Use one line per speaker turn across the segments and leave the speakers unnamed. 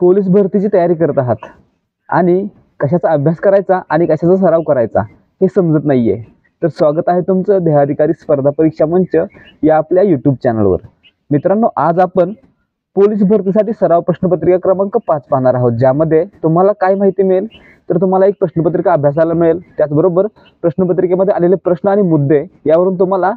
Police भरतीची तयारी करत आहात आणि कशाचा अभ्यास करायचा आणि कशाचा सराव करायचा हे समजत नाहीये, तर स्वागत आहे तुमचं ध्येयाधिकारी स्पर्धा परीक्षा मंच या आपल्या यूट्यूब चॅनलवर. मित्रांनो, आज आपण पोलीस भरतीसाठी सराव प्रश्नपत्रिका क्रमांक 5 पाहणार आहोत, ज्यामध्ये तुम्हाला काय माहिती मिळेल तर तुम्हाला एक प्रश्नपत्रिका अभ्यासाला मिळेल, त्याचबरोबर प्रश्नपत्रिकेमध्ये आलेले प्रश्न आणि मुद्दे यावरून तुम्हाला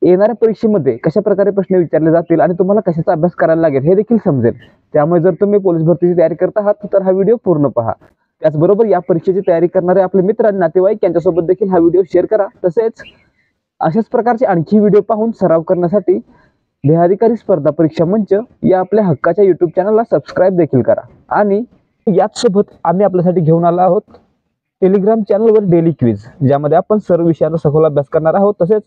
येणाऱ्या परीक्षेमध्ये कशा प्रकारे प्रश्न विचारले जातील आणि तुम्हाला कशाचा अभ्यास करायला लागेल हे देखील समजेल. त्यामुळे जर तुम्ही पोलीस भरतीची तयारी करत आहात तर हा व्हिडिओ पूर्ण पहा. त्याचबरोबर या परीक्षेची तयारी करणारे आपले मित्र आणि नातेवाईक यांच्यासोबत देखील हा व्हिडिओ शेअर करा. तसेच अशाच प्रकारचे आणखी व्हिडिओ पाहून सराव करण्यासाठी ध्येयाधिकारी स्पर्धा परीक्षा मंच या आपल्या हक्काच्या यूट्यूब चॅनलला सबस्क्राईब देखील करा. आणि याचसोबत आम्ही आपल्यासाठी घेऊन आलो आहोत टेलिग्राम चॅनलवर डेली क्विज, ज्यामध्ये आपण सर्व विषयांचा सखोल अभ्यास करणार आहोत. तसेच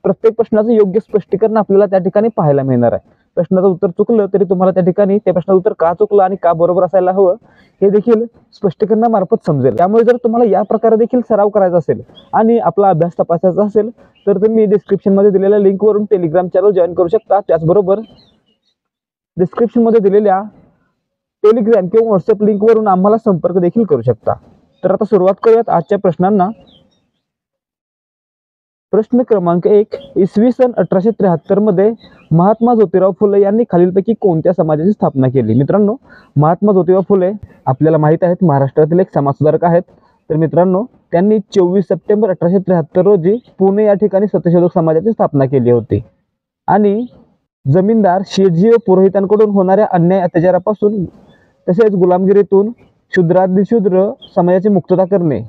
प्रत्येक प्रश्नाचं योग्य स्पष्टीकरण आपल्याला त्या ठिकाणी पाहायला मिळणार आहे. प्रश्नाचं उत्तर चुकलं तरी तुम्हाला त्या ठिकाणी त्या प्रश्नाचं उत्तर का चुकलं आणि का बरोबर असायला हवं हे देखील स्पष्टीकरणामार्फत समजेल. त्यामुळे जर तुम्हाला या प्रकारे देखील सराव करायचा असेल आणि आपला अभ्यास तपासायचा असेल तर तुम्ही डिस्क्रिप्शनमध्ये दिलेल्या लिंकवरून टेलिग्राम चॅनल जॉईन करू शकता. त्याचबरोबर डिस्क्रिप्शनमध्ये दिलेल्या टेलिग्राम किंवा व्हॉट्सअप लिंकवरून आम्हाला संपर्क देखील करू शकता. तर आता सुरुवात करूयात आजच्या प्रश्नांना. प्रश्न क्रमांक 1. इसवी सन 1873 मध्ये महात्मा ज्योतिराव फुले यांनी खालीलपैकी कोणत्या समाजाची स्थापना केली? मित्रांनो, महात्मा ज्योतिराव फुले आपल्याला माहित आहेत महाराष्ट्रातील एक समाजसुधारक आहेत. तर मित्रांनो, त्यांनी 24 सप्टेंबर 1873 रोजी पुणे या ठिकाणी सत्यशोधक समाजाची स्थापना केली होती. आणि जमीनदार, शेठजी व पुरोहितांकडून होणाऱ्या अन्याय अत्याचारापासून तसेच गुलामगिरीतून शूद्रादिशूद्र समाजाची मुक्तता करणे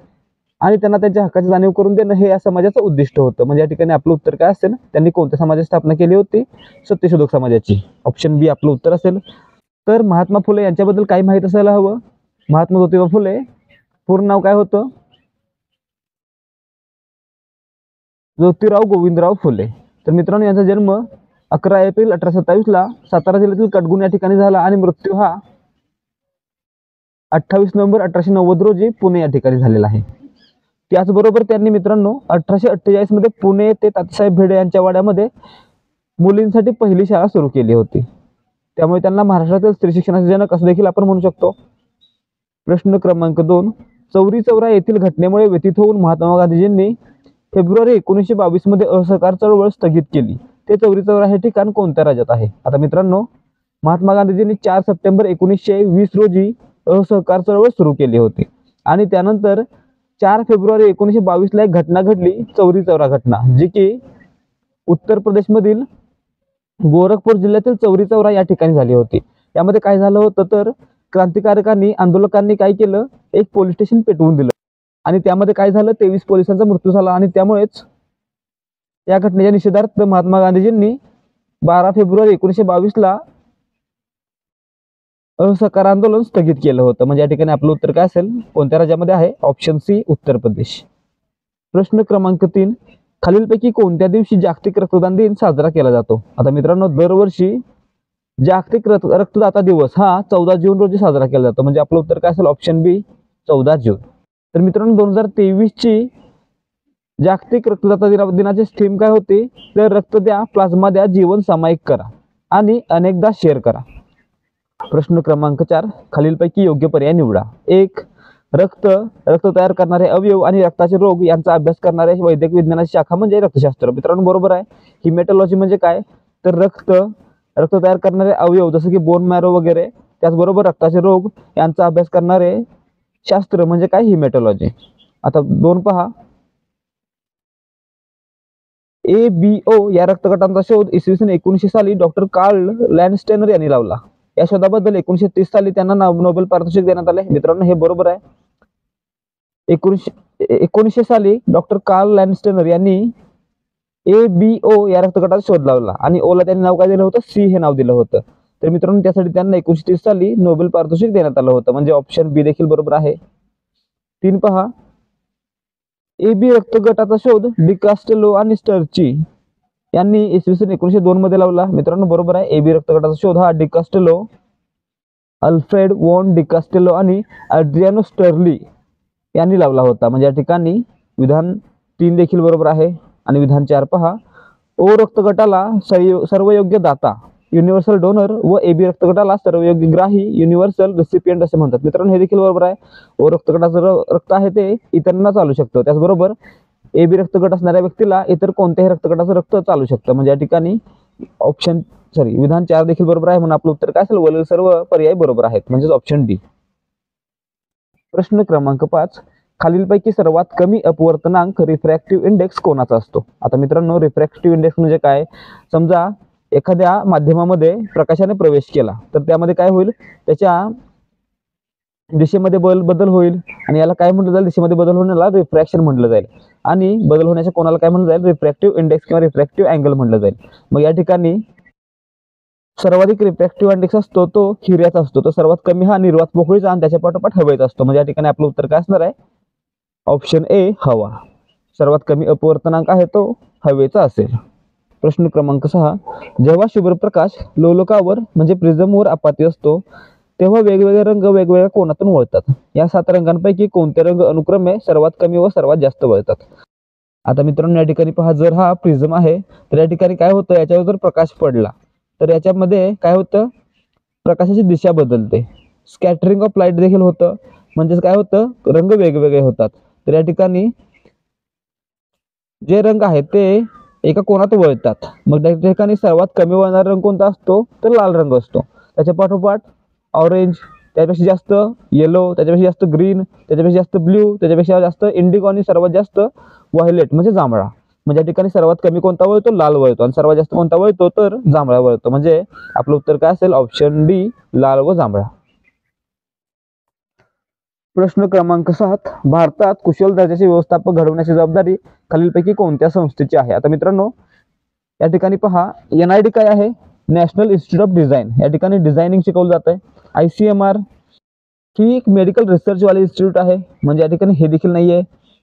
आणि त्यांना त्यांच्या हक्काची जाणीव करून देणं हे या समाजाचं उद्दिष्ट होतं. म्हणजे या ठिकाणी आपलं उत्तर काय असेल? त्यांनी कोणत्या समाजाची स्थापना केली होती? सत्यशोधक समाजाची. ऑप्शन बी आपलं उत्तर असेल. तर महात्मा फुले यांच्याबद्दल काही माहीत असायला हवं. महात्मा ज्योतिबा फुले पूर्ण नाव काय होतं? ज्योतिराव गोविंदराव फुले. तर मित्रांनो, यांचा जन्म 11 एप्रिल 1827 ला सातारा जिल्ह्यातील कटगुण या ठिकाणी झाला आणि मृत्यू हा 28 नोव्हेंबर 1890 रोजी पुणे या ठिकाणी झालेला आहे. त्याचबरोबर त्यांनी मित्रांनो 1848 मध्ये पुणे ते तात्यासाहेब भिडे यांच्या वाड्यामध्ये मुलींसाठी पहिली शाळा सुरू केली होती. त्यामुळे त्यांना महाराष्ट्रातील स्त्री शिक्षणाचे जनक असं देखील आपण म्हणू शकतो. प्रश्न क्रमांक 2. चौरी चौरा येथील घटनेमुळे व्यथित होऊन महात्मा गांधीजींनी फेब्रुवारी 1922 मध्ये असहकार चळवळ स्थगित केली. ते चौरी चौरा हे ठिकाण कोणत्या राज्यात आहे? आता मित्रांनो, महात्मा गांधीजींनी 4 सप्टेंबर 1920 रोजी असहकार चळवळ सुरू केली होती आणि त्यानंतर 4 फेब्रुवारी 1922 ला एक घटना घडली, चौरी चौरा घटना, जी की उत्तर प्रदेशमधील गोरखपूर जिल्ह्यातील चौरी चौरा या ठिकाणी झाली होती. यामध्ये काय झालं होतं तर क्रांतिकारकांनी, आंदोलकांनी काय केलं? एक पोलीस स्टेशन पेटवून दिलं आणि त्यामध्ये काय झालं? 23 पोलिसांचा मृत्यू झाला आणि त्यामुळेच या घटनेच्या निषेधार्थ महात्मा गांधीजींनी 12 फेब्रुवारी 1922 ला असहकार आंदोलन स्थगित केलं होतं. म्हणजे या ठिकाणी आपलं उत्तर काय असेल? कोणत्या राज्यामध्ये आहे? Option C Uttar Pradesh. प्रश्न क्रमांक 3. खालीलपैकी कोणत्या दिवशी जागतिक रक्तदान दिन साजरा केला जातो? आता मित्रांनो, दरवर्षी जागतिक रक्तदाता दिवस हा 14 जून रोजी साजरा केला जातो. म्हणजे आपलं उत्तर काय असेल? ऑप्शन बी 14 जून. तर मित्रांनो, 2023 ची जागतिक रक्तदाता दिनाची थीम काय होती? तर रक्त द्या, प्लाझ्मा द्या, जीवन सामायिक करा आणि अनेकदा शेअर करा. प्रश्न क्रमांक 4. खालीलपैकी योग्य पर्याय निवडा. 1. रक्त तयार करणारे अवयव आणि रक्ताचे रोग यांचा अभ्यास करणारे वैद्यक विज्ञानाची शाखा म्हणजे रक्तशास्त्र. मित्रांनो, बरोबर आहे. हिमॅटॉलॉजी म्हणजे काय? तर रक्त तयार करणारे अवयव जसं की बोन मॅरो वगैरे, त्याचबरोबर रक्ताचे रोग यांचा अभ्यास करणारे शास्त्र म्हणजे काय? हिमॅटॉलॉजी. आता 2 पहा. ABO या रक्तगटांचा शोध इसवी सन 1900 साली डॉक्टर कार्ल लँडस्टेनर यांनी लावला. या शोधाबद्दल 1930 साली त्यांना नोबेल पारितोषिक देण्यात आले. मित्रांनो, हे बरोबर आहे. 1900 साली डॉक्टर कार्ल लँडस्टेनर यांनी ABO या रक्तगटाचा शोध लावला आणि ओला त्यांनी नाव काय दिलं होतं? C हे नाव दिलं होतं. तर मित्रांनो, त्यासाठी त्यांना 1930 साली नोबेल पारितोषिक देण्यात आलं होतं. म्हणजे ऑप्शन बी देखील बरोबर आहे. 3 पहा. AB रक्तगटाचा शोध डिकास्टेलो आणि स्टर्ची यांनी इसवी सन 1902 मध्ये लावला. मित्रांनो, बरोबर आहे. AB रक्तगटाचा शोध हा डिकास्टेलो, अल्फ्रेड वॉन डिकास्टेलो आणि अड्रियानो स्टर्ली यांनी लावला होता. म्हणजे या ठिकाणी विधान 3 देखील बरोबर आहे. आणि विधान 4 पहा. O रक्तगटाला सर्वयोग्य दाता युनिव्हर्सल डोनर व AB रक्तगटाला सर्वयोग्यग्राही युनिव्हर्सल रेसिपियंट असे म्हणतात. मित्रांनो हे देखील बरोबर आहे. व रक्तगटाचं रक्त आहे ते इतरांना चालू शकतं. त्याचबरोबर AB रक्तगट असणाऱ्या व्यक्तीला इतर कोणत्याही रक्तगटाचं रक्त चालू शकतं. म्हणजे या ठिकाणी विधान 4 देखील बरोबर आहे. म्हणून आपलं उत्तर काय असेल, वरील सर्व पर्याय बरोबर आहेत, म्हणजेच ऑप्शन डी. प्रश्न क्रमांक 5, खालीलपैकी सर्वात कमी अपवर्तनांक रिफ्रॅक्टिव्ह इंडेक्स कोणाचा असतो? आता मित्रांनो रिफ्रॅक्टिव्ह इंडेक्स म्हणजे काय? समजा एखाद्या माध्यमामध्ये प्रकाशाने प्रवेश केला तर त्यामध्ये काय होईल, त्याच्या दिशेमध्ये बदल होईल आणि याला काय म्हटलं जाईल, दिशेमध्ये बदल होण्याला रिफ्रॅक्शन म्हटलं जाईल आणि बदल होण्याच्या कोणाला काय म्हटलं जाईल, रिफ्रॅक्टिव्ह इंडेक्स किंवा रिफ्रॅक्टिव्ह अँगल म्हटलं जाईल. मग या ठिकाणी सर्वाधिक रिफ्रॅक्टिव्ह इंडेक्स असतो तो हिऱ्याचा असतो. तर सर्वात कमी हा निर्वात पोकळीचा आणि त्याच्या पाठोपाठ हवेचा असतो. म्हणजे या ठिकाणी आपलं उत्तर काय असणार आहे, ऑप्शन ए हवा. सर्वात कमी अपवर्तनांक आहे तो हवेचा असेल. प्रश्न क्रमांक 6, जेव्हा शुभ्र प्रकाश लोलकावर म्हणजे प्रिझमवर आपत्ती असतो तेव्हा वेगवेगळे रंग वेगवेगळ्या कोनातून वळतात. या 7 रंगांपैकी कोणते रंग अनुक्रमे सर्वात कमी व सर्वात जास्त वळतात? आता मित्रांनो या ठिकाणी पहा, जर हा प्रिझम आहे तर या ठिकाणी काय होतं, याच्यावर जर प्रकाश पडला तर याच्यामध्ये काय होतं, प्रकाशाची दिशा बदलते. स्कॅटरिंग ऑफ लाईट देखील होतं, म्हणजेच काय होतं, रंग वेगवेगळे होतात. तर या ठिकाणी जे रंग आहेत ते एका कोनात वळतात. मग त्या ठिकाणी सर्वात कमी वळणारा रंग कोणता असतो, तर लाल रंग असतो. त्याच्या पाठोपाठ ऑरेंज, त्याच्यापेक्षा जास्त येलो, त्याच्यापेक्षा जास्त ग्रीन, त्याच्यापेक्षा जास्त ब्ल्यू, त्याच्यापेक्षा जास्त इंडिगो आणि सर्वात जास्त व्हायलेट म्हणजे जांभळा. म्हणजे या ठिकाणी सर्वात कमी कोणता वळतो, लाल वळतो आणि सर्वात जास्त कोणता वळतो, तर जांभळा वळतो. म्हणजे आपलं उत्तर काय असेल, ऑप्शन डी लाल व जांभळा. प्रश्न क्रमांक 7, भारतात कुशल दर्जाचे व्यवस्थापक घडवण्याची जबाबदारी खालीलपैकी कोणत्या संस्थेची आहे? आता मित्रांनो या ठिकाणी पहा, NID काय आहे, नॅशनल इन्स्टिट्यूट ऑफ डिझाईन. या ठिकाणी डिझायनिंग शिकवलं जात आहे. ICMR ही एक मेडिकल रिसर्च वाली इन्स्टिट्यूट आहे, म्हणजे या ठिकाणी हे देखील नाहीये.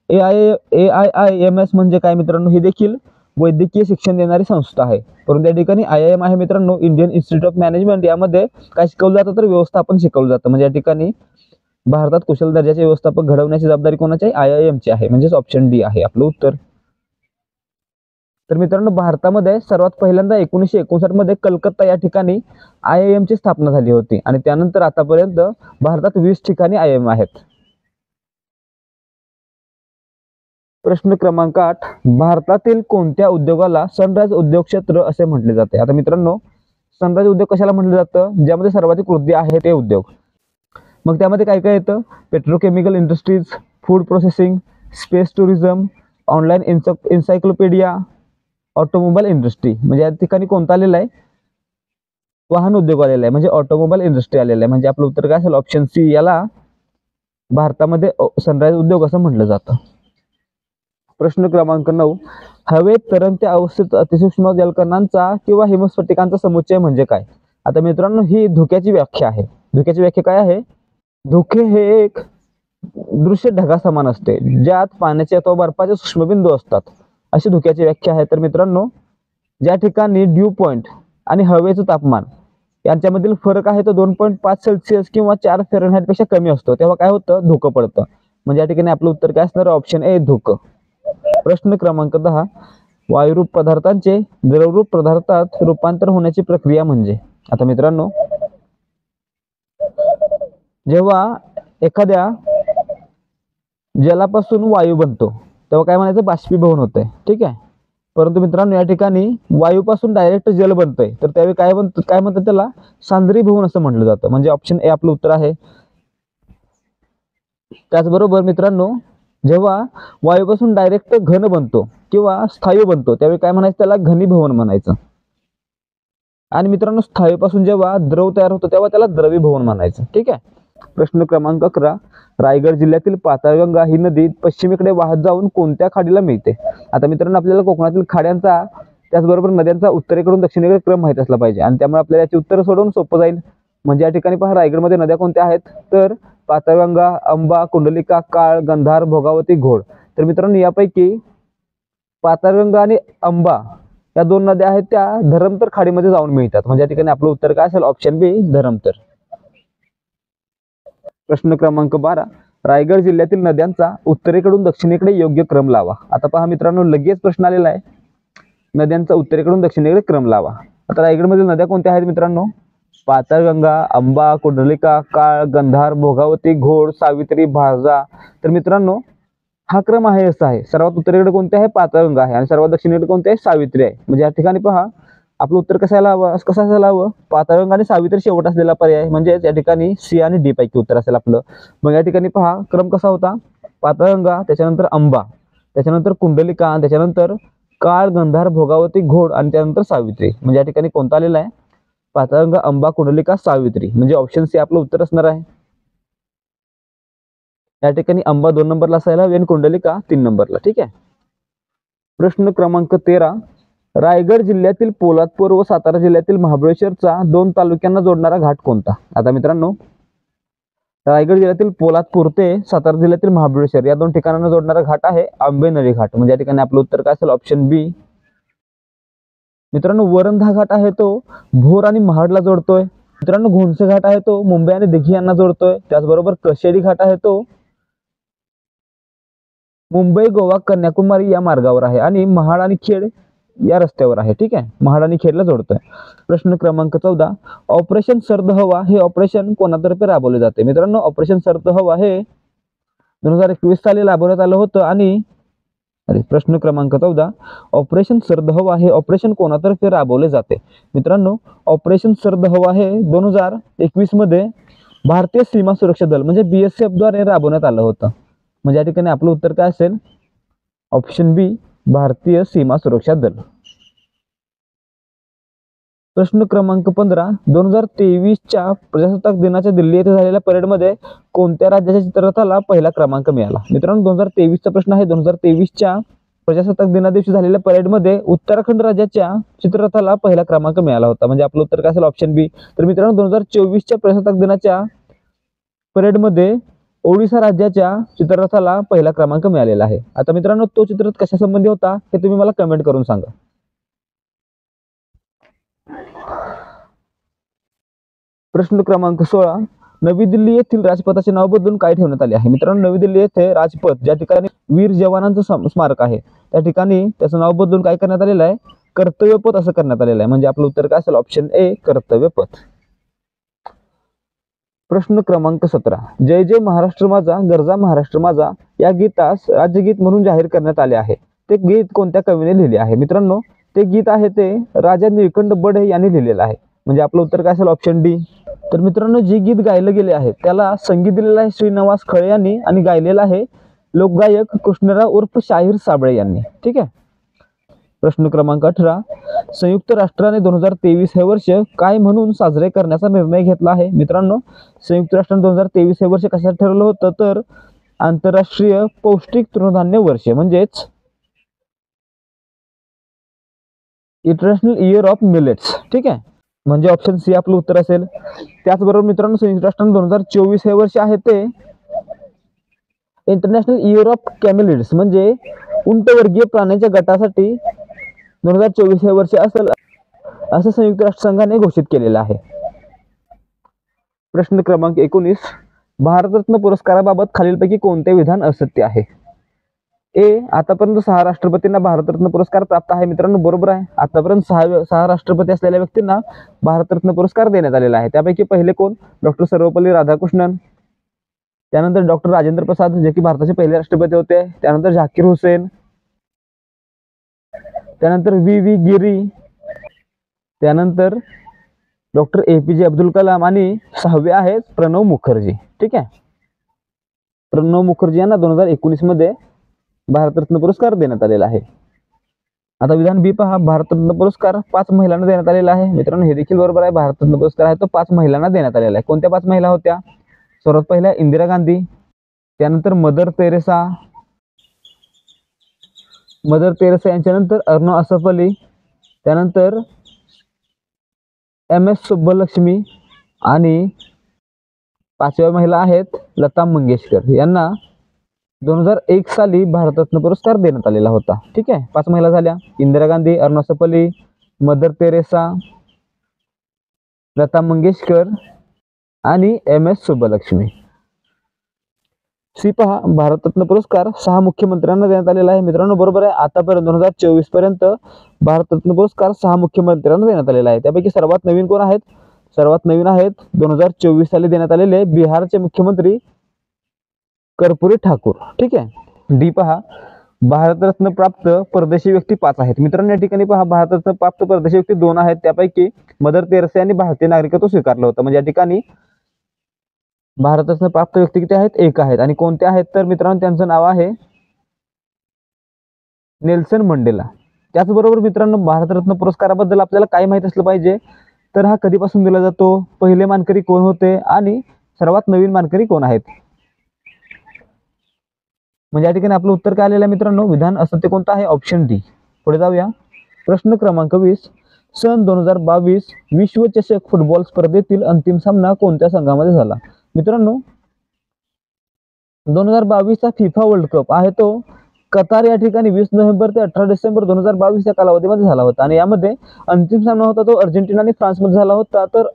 AIIMS म्हणजे काय मित्रांनो, ही देखील वैद्यकीय शिक्षण देणारी संस्था आहे. परंतु या ठिकाणी IIM आहे मित्रांनो, इंडियन इन्स्टिट्यूट ऑफ मॅनेजमेंट. यामध्ये काय शिकवलं जातं, तर व्यवस्थापन शिकवलं जातं. म्हणजे या ठिकाणी भारतात कुशल दर्जाचे व्यवस्थापक घडवण्याची जबाबदारी कोणाची आहे, IIM ची आहे, म्हणजेच ऑप्शन डी आहे आपलं उत्तर. तर मित्रांनो भारतामध्ये सर्वात पहिल्यांदा 1959 मध्ये कलकत्ता या ठिकाणी IIM ची स्थापना झाली होती आणि त्यानंतर आतापर्यंत भारतात 20 ठिकाणी IIM आहेत. प्रश्न क्रमांक 8, भारतातील कोणत्या उद्योगाला सनराइज उद्योग क्षेत्र असे म्हटले जाते? आता मित्रांनो सनराइज उद्योग कशाला म्हटलं जातं, ज्यामध्ये सर्वाधिक वृद्धी आहे ते उद्योग. मग त्यामध्ये काय काय येतं, petrochemical industries, food processing, space tourism, online encyclopaedia, automobile industry. म्हणजे या ठिकाणी कोणता आलेला आहे, वाहन उद्योग आलेला आहे, म्हणजे ऑटोमोबाईल इंडस्ट्री आलेला आहे. म्हणजे आपलं उत्तर काय असेल, ऑप्शन सी, याला भारतामध्ये सनराइज उद्योग असं म्हटलं जातं. प्रश्न क्रमांक 9, हवेत तरंगत्या अवस्थेत अतिसूक्ष्म जलकणांचा किंवा हिमस्फटिकांचा समुच्चय म्हणजे काय? आता मित्रांनो ही धुक्याची व्याख्या आहे. धुक्याची व्याख्या काय आहे, धुके हे एक दृश्य ढगासमान असते ज्यात पाण्याचे अथवा बर्फाचे सूक्ष्मबिंदू असतात, अशी धुक्याची व्याख्या आहे. तर मित्रांनो ज्या ठिकाणी ड्यू पॉइंट आणि हवेचं तापमान यांच्यामधील फरक आहे तो 2.5 सेल्सिअस किंवा 4 फॅरनहाइट पेक्षा कमी असतो, तेव्हा काय होतं, धुकं पडतं. म्हणजे या ठिकाणी आपलं उत्तर काय असणार, ऑप्शन ए धुकं. प्रश्न क्रमांक 10, वायुरूप पदार्थांचे द्रवरूप पदार्थात रूपांतर होण्याची प्रक्रिया म्हणजे? आता मित्रांनो जेव्हा एखाद्या जलापासून वायू बनतो तेव्हा काय म्हणायचं, बाष्पीभवन होतंय, ठीक आहे. परंतु मित्रांनो या ठिकाणी वायूपासून डायरेक्ट जल बनतंय तर त्यावेळी काय म्हणतात, त्याला सांद्रीभवन असं म्हटलं जातं. म्हणजे ऑप्शन ए आपलं उत्तर आहे. त्याचबरोबर मित्रांनो जेव्हा वायूपासून डायरेक्ट घन बनतो किंवा स्थायू बनतो त्यावेळी काय म्हणायचं, त्याला घनीभवन म्हणायचं. आणि मित्रांनो स्थायूपासून जेव्हा द्रव तयार होतो तेव्हा त्याला द्रवीभवन म्हणायचं, ठीक आहे. प्रश्न क्रमांक 11, रायगड जिल्ह्यातील पाताळगंगा ही नदी पश्चिमेकडे वाहत जाऊन कोणत्या खाडीला मिळते? आता मित्रांनो आपल्याला कोकणातील खाड्यांचा त्याचबरोबर नद्यांचा उत्तरेकडून दक्षिणेकडे क्रम माहित असला पाहिजे आणि त्यामुळे आपल्याला याची उत्तर सोडवून सोपं जाईल. म्हणजे या ठिकाणी पहा रायगडमध्ये नद्या कोणत्या आहेत, तर पाताळगंगा, अंबा, कुंडलिका, काळ, गंधार, भोगावती, घोड. तर मित्रांनो यापैकी पाताळगंगा आणि अंबा या 2 नद्या आहेत त्या धरमतर खाडीमध्ये जाऊन मिळतात. म्हणजे या ठिकाणी आपलं उत्तर काय असेल, ऑप्शन बी धरमतर. प्रश्न क्रमांक 12, रायगड जिल्ह्यातील नद्यांचा उत्तरेकडून दक्षिणेकडे योग्य क्रम लावा. आता पहा मित्रांनो लगेच प्रश्न आलेला आहे, नद्यांचा उत्तरेकडून दक्षिणेकडे क्रम लावा. आता रायगडमधील नद्या कोणत्या आहेत मित्रांनो? पाताळगंगा, अंबा, कुंडलिका, काळ, गंधार, भोगावती, घोड, सावित्री, भाजा. तर मित्रांनो हा क्रम आहे असा आहे, सर्वात उत्तरेकडे कोणते आहे? पाताळगंगा आहे आणि सर्वात दक्षिणेकडे कोणते आहे? सावित्री आहे. म्हणजे या ठिकाणी पहा आपलं उत्तर कशाला हवं? कसं असायला हवं? पाताळगंगा आणि सावित्री शेवट असलेला पर्याय, म्हणजे या ठिकाणी सी आणि डी पैकी उत्तर असेल आपलं. मग या ठिकाणी पहा क्रम कसा होता? पाताळगंगा, त्याच्यानंतर अंबा, त्याच्यानंतर कुंडलिका, त्याच्यानंतर काळ, गंधार, भोगावती, घोड आणि त्यानंतर सावित्री. म्हणजे या ठिकाणी कोणता आलेला आहे? पाताळगंगा, अंबा, कुंडलिका, सावित्री. म्हणजे ऑप्शन सी आपलं उत्तर असणार आहे. या ठिकाणी अंबा 2 नंबरला असायला हवी आणि कुंडलिका 3 नंबरला. ठीक आहे. प्रश्न क्रमांक 13. रायगड जिल्ह्यातील पोलादपूर व सातारा जिल्ह्यातील महाबळेश्वरचा 2 तालुक्यांना जोडणारा घाट कोणता? आता मित्रांनो रायगड जिल्ह्यातील पोलादपूर ते सातारा जिल्ह्यातील महाबळेश्वर या 2 ठिकाणांना जोडणारा घाट आहे आंबेनळी घाट. म्हणजे या ठिकाणी आपलं उत्तर काय असेल? ऑप्शन बी. मित्रांनो वरंधा घाट आहे तो भोर आणि महाडला जोडतोय. मित्रांनो घोणसे घाट आहे तो मुंबई आणि दिघी यांना जोडतोय. त्याचबरोबर कशेडी घाट आहे तो मुंबई, गोवा, कन्याकुमारी या मार्गावर आहे आणि महाड आणि खेड या रस्त्यावर आहे. ठीक आहे. महाड आणि खेडला जोडतोय. प्रश्न क्रमांक 14. ऑपरेशन सर्द हवा हे ऑपरेशन कोणातर्फे राबवले जाते? मित्रांनो ऑपरेशन सर्द हवा हे 2021 साली राबवण्यात आलं होतं आणि प्रश्न क्रमांक 14. ऑपरेशन सर्द हवा हे ऑपरेशन कोणातर्फे राबवले जाते? मित्रांनो ऑपरेशन सर्द हवा हे 2021 मध्ये भारतीय सीमा सुरक्षा दल म्हणजे BSF द्वारे राबवण्यात आलं होतं. म्हणजे या ठिकाणी आपलं उत्तर काय असेल? ऑप्शन बी भारतीय सीमा सुरक्षा दल. प्रश्न क्रमांक 15. 2023च्या प्रजासत्ताक दिनाच्या दिल्ली येथे झालेल्या परेडमध्ये कोणत्या राज्याच्या चित्ररथाला पहिला क्रमांक मिळाला? मित्रांनो 2023चा प्रश्न आहे. 2023च्या प्रजासत्ताक दिना दिवशी झालेल्या परेडमध्ये उत्तराखंड राज्याच्या चित्ररथाला पहिला क्रमांक मिळाला होता. म्हणजे आपलं उत्तर काय असेल? ऑप्शन बी. तर मित्रांनो 2024च्या प्रजासत्ताक दिनाच्या परेडमध्ये ओडिशा राज्याच्या चित्ररथाला पहिला क्रमांक मिळालेला आहे. आता मित्रांनो तो चित्ररथ कशा संबंधी होता हे तुम्ही मला कमेंट करून सांगा. प्रश्न क्रमांक 16. नवी दिल्ली येथील राजपथाचे नाव बदलून काय ठेवण्यात आले आहे? मित्रांनो नवी दिल्ली येथे राजपथ ज्या ठिकाणी वीर जवानांचं स्मारक आहे त्या ठिकाणी त्याचं नाव बदलून काय करण्यात आलेलं आहे? कर्तव्यपथ असं करण्यात आलेलं आहे. म्हणजे आपलं उत्तर काय असेल? Option A Kartavyapath. प्रश्न क्रमांक 17. जय जय महाराष्ट्र माझा गरजा महाराष्ट्र माझा या गीतास राज्यगीत म्हणून जाहीर करण्यात आले आहे. ते गीत कोणत्या कवीने लिहिले आहे? मित्रांनो ते गीत आहे ते राजा निळकंठ बढे यांनी लिहिलेलं आहे. म्हणजे आपलं उत्तर काय असेल? Option D. तर मित्रांनो जे गीत गायलं गेले आहे त्याला संगीत दिलेलं आहे श्रीनिवास खळे यांनी आणि गायलेलं आहे लोकगायक कृष्णराव उर्फ शाहीर साबळे यांनी. ठीक आहे. प्रश्न क्रमांक 18. संयुक्त राष्ट्राने 2023 हे वर्ष काय म्हणून साजरे करण्याचा निर्णय घेतला आहे? मित्रांनो संयुक्त राष्ट्राने 2023 हे वर्ष कशासाठी ठरवलं होतं? तर आंतरराष्ट्रीय पौष्टिक तृणधान्य वर्ष म्हणजेच इंटरनॅशनल इयर ऑफ मिलेट्स. ठीक आहे. म्हणजे ऑप्शन सी आपलं उत्तर असेल. त्याचबरोबर मित्रांनो संयुक्त राष्ट्राने 2024 हे वर्ष आहे ते इंटरनॅशनल इयर ऑफ कॅमेलिड्स म्हणजे उंटवर्गीय प्राण्यांच्या गटासाठी 2024 हे वर्ष असेल असं संयुक्त राष्ट्र संघाने घोषित केलेलं आहे. प्रश्न क्रमांक 19. भारतरत्न पुरस्काराबाबत खालीलपैकी कोणते विधान असत्य आहे? ए आतापर्यंत 6 राष्ट्रपतींना भारतरत्न पुरस्कार प्राप्त आहे. मित्रांनो बरोबर आहे. आतापर्यंत 6 राष्ट्रपती असलेल्या व्यक्तींना भारतरत्न पुरस्कार देण्यात आलेला आहे. त्यापैकी पहिले कोण? डॉक्टर सर्वपल्ली राधाकृष्णन, त्यानंतर डॉक्टर राजेंद्र प्रसाद जे की भारताचे पहिले राष्ट्रपती होते, त्यानंतर झाकीर हुसेन, त्यानंतर व्ही गिरी, त्यानंतर डॉक्टर APJ अब्दुल कलाम आणि 6वे आहेत प्रणव मुखर्जी. ठीक आहे. प्रणव मुखर्जी यांना 2019 मध्ये भारतरत्न पुरस्कार देण्यात आलेला आहे. आता विधान बी पहा. भारतरत्न पुरस्कार 5 महिलांना देण्यात आलेला आहे. मित्रांनो हे देखील बरोबर आहे. भारतरत्न पुरस्कार आहे तो 5 महिलांना देण्यात आलेला आहे. कोणत्या 5 महिला होत्या? सर्वात पहिल्या इंदिरा गांधी, त्यानंतर मदर तेरेसा यांच्यानंतर अर्नो असफ अली, त्यानंतर MS सुब्बलक्ष्मी आणि 5व्या महिला आहेत लता मंगेशकर. यांना 2001 साली भारतरत्न पुरस्कार देण्यात आलेला होता. ठीक आहे. 5 महिला झाल्या. इंदिरा गांधी, अर्नो असफ अली, मदर तेरेसा, लता मंगेशकर आणि MS सुब्बलक्ष्मी. सी पहा, भारतरत्न पुरस्कार 6 मुख्यमंत्र्यांना देण्यात आलेला आहे. मित्रांनो बरोबर आहे. आतापर्यंत 2024 पर्यंत भारतरत्न पुरस्कार 6 मुख्यमंत्र्यांना देण्यात आलेला आहे. त्यापैकी सर्वात नवीन कोण आहेत? सर्वात नवीन आहेत 2024 साली देण्यात आलेले बिहारचे मुख्यमंत्री कर्पूरी ठाकूर. ठीक आहे. डी पहा, भारतरत्न प्राप्त परदेशी व्यक्ती 5 आहेत. मित्रांनो या ठिकाणी पहा, भारतरत्न प्राप्त परदेशी व्यक्ती 2 आहेत. त्यापैकी मदर तेरेसा यांनी भारतीय नागरिकत्व स्वीकारलं होतं. म्हणजे या ठिकाणी भारतरत्न प्राप्त व्यक्ती किती आहेत? 1 आहेत. आणि कोणते आहेत तर मित्रांनो त्यांचं नाव आहे नेल्सन मंडेला. त्याचबरोबर मित्रांनो भारतरत्न पुरस्काराबद्दल आपल्याला काय माहित असलं पाहिजे तर हा कधीपासून दिला जातो, पहिले मानकरी कोण होते आणि सर्वात नवीन मानकरी कोण आहेत. म्हणजे या ठिकाणी आपलं उत्तर काय आलेलं आहे मित्रांनो? विधान असत्य कोणतं आहे? Option D. पुढे जाऊया. प्रश्न क्रमांक 20. सन 2022 विश्वचषक फुटबॉल स्पर्धेतील अंतिम सामना कोणत्या संघामध्ये झाला? मित्रांनो 2022 चा फिफा वर्ल्ड कप आहे तो कतार या ठिकाणी 20 नोव्हेंबर ते 18 डिसेंबर 2022 या कालावधीमध्ये झाला होता. आणि यामध्ये अंतिम सामना होता तो अर्जेंटिना आणि फ्रान्समध्ये झाला होता. तर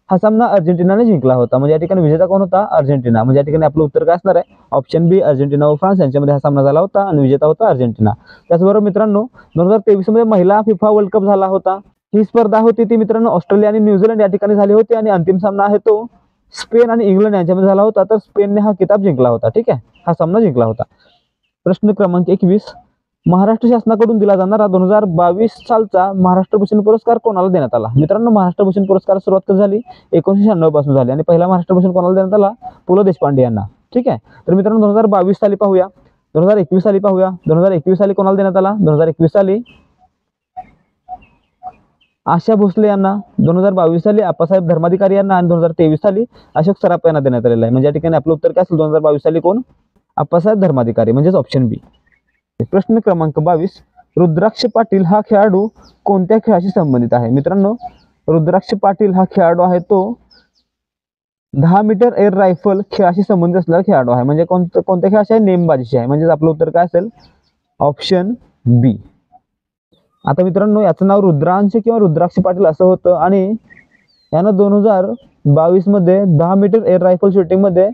हा सामना अर्जेंटिनाने जिंकला होता. म्हणजे या ठिकाणी विजेता कोण होता? अर्जेंटिना. म्हणजे या ठिकाणी आपलं उत्तर काय असणार आहे? ऑप्शन बी, अर्जेंटिना व फ्रान्स यांच्यामध्ये हा सामना झाला होता आणि विजेता होता अर्जेंटिना. त्याचबरोबर मित्रांनो 2023 मध्ये महिला फिफा वर्ल्ड कप झाला होता. ही स्पर्धा होती ती मित्रांनो ऑस्ट्रेलिया आणि न्यूझीलंड या ठिकाणी झाली होती आणि अंतिम सामना आहे तो स्पेन आणि इंग्लंड यांच्यामध्ये झाला होता. तर स्पेनने हा किताब जिंकला होता. ठीक आहे, हा सामना जिंकला होता. प्रश्न क्रमांक 21. महाराष्ट्र शासनाकडून दिला जाणारा 2022 सालचा महाराष्ट्र भूषण पुरस्कार कोणाला देण्यात आला? मित्रांनो महाराष्ट्र भूषण पुरस्कार सुरुवात कधी झाली? 1996 पासून झाली आणि पहिला महाराष्ट्र भूषण कोणाला देण्यात आला? पु ल देशपांडे यांना. ठीक आहे. तर मित्रांनो 2022 साली पाहूया, 2021 साली पाहूया. 2021 साली कोणाला देण्यात आला? 2021 साली आशा भोसले यांना, 2022 साली आप्पासाहेब धर्माधिकारी यांना आणि 2023 साली अशोक सराफ यांना देण्यात आलेला आहे. म्हणजे या ठिकाणी आपलं उत्तर काय असेल? 2022 साली कोण? आप्पासाहेब धर्माधिकारी, म्हणजेच ऑप्शन बी. प्रश्न क्रमांक 22. रुद्राक्ष पाटील हा खेळाडू कोणत्या खेळाशी संबंधित आहे? मित्रांनो रुद्राक्ष पाटील हा खेळाडू आहे तो 10 मीटर एअर रायफल खेळाशी संबंधित असलेला खेळाडू आहे. म्हणजे कोणत्या खेळाशी आहे? नेमबाजीशी आहे. म्हणजे आपलं उत्तर काय असेल? ऑप्शन बी. आता मित्रांनो याचं नाव रुद्रांश किंवा रुद्राक्ष पाटील असं होतं आणि यानं 2022 मध्ये 10 मीटर एअर रायफल शूटिंग मध्ये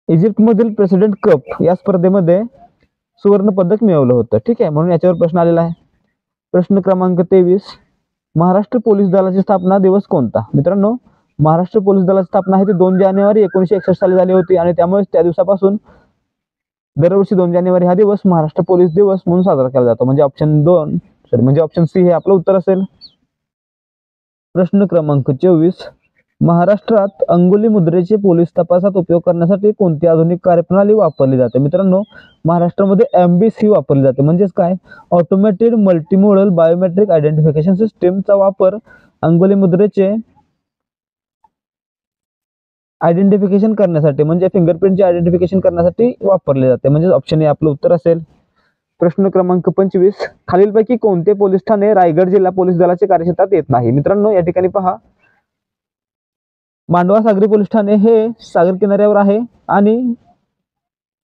इजिप्तमधील प्रेसिडेंट कप या स्पर्धेमध्ये सुवर्ण पदक मिळवलं होतं. ठीक आहे, म्हणून याच्यावर प्रश्न आलेला आहे. प्रश्न क्रमांक 23. महाराष्ट्र पोलीस दलाची स्थापना दिवस कोणता? मित्रांनो महाराष्ट्र पोलीस दलाची स्थापना आहे ती 2 जानेवारी 1961 साली झाली होती आणि त्यामुळे त्या दिवसापासून दरवर्षी 2 जानेवारी हा दिवस महाराष्ट्र पोलीस दिवस म्हणून साजरा केला जातो. म्हणजे ऑप्शन सी हे आपलं उत्तर असेल. प्रश्न क्रमांक 24. महाराष्ट्रात अंगुली मुद्रेचे पोलीस तपासात उपयोग करण्यासाठी कोणती आधुनिक कार्यप्रणाली वापरली जाते? मित्रांनो महाराष्ट्रामध्ये MBC वापरली जाते. म्हणजेच काय? ऑटोमॅटेड मल्टीमोडल बायोमेट्रिक आयडेंटिफिकेशन सिस्टीमचा वापर अंगुली मुद्रेचे आयडेंटिफिकेशन करण्यासाठी म्हणजे फिंगरप्रिंटचे आयडेंटिफिकेशन करण्यासाठी वापरले जाते. म्हणजे ऑप्शन ए आपलं उत्तर असेल. प्रश्न क्रमांक 25. खालीलपैकी कोणते पोलीस ठाणे रायगड जिल्हा पोलीस दलाच्या कार्यक्षेत्रात येत नाही? मित्रांनो या ठिकाणी पहा, मांडवा सागरी पोलीस ठाणे हे सागर किनाऱ्यावर आहे आणि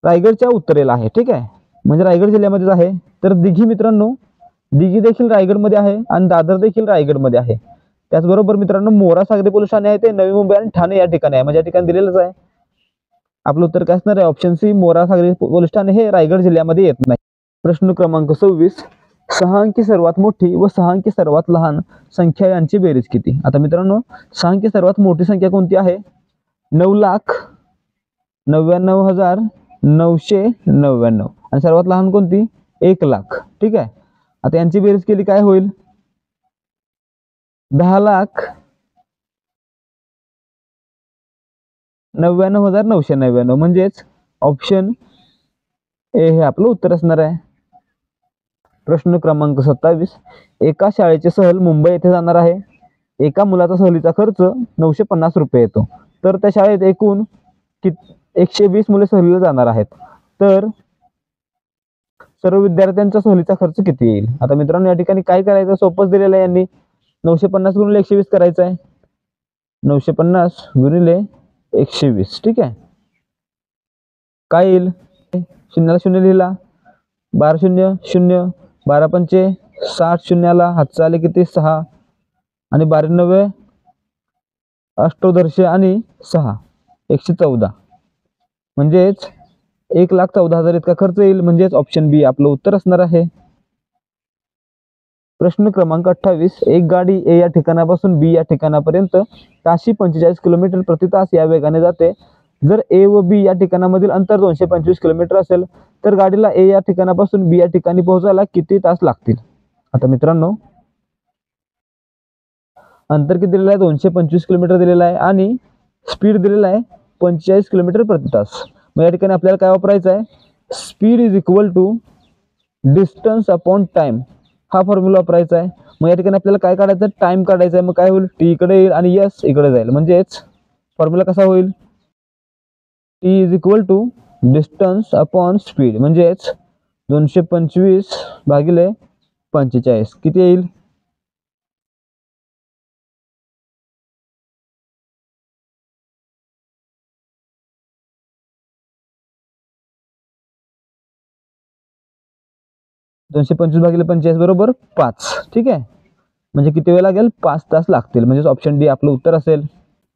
रायगडच्या उत्तरेला आहे. ठीक आहे, म्हणजे रायगड जिल्ह्यामध्येच आहे. तर दिघी मित्रांनो, दिघी देखील रायगडमध्ये आहे आणि दादर देखील रायगडमध्ये आहे. त्याचबरोबर मित्रांनो मोरा सागरी पोलीस ठाणे आहे ते नवी मुंबई आणि ठाणे या ठिकाणी आहे. म्हणजे या ठिकाणी दिलेलंच आहे. आपलं उत्तर काय असणार आहे? ऑप्शन सी मोरा सागरी पोलीस ठाणे हे रायगड जिल्ह्यामध्ये येत नाही. प्रश्न क्रमांक 26. 6 अंकी सर्वात मोठी व 6 अंकी सर्वात लहान संख्या यांची बेरीज किती? आता मित्रांनो 6 अंकी सर्वात मोठी संख्या कोणती आहे? 9,99,999 आणि सर्वात लहान कोणती? 1,00,000. ठीक आहे, आता यांची बेरीज केली काय होईल? 10,99,999. म्हणजेच ऑप्शन ए हे आपलं उत्तर असणार आहे. प्रश्न क्रमांक 27. एका शाळेची सहल मुंबई येथे जाणार आहे. एका मुलाचा सहलीचा खर्च 950 रुपये येतो. तर त्या शाळेत एकूण 120 मुले सहलीला जाणार आहेत. तर सर्व विद्यार्थ्यांचा सहलीचा खर्च किती येईल? आता मित्रांनो या ठिकाणी काय करायचं? सोपंच दिलेलं आहे यांनी. 950 गुणिले 120 करायचं आहे. 950 गुणिले 120. ठीक आहे, काय येईल? शून्याला शून्य लिहिला, 12 शून्य 0, 12 पंचे 60, शून्याला हातचा आले किती? 6 आणि 12 अष्टोदर्श आणि 6 114. म्हणजेच 1,14,000 इतका खर्च येईल, म्हणजेच ऑप्शन बी आपलं उत्तर असणार आहे. प्रश्न क्रमांक 28. एक गाडी ए या ठिकाणापासून बी या ठिकाणापर्यंत ताशी 45 किलोमीटर प्रति तास या वेगाने जाते. जर ए व बी या ठिकाणामधील अंतर 225 किलोमीटर असेल तर गाडीला ए या ठिकाणापासून बी या ठिकाणी पोहोचायला किती तास लागतील? आता मित्रांनो, अंतर किती दिलेलं आहे? 225 किलोमीटर दिलेलं आहे आणि स्पीड दिलेला आहे 45 किलोमीटर प्रति तास. मग या ठिकाणी आपल्याला काय वापरायचं आहे? Speed is equal to distance upon time हा फॉर्म्युला वापरायचा आहे. मग या ठिकाणी आपल्याला काय काढायचं? टाइम काढायचा आहे. मग काय होईल? टी इकडे येईल आणि यस इकडे जाईल, म्हणजेच फॉर्म्युला कसा होईल? T is equal to distance upon speed, म्हणजेच 225 भागिले 45 किती येईल? 225 भागिले 45 बरोबर 5. ठीक आहे, म्हणजे किती वेळ लागेल? 5 तास लागतील, म्हणजेच ऑप्शन डी आपलं उत्तर असेल.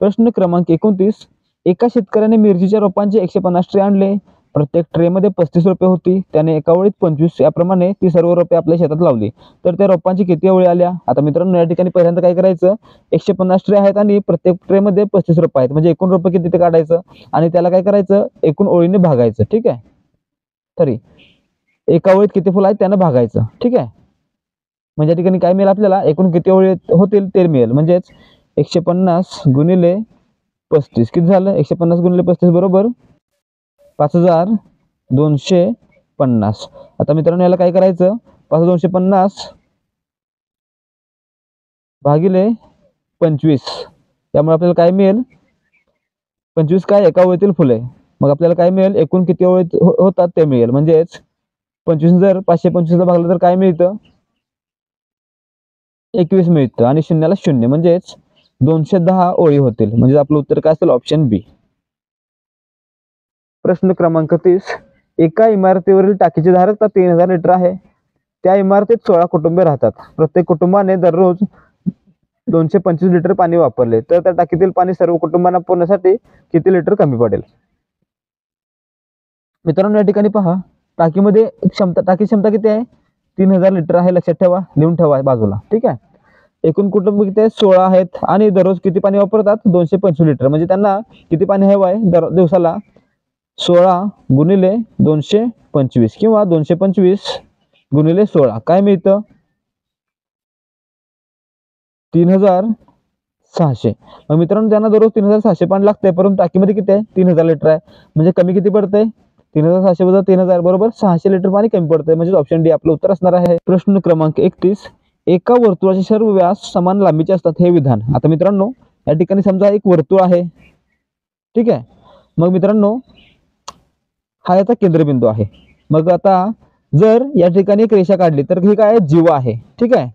प्रश्न क्रमांक 29. एका शेतकऱ्याने मिरचीच्या रोपांचे 150 ट्रे आणले. प्रत्येक ट्रेमध्ये 35 रोपे होती. त्याने एका ओळीत 25 याप्रमाणे ती सर्व रोपे आपल्या शेतात लावली. तर त्या रोपांची किती ओळी आल्या? आता मित्रांनो, या ठिकाणी पहिल्यांदा काय करायचं? 150 ट्रे आहेत आणि प्रत्येक ट्रेमध्ये 35 रोपे आहेत, म्हणजे एकूण रोपे किती ते काढायचं आणि त्याला काय करायचं? एकूण ओळीने भागायचं. ठीक आहे, तरी एका ओळीत किती फुलं आहेत त्यानं भागायचं. ठीक आहे, म्हणजे या ठिकाणी काय मिळेल आपल्याला? एकूण किती ओळी होतील ते मिळेल, म्हणजेच 150 गुणिले 35 किती झालं? 150 गुणिले 35 बरोबर 5250. आता मित्रांनो, याला काय करायचं? 5250 भागिले 25, त्यामुळे आपल्याला काय मिळेल? 25 काय? एका ओळीतील फुले. मग आपल्याला काय मिळेल? एकूण किती ओळीत होतात ते मिळेल, म्हणजेच 25 जर 525 भागलं तर काय मिळतं? 21 मिळतं आणि शून्याला शून्य, म्हणजेच 210 ओळी होतील, म्हणजे आपलं उत्तर काय असेल? ऑप्शन बी. प्रश्न क्रमांक 30. एका इमारतीवरील टाकीची धारकता 3000 लिटर आहे. त्या इमारतीत 16 कुटुंबे राहतात. प्रत्येक कुटुंबाने दररोज 225 लिटर पाणी वापरले तर त्या टाकीतील पाणी सर्व कुटुंबांना पुरण्यासाठी किती लिटर कमी पडेल? मित्रांनो, या ठिकाणी पहा, टाकीची क्षमता किती आहे? 3000 लिटर आहे. लक्षात ठेवा, लिहून ठेवा बाजूला. ठीक आहे, एकूण कुटुंब किती आहे? 16 आहेत आणि दररोज किती पाणी वापरतात? 225 लिटर, म्हणजे त्यांना किती पाणी हवं आहे दर दिवसाला? 16 गुणिले 225 किंवा 225 गुणिले 16 काय मिळतं? 3600. मग मित्रांनो, त्यांना दररोज 3600 पाणी लागतंय, परंतु टाकीमध्ये किती आहे? 3000 लिटर आहे, म्हणजे कमी किती पडतंय? 3600 वजा 3000 बरोबर 600 लिटर पाणी कमी पडतंय, म्हणजे ऑप्शन डी आपलं उत्तर असणार आहे. प्रश्न क्रमांक 31. एका वर्तुळाचे सर्व व्यास समान लांबीचे असतात हे विधान. आता मित्रांनो, या ठिकाणी समजा एक वर्तुळ आहे. ठीक आहे, मग मित्रांनो, हा याचा केंद्रबिंदू आहे. मग आता जर या ठिकाणी एक रेषा काढली तर ही काय? जीवा आहे. ठीक आहे,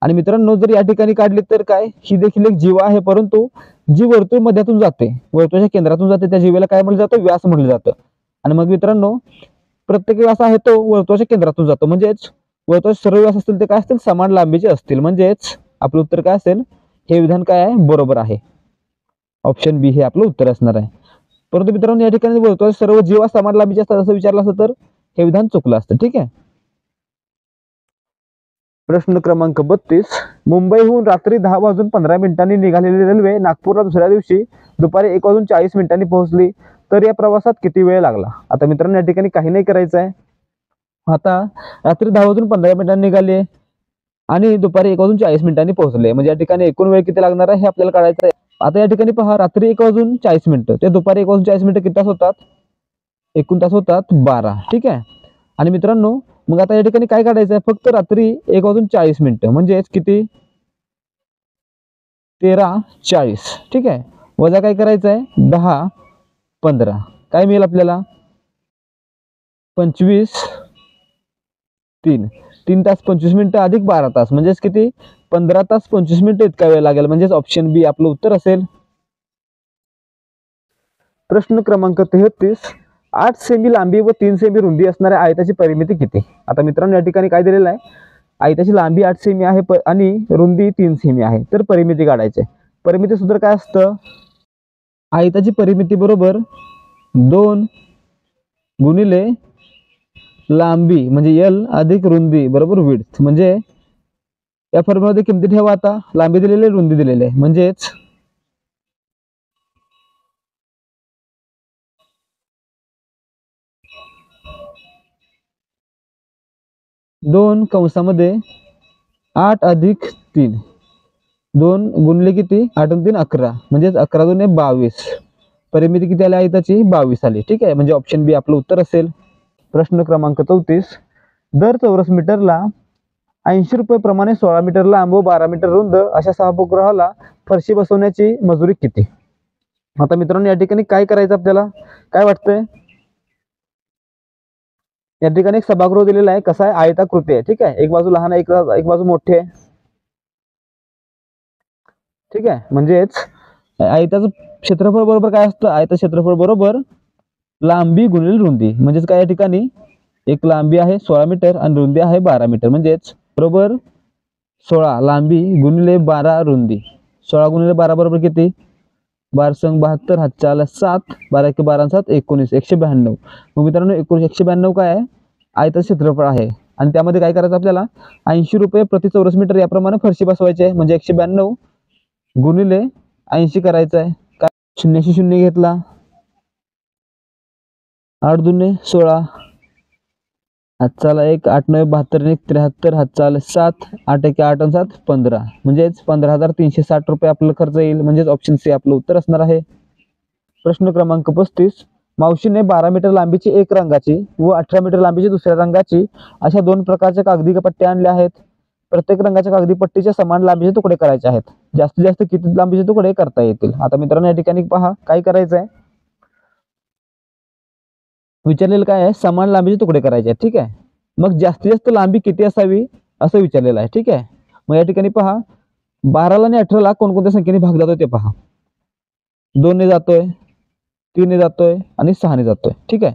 आणि मित्रांनो, जर या ठिकाणी काढली तर काय? ही देखील एक जीवा आहे, परंतु जी वर्तुळ मध्यातून जाते, वर्तुळाच्या केंद्रातून जाते, त्या जीवेला काय म्हटलं जातं? व्यास म्हटलं जातं. आणि मग मित्रांनो, प्रत्येक व्यास आहे तो वर्तुळाच्या केंद्रातून जातो, म्हणजेच वर्तुळाचे सर्व व्यास असतील ते काय असतील? समान लांबीचे असतील, म्हणजेच आपलं उत्तर काय असेल? हे विधान काय आहे? बरोबर आहे. ऑप्शन बी हे आपलं उत्तर असणार आहे. परंतु मित्रांनो, या ठिकाणी वर्तुळाचे सर्व जीवा समान लांबीचे असतात असं विचारलं असतं तर हे विधान चुकलं असतं. ठीक आहे. प्रश्न क्रमांक 32. मुंबईहून रात्री 10:15 निघालेली रेल्वे नागपूरला दुसऱ्या दिवशी दुपारी 1:40 पोहोचली तर या प्रवासात किती वेळ लागला? आता मित्रांनो, या ठिकाणी काही नाही करायचं आहे. आता रात्री 10:15 निघाले आणि दुपारी 1:40 पोहोचले, म्हणजे या ठिकाणी एकूण वेळ किती लागणार आहे हे आपल्याला काढायचं आहे. आता या ठिकाणी पहा, रात्री 1:40 ते दुपारी 1:40 किती तास होतात? एकूण तास होतात 12. ठीक आहे, आणि मित्रांनो, मग आता या ठिकाणी काय काढायचं आहे? फक्त रात्री 1:40 म्हणजेच किती? 13:40. ठीक आहे, वजा काय करायचं आहे? 10:15 काय मिळेल आपल्याला? 25 3 तास 25 मिनिटं अधिक 12 तास, म्हणजेच किती? 15 तास 25 मिनिटं इतका वेळ लागेल, म्हणजेच ऑप्शन बी आपलं उत्तर असेल. प्रश्न क्रमांक 33. 8 सेमी लांबी व 3 सेमी रुंदी असणाऱ्या आयताची परिमिती किती? आता मित्रांनो, या ठिकाणी काय दिलेलं आहे? आयताची लांबी 8 सेमी आहे आणि रुंदी 3 सेमी आहे, तर परिमिती काढायची. परिमिती सूत्र काय असतं? आयताची परिमिती बरोबर 2 गुणिले लांबी म्हणजे एल अधिक रुंदी बरोबर विड्थ. म्हणजे या फॉर्म्युलामध्ये किमती ठेवा. आता लांबी दिलेली रुंदी दिलेली आहे म्हणजेच 2 कंसामध्ये 8 अधिक 3 2 गुणिले किती 8 आणि 3 11 म्हणजेच 11 2 22. परिमिती किती आली आयताची 22 आली. ठीक आहे, म्हणजे ऑप्शन बी आपलं उत्तर असेल. प्रश्न क्रमांक 34. दर चौरस मीटरला 80 रुपये प्रमाणे 16 मीटर लांब व 12 मीटर रुंद अशा 6 उपग्रहाला फरशी बसवण्याची मजुरी किती. आता मित्रांनो या ठिकाणी काय करायचं आपल्याला काय वाटतंय. या ठिकाणी एक सभागृह दिलेला आहे. कसा आहे आयताकृती आहे. ठीक आहे, एक बाजू लहान आहे एक बाजू मोठी आहे. ठीक आहे, म्हणजेच आयताचं क्षेत्रफळ बरोबर काय असतं आयताचं क्षेत्रफळ बरोबर लांबी गुणिले रुंदी. म्हणजेच काय या ठिकाणी एक लांबी आहे 16 मीटर आणि रुंदी आहे 12 मीटर. म्हणजेच बरोबर 16 लांबी गुणिले 12 रुंदी. 16 गुणिले 12 बरोबर किती 12 संग 72 हात चाल 7 12 1 12 7 19 192. मग मित्रांनो 192 काय आहे आयताचं क्षेत्रफळ आहे आणि त्यामध्ये काय करायचं आपल्याला 80 रुपये प्रति चौरस मीटर याप्रमाणे फरशी बसवायची आहे. म्हणजे 192 गुणिले 80 करायचं आहे. काय 0 0 घेतला 8 2 16 हात चाला 1 8 9 72 1 73 हात चाल 7 8 1 8 आणि 7 15 म्हणजेच 15,360 रुपये आपलं खर्च येईल. म्हणजेच ऑप्शन सी आपलं उत्तर असणार आहे. प्रश्न क्रमांक 35. मावशीने 12 मीटर लांबीची एक रंगाची व 18 मीटर लांबीची दुसऱ्या रंगाची अशा 2 प्रकारच्या कागदी पट्ट्या आणल्या आहेत. प्रत्येक रंगाच्या कागदी पट्टीच्या समान लांबीचे तुकडे करायचे आहेत. जास्तीत जास्त किती लांबीचे तुकडे करता येतील. आता मित्रांनो या ठिकाणी पहा काय करायचं आहे. विचारलेलं काय आहे समान लांबीचे तुकडे करायचे आहेत. ठीक आहे, मग जास्तीत जास्त लांबी किती असावी असं विचारलेलं आहे. ठीक आहे, मग या ठिकाणी पहा 12 आणि 18 कोणकोणत्या संख्येने भाग जातोय ते पहा. 2 ने जातोय 3 ने जातोय आणि 6 ने जातोय. ठीक आहे,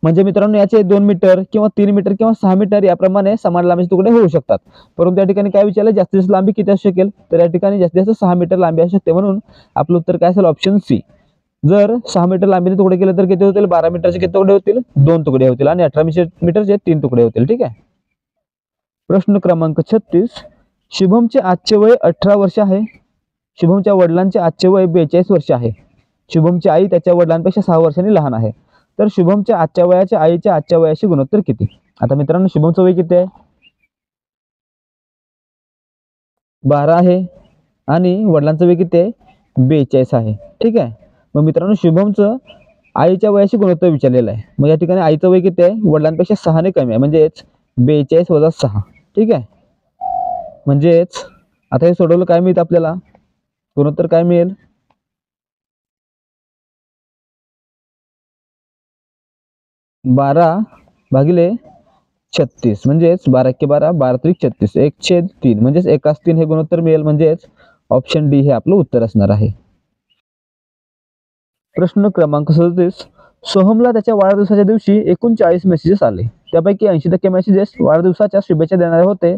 म्हणजे मित्रांनो याचे 2 मीटर किंवा 3 मीटर किंवा 6 मीटर याप्रमाणे समान लांबीचे तुकडे होऊ शकतात. परंतु या ठिकाणी काय विचारलं जास्तीत जास्त लांबी किती असू शकेल तर या ठिकाणी जास्तीत जास्त 6 मीटर लांबी असू शकते. म्हणून आपलं उत्तर काय असेल ऑप्शन सी. जर 6 मीटर लांबीने तुकडे केले तर किती होतील 12 मीटरचे किती तुकडे होतील 2 तुकडे होतील आणि 18 मीटरचे 3 तुकडे होतील. ठीक आहे. प्रश्न क्रमांक 36. शुभमचे आजचे वय 18 वर्ष आहे. शुभमच्या वडिलांचे आजचे वय 42 वर्ष आहे. शुभमची आई त्याच्या वडिलांपेक्षा 6 वर्षांनी लहान आहे. तर शुभमच्या आजच्या वयाच्या आईच्या आजच्या वयाशी गुणोत्तर किती. आता मित्रांनो शुभमचं वय किती आहे 12 आहे आणि वडिलांचं वय किती आहे 42 आहे. ठीक आहे, मग मित्रांनो शुभमचं आईच्या वयाशी गुणोत्तर विचारलेलं आहे. मग या ठिकाणी आईचं वय किती आहे वडिलांपेक्षा 6 ने कमी आहे म्हणजेच 42 वजा 6. ठीक आहे, म्हणजेच आता हे सोडवलं काय मिळतं आपल्याला गुणोत्तर काय मिळेल 12 भागिले 36 म्हणजेच 12 × 12 12 × 36 1/3 म्हणजेच 1/3 हे गुणोत्तर मिळेल. म्हणजेच ऑप्शन डी हे आपलं उत्तर असणार आहे. प्रश्न क्रमांक 37. सोहमला त्याच्या वाढदिवसाच्या दिवशी एकूण 40 मेसेजेस आले. त्यापैकी 80% मेसेजेस वाढदिवसाच्या शुभेच्छा देणारे होते.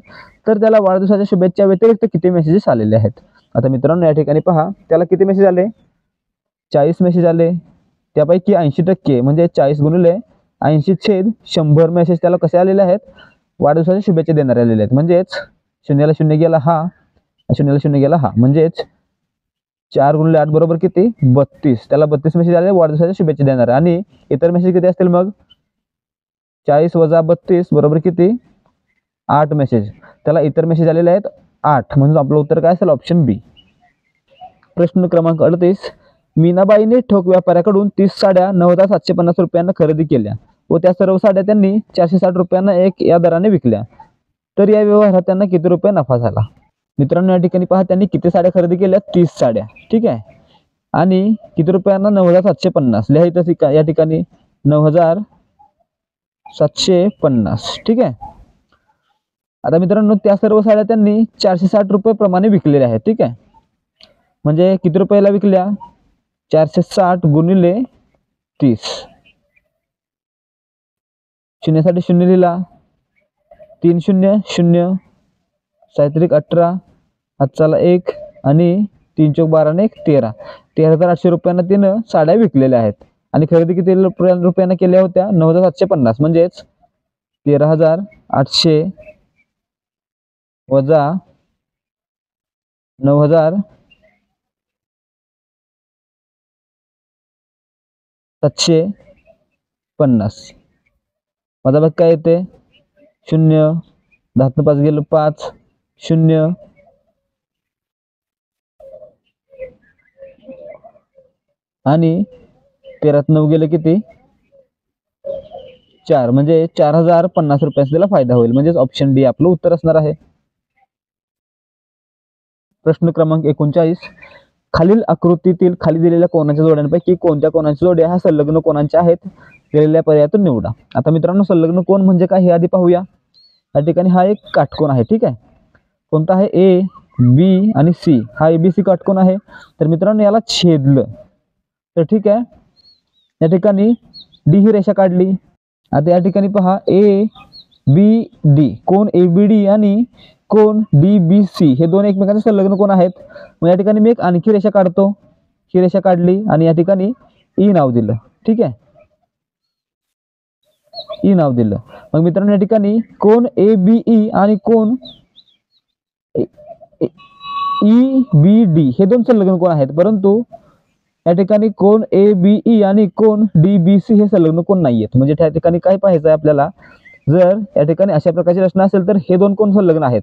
तर त्याला वाढदिवसाच्या शुभेच्छा व्यतिरिक्त किती मेसेजेस आलेले आहेत. आता मित्रांनो या ठिकाणी पहा त्याला किती मेसेज आले 40 मेसेज आले. त्यापैकी 80% म्हणजे 40 गुणिले 80/100 मेसेज त्याला कसे आलेले आहेत वाढदिवसाच्या शुभेच्छा देणारे आलेले आहेत. म्हणजेच 0ला 0 गेला हा 0ला 0 गेला हा म्हणजेच 4 गुणिले 8 बरोबर किती 32. त्याला 32 मेसेज आले वाढदिवसाच्या शुभेच्छा देणारे. आणि इतर मेसेज किती असतील मग 40 वजा 32 बरोबर किती 8 मेसेज. त्याला इतर मेसेज आलेले आहेत 8 म्हणून आपलं उत्तर काय असेल ऑप्शन बी. प्रश्न क्रमांक 38. मीनाबाईने ठोक व्यापाऱ्याकडून 30 साड्या 9,750 रुपयांना खरेदी केल्या व त्या सर्व साड्या त्यांनी 460 रुपयांना एक या दराने विकल्या. तर या व्यवहारात त्यांना किती रुपये नफा झाला. मित्रांनो या ठिकाणी पहा त्यांनी किती साड्या खरेदी केल्या 30 साड्या. ठीक आहे, आणि किती रुपयांना 9,750 लिहायचं या ठिकाणी 9,750. ठीक आहे, आता मित्रांनो त्या सर्व साड्या त्यांनी 460 रुपये प्रमाणे विकलेल्या आहेत. ठीक आहे, म्हणजे किती रुपयाला विकल्या 460 गुणिले 30 शून्यासाठी 0 लिहिला 3 0 0 साहित्रिक 18 हातचाला 1 आणि 3 चौक 12 ने 1 13 13,800 रुपयांना तिनं साड्या विकलेल्या आहेत. आणि खरेदी किती रुपयाने केल्या होत्या 9,750 म्हणजेच 13,800 वजा 9,750 वजाबाकी काय येते 0 10 5 गेलं 5 0 आणि 13 9 गेलं किती 4 म्हणजे 4,050 रुपयाचा त्याला फायदा होईल म्हणजेच ऑप्शन डी आपलं उत्तर असणार आहे। प्रश्न क्रमांक 39 खालील आकृतीतील खाली दिलेल्या कोणाच्या जोड्यांपैकी कोणत्या कोणाच्या जोड्या ह्या संलग्न कोणाच्या आहेत दिलेल्या पर्यायातून निवडा। आता मित्रांनो संलग्न कोण म्हणजे काय हे आधी पाहूया। या ठिकाणी हा एक काटकोन आहे ठीक आहे कोणता आहे ए बी आणि सी हा एबीसी काटकोन आहे तर मित्रांनो याला छेदलं तर ठीक आहे या ठिकाणी डी ही रेषा काढली। आता या ठिकाणी पहा ए बी डी कोण ए बी डी आणि कोण डी बी सी हे दोन एकमेकांचे संलग्न कोण आहेत मग या ठिकाणी मी एक आणखी रेषा काढतो ही रेषा काढली आणि या ठिकाणी ई नाव दिलं ठीक आहे ई नाव दिलं। मग मित्रांनो या ठिकाणी कोण ए बी ई आणि कोण ई बी डी हे दोन संलग्न कोण आहेत परंतु या ठिकाणी कोण ए बी ई आणि कोण डी बी सी हे संलग्न कोण नाही आहेत म्हणजे त्या ठिकाणी काय पाहायचं आहे आपल्याला जर या ठिकाणी अशा प्रकारची रचना असेल तर हे दोन कोण संलग्न आहेत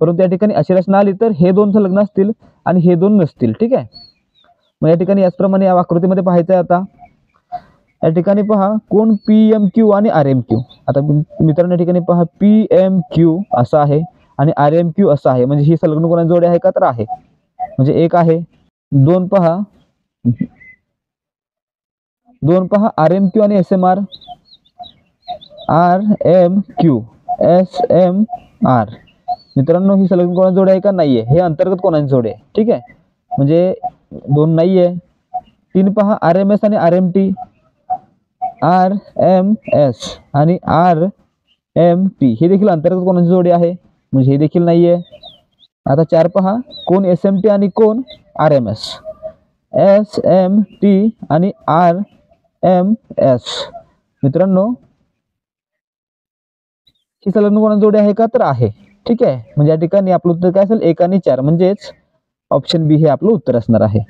परंतु या ठिकाणी अशी रचना आली तर हे दोन संलग्न असतील आणि हे दोन नसतील ठीक आहे। मग या ठिकाणी याचप्रमाणे या आकृतीमध्ये पाहायचं आहे आता या ठिकाणी पहा कोण पी एम क्यू आणि आर एम क्यू आता मित्रांनो या ठिकाणी पहा पी एम क्यू असं आहे आणि आर एम क्यू असं आहे म्हणजे ही संलग्न कोणाची जोडी आहे का तर आहे म्हणजे एक आहे दोन पहा आर एम क्यू आणि S M R R M Q S M R मित्रांनो ही संलग्न कोणाची जोडी आहे का नाहीये हे अंतर्गत कोणाची जोडी आहे ठीक आहे म्हणजे दोन नाहीये। तीन पहा आर एम एस आणि R M T R M S आणि आर एम टी हे देखील अंतर्गत कोणाची जोडी आहे म्हणजे हे देखील नाहीये। आता चार पहा कोण एस एम टी आणि कोण R M S S M T आणि आर एम एस मित्रांनो ही संलग्न कोणाची जोडी आहे का तर आहे ठीक आहे म्हणजे या ठिकाणी आपलं उत्तर काय असेल 1 आणि 4 म्हणजेच ऑप्शन बी हे आपलं उत्तर असणार आहे।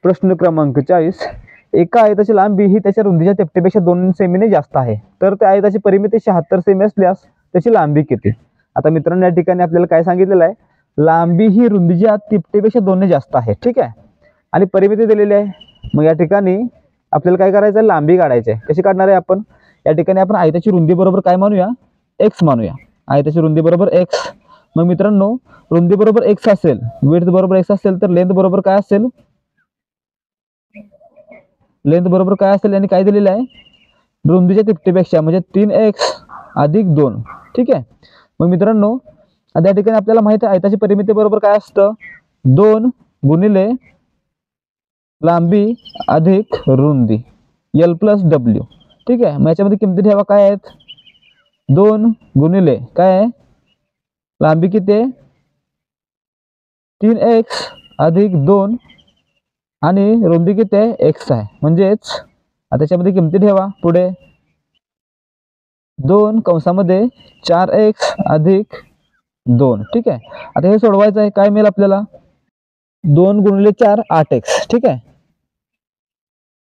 प्रश्न क्रमांक 40 एका आयताची लांबी ही त्याच्या रुंदीच्या तिपटीपेक्षा 2 सेमीने जास्त आहे तर त्या आयताची परिमिती 76 सेमी असल्यास त्याची लांबी किती। आता मित्रांनो या ठिकाणी आपल्याला काय सांगितलेलं आहे लांबी ही रुंदीच्या तिपटीपेक्षा 2 ने जास्त आहे ठीक आहे आणि परिमिती दिलेली आहे मग या ठिकाणी आपल्याला काय करायचं आहे लांबी काढायची आहे कशी काढणार आहे आपण या ठिकाणी आपण आयताची रुंदी बरोबर काय मानूया एक्स मानूया आयताची रुंदी बरोबर एक्स मग मित्रांनो रुंदी बरोबर एक्स असेल विड्थ बरोबर एक्स असेल तर लेंथ बरोबर काय असेल आणि काय दिलेलं आहे रुंदीच्या तिपटीपेक्षा म्हणजे 3x अधिक 2 ठीक आहे। मग मित्रांनो आता या ठिकाणी आपल्याला माहिती आहे आयताची परिमिती बरोबर काय असतं 2 गुणिले लांबी अधिक रुंदी L प्लस W ठीक आहे। मग याच्यामध्ये किमती ठेवा काय आहेत 2 गुणिले काय आहे लांबी किती आहे 3x अधिक 2 आणि रुंदी किती आहे x आहे म्हणजेच आता त्याच्यामध्ये किमती ठेवा पुढे 2 कंसामध्ये 4x अधिक 2 ठीक आहे। आता हे सोडवायचं आहे काय मिळेल आपल्याला 2 गुणिले 4 8x ठीक आहे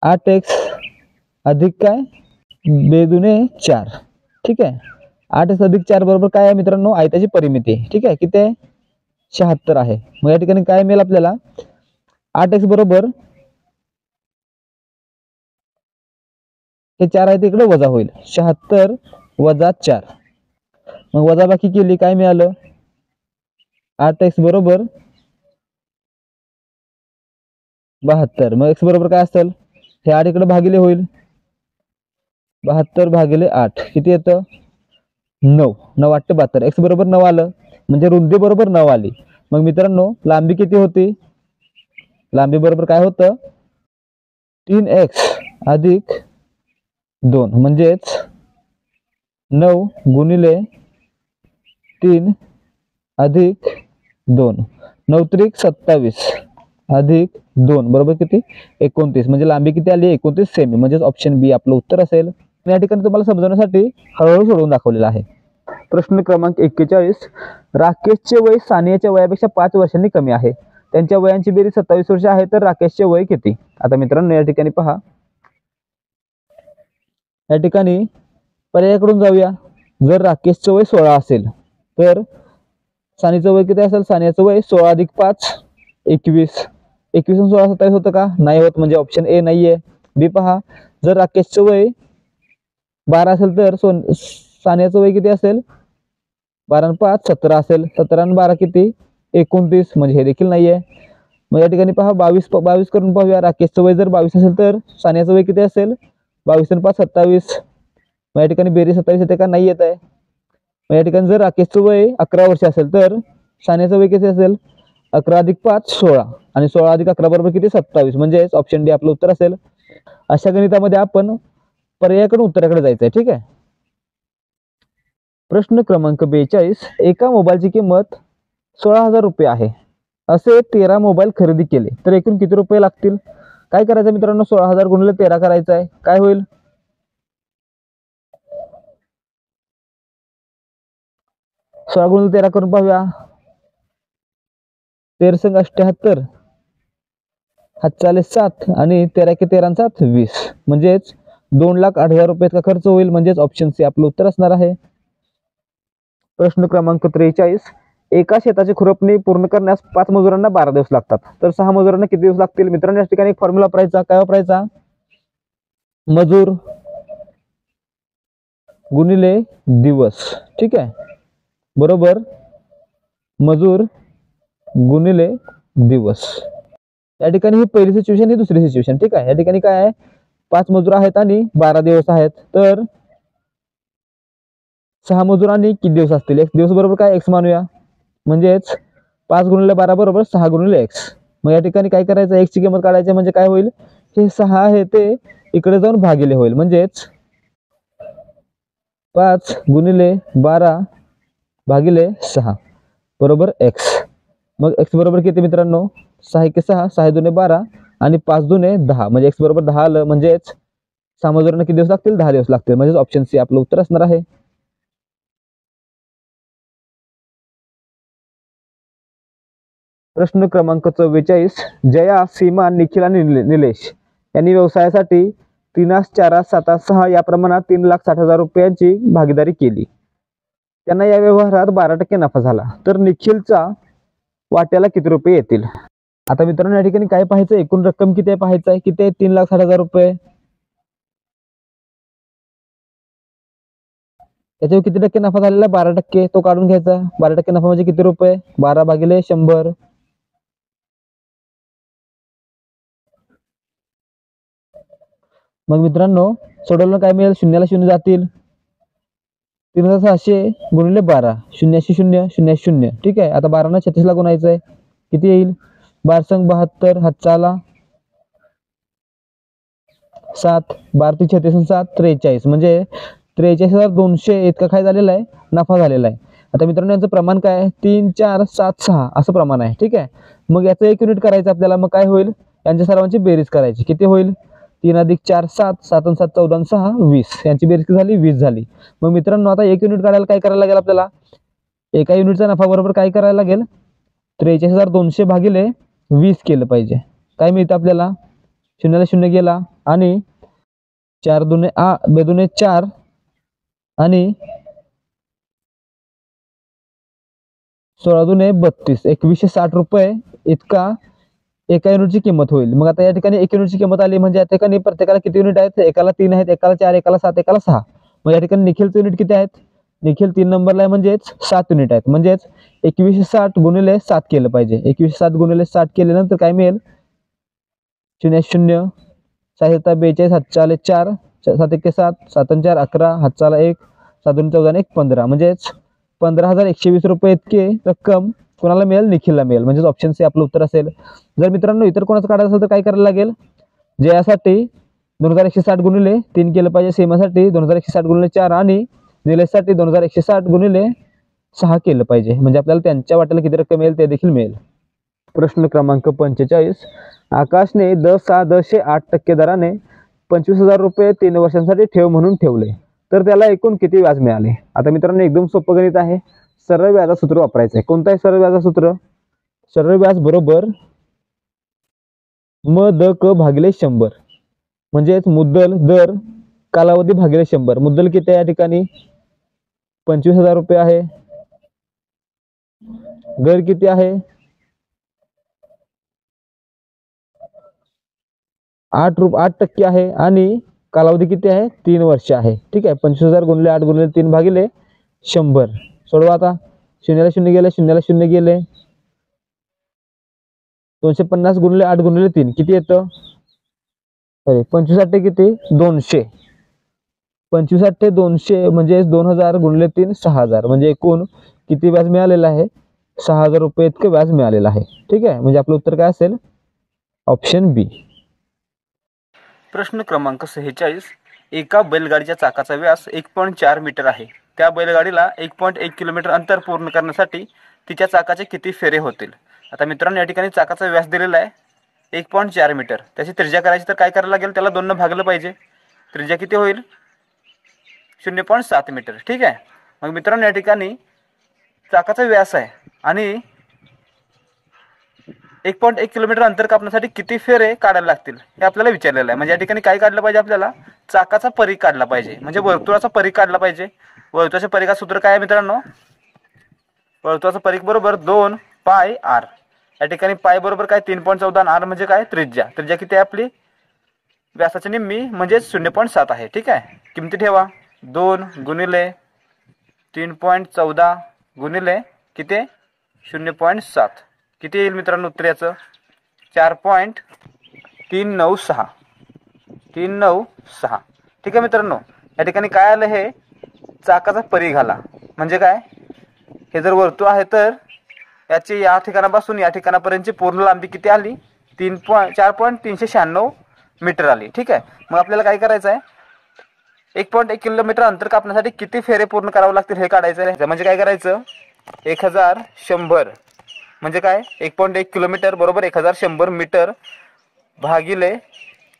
8x अधिक काय 2 दुने 4 ठीक आहे 8x अधिक 4 बरोबर काय आहे मित्रांनो आयताची परिमिती ठीक आहे किती आहे 76 आहे। मग या ठिकाणी काय मिळेल आपल्याला 8x बरोबर हे 4 आहे तिकडे वजा होईल 76 वजा 4 मग वजाबाकी केली काय मिळालं 8x बरोबर 72 मग x बरोबर काय असेल हे 8 इकडे भागिले होईल 72 भागिले 8 किती येतं 9 9 8 72 x बरोबर 9 आलं म्हणजे रुंदी बरोबर 9 आली। मग मित्रांनो लांबी किती होती लांबी बरोबर काय होतं 3x अधिक 2 म्हणजेच 9 गुणिले 3 अधिक 2 9 त्रिक 27 अधिक 2 बरोबर किती 29, म्हणजे लांबी किती आली 29 सेमी, म्हणजेच ऑप्शन बी आपलं उत्तर असेल. या ठिकाणी तुम्हाला समजवण्यासाठी हळूहळू सोडवून दाखवलेलं आहे. प्रश्न क्रमांक 41, राकेशचे वय सानियाच्या वयापेक्षा 5 वर्षांनी कमी आहे. त्यांच्या वयांची बेरीज 27 वर्ष आहे, तर राकेशचे वय किती? आता मित्रांनो या ठिकाणी पहा, या ठिकाणी पर्यायाकडून जाऊया. जर राकेशचं वय 16 असेल तर सानियाचं वय किती असेल? सानियाचं वय 16 अधिक 5 21. 21 आणि 16 27 होतं का? नाही होत, म्हणजे ऑप्शन ए नाहीये. बी पहा, जर राकेशचं वय 12 असेल तर सानियाचं वय किती असेल? 12 आणि 5 17 असेल. 17 आणि 12 किती 29, म्हणजे हे देखील नाहीये. मग या ठिकाणी पहा 22 करून पाहूया. राकेशचं वय जर 22 असेल तर सानियाचं वय किती असेल? 22 आणि 5 27. मग या ठिकाणी बेरीज 27 येते का? नाही येत आहे. मग या ठिकाणी जर राकेशचं वय 11 वर्ष असेल तर सानियाचं वय किती असेल? 11 अधिक 5 16, आणि 16 अधिक 11 बरोबर किती 27, म्हणजेच ऑप्शन डी आपलं उत्तर असेल. अशा गणितामध्ये आपण पर्यायाकडून उत्तराकडे जायचं आहे. ठीक आहे. प्रश्न क्रमांक 42, एका मोबाईलची किंमत 16,000 रुपये आहे. असे 13 मोबाईल खरेदी केले तर एकूण किती रुपये लागतील? काय करायचं मित्रांनो? 16,000 गुणिले 13 करायचं आहे. काय होईल? 16 गुणिले 13 करून पाहूया. 13 संग 78, 7 आणि 13 के 13 7 20, म्हणजेच 2,08,000 रुपये इतका खर्च होईल, म्हणजेच ऑप्शन सी आपलं उत्तर असणार आहे. प्रश्न क्रमांक 43, एका शेताची खुरपणी पूर्ण करण्यास 5 मजुरांना 12 दिवस लागतात, तर 6 मजुरांना किती दिवस लागतील? मित्रांनो या ठिकाणी एक फॉर्म्युला वापरायचा. काय वापरायचा? मजूर गुणिले दिवस. ठीक आहे, बरोबर मजूर गुणिले दिवस. या ठिकाणी ही पहिली सिच्युएशन, ही दुसरी सिच्युएशन. ठीक आहे. या ठिकाणी काय आहे? 5 मजूर आहेत आणि 12 दिवस आहेत, तर 6 मजूर आणि किती दिवस असतील? x दिवस बरोबर काय x मानूया, म्हणजेच 5 गुणिले 12 बरोबर 6 गुणिले x. मग या ठिकाणी काय करायचं? x ची किंमत काढायची, म्हणजे काय होईल? हे 6 आहे ते इकडे जाऊन भागिले होईल, म्हणजेच 5 गुणिले 12 भागिले 6 बरोबर x. मग x बरोबर किती मित्रांनो? 6 1 6, 6 2 12 आणि 5 2 10, म्हणजे x बरोबर 10 आलं, म्हणजेच 6 मजुरांना किती दिवस लागतील? 10 दिवस लागतील, म्हणजेच ऑप्शन सी आपलं उत्तर असणार आहे. प्रश्न क्रमांक 44, जया, सीमा, निखिल आणि निलेश यांनी व्यवसायासाठी 3 4 7 6 या प्रमाणात 3,60,000 रुपयांची भागीदारी केली. त्यांना या व्यवहारात 12% नफा झाला, तर निखिलचा वाट्याला किती रुपये येतील? आता मित्रांनो या ठिकाणी काय पाहायचं? एकूण रक्कम किती आहे पाहायचं आहे. किती आहे? 3,60,000 रुपये. त्याच्यावर किती टक्के नफा झालेला? 12%. तो काढून घ्यायचा. 12% नफा म्हणजे किती रुपये? 12 भागिले 100. मग मित्रांनो सोडवलं काय मिळेल? शून्याला शून्य जातील. 3,600 गुणिले 12, 0 0 0 0. ठीक आहे. आता 12 ने 36 ला गुणायचं आहे. किती येईल? 12 संग 72, हातचाला 7, 12 ती 36 7 43, म्हणजे 43,200 इतका काय झालेला आहे? नफा झालेला आहे. आता मित्रांनो यांचं प्रमाण काय आहे? 3 4 7 6 असं प्रमाण आहे. ठीक आहे. मग याचं 1 युनिट करायचं आपल्याला. मग काय होईल? यांच्या सर्वांची बेरीज करायची. किती होईल? 3 अधिक 4 7, 7 आणि 7 14 आणि 6 20, यांची बेरीज झाली 20 झाली. मग मित्रांनो आता 1 युनिट काढायला काय करायला लागेल आपल्याला? एका युनिटचा नफा बरोबर काय करायला लागेल? 43,200 भागिले 20 केलं पाहिजे. काय मिळतं आपल्याला? शून्याला शून्य गेला आणि 4 दुने 4 आणि 16 दुने 32, 2160 रुपये इतका एका युनिटची किंमत होईल. मग आता या ठिकाणी 1 युनिटची किंमत आली, म्हणजे या ठिकाणी प्रत्येकाला किती युनिट आहेत? एकाला 3 आहेत, एकाला 4, एकाला 7, एकाला 6. मग या ठिकाणी निखिलचं युनिट किती आहेत? निखिल 3 नंबरला आहे, म्हणजेच 7 युनिट आहेत. म्हणजेच 2160 गुणिले 7 केलं पाहिजे. 2160 गुणिले 7 केल्यानंतर काय मिळेल? 0 0 6 42, हातचाले 4, 7 1 7, 7 4 11, हातचाला 1, 7 14 आणि 1 15, म्हणजेच 15,120 रुपये इतके रक्कम कोणाला मिळेल? निखिलला मिळेल, म्हणजेच ऑप्शन सी आपलं उत्तर असेल. जर मित्रांनो इतर कोणाचं काढायचं असेल तर काय करायला लागेल? जयासाठी 2,160 गुणिले 3 केलं पाहिजे, सीमासाठी 2,160 गुणिले 4 आणि निलेशसाठी 2,160 गुणिले 6 केलं पाहिजे, म्हणजे आपल्याला त्यांच्या वाट्याला किती रक्कम मिळेल ते देखील मिळेल. प्रश्न क्रमांक 45, आकाशने 10.8% दराने 25,000 रुपये 3 वर्षांसाठी ठेव म्हणून ठेवले, तर त्याला एकूण किती व्याज मिळाले? आता मित्रांनो एकदम सोपं गणित आहे. सरळ व्याजाचं सूत्र वापरायचं आहे. कोणतं आहे सरळ व्याजाचं सूत्र? सरळ व्याज बरोबर म.द.क भागिले 100, म्हणजेच मुद्दल दर कालावधी भागिले 100. मुद्दल किती आहे या ठिकाणी? 25,000 रुपये आहे. दर किती आहे? 8% आहे आणि कालावधी किती आहे? 3 वर्ष आहे. ठीक आहे. 25,000 गुणिले 8 गुणिले 3 भागिले 100. सोडवा आता. शून्याला शून्य गेले, शून्याला शून्य गेले. 250 गुणिले 8 गुणिले 3 किती येतं? अरे 25 किती? 200. 25 200 म्हणजे 2000 गुणिले 3 6000, म्हणजे एकूण किती व्याज मिळालेलं आहे? 6000 रुपये इतकं व्याज मिळालेलं आहे. ठीक आहे. म्हणजे आपलं उत्तर काय असेल? ऑप्शन बी. प्रश्न क्रमांक 46, एका बैलगाडीच्या चाकाचा व्यास 1.4 मीटर आहे. त्या बैलगाडीला 1.1 किलोमीटर अंतर पूर्ण करण्यासाठी तिच्या चाकाचे किती फेरे होतील? आता मित्रांनो या ठिकाणी चाकाचा व्यास दिलेला आहे 1.4 मीटर. त्याची त्रिज्या करायची तर काय करायला लागेल? त्याला 2 ने भागलं पाहिजे. त्रिज्या किती होईल? 0.7 मीटर. ठीक आहे. मग मित्रांनो या ठिकाणी चाकाचा व्यास आहे आणि 1.1 किलोमीटर अंतर कापण्यासाठी किती फेरे काढायला लागतील हे आपल्याला विचारलेलं आहे. म्हणजे या ठिकाणी काय काढलं पाहिजे? आपल्याला चाकाचा परिघ काढला पाहिजे, म्हणजे वर्तुळाचा परिघ काढला पाहिजे. वर्तुळाच्या परिघाचं सूत्र काय आहे मित्रांनो? वर्तुळाचा परिघ बरोबर 2 पाय r. या ठिकाणी पाय बरोबर काय? 3.14. r म्हणजे काय? त्रिज्या. त्रिज्या किती आहे आपली? व्यासाची निम्मी म्हणजे 0.7 आहे. ठीक आहे. किमती ठेवा. 2 गुणिले 3.14 गुणिले किती? 0.7 किती येईल मित्रांनो उत्तर याचं? 4.396. 396. ठीक आहे मित्रांनो. या ठिकाणी काय आलं? हे चाकाचा परिघ आला. म्हणजे काय? हे जर वर्तुळ आहे तर याची या ठिकाणापासून या ठिकाणापर्यंतची पूर्ण लांबी किती आली? 4.396 मीटर आली. ठीक आहे. मग आपल्याला काय करायचं आहे? 1.1 किलोमीटर अंतर कापण्यासाठी किती फेरे पूर्ण करावे लागतील हे काढायचं आहे. म्हणजे काय करायचं? 1100 म्हणजे काय? 1.1 किलोमीटर बरोबर 1100 मीटर भागिले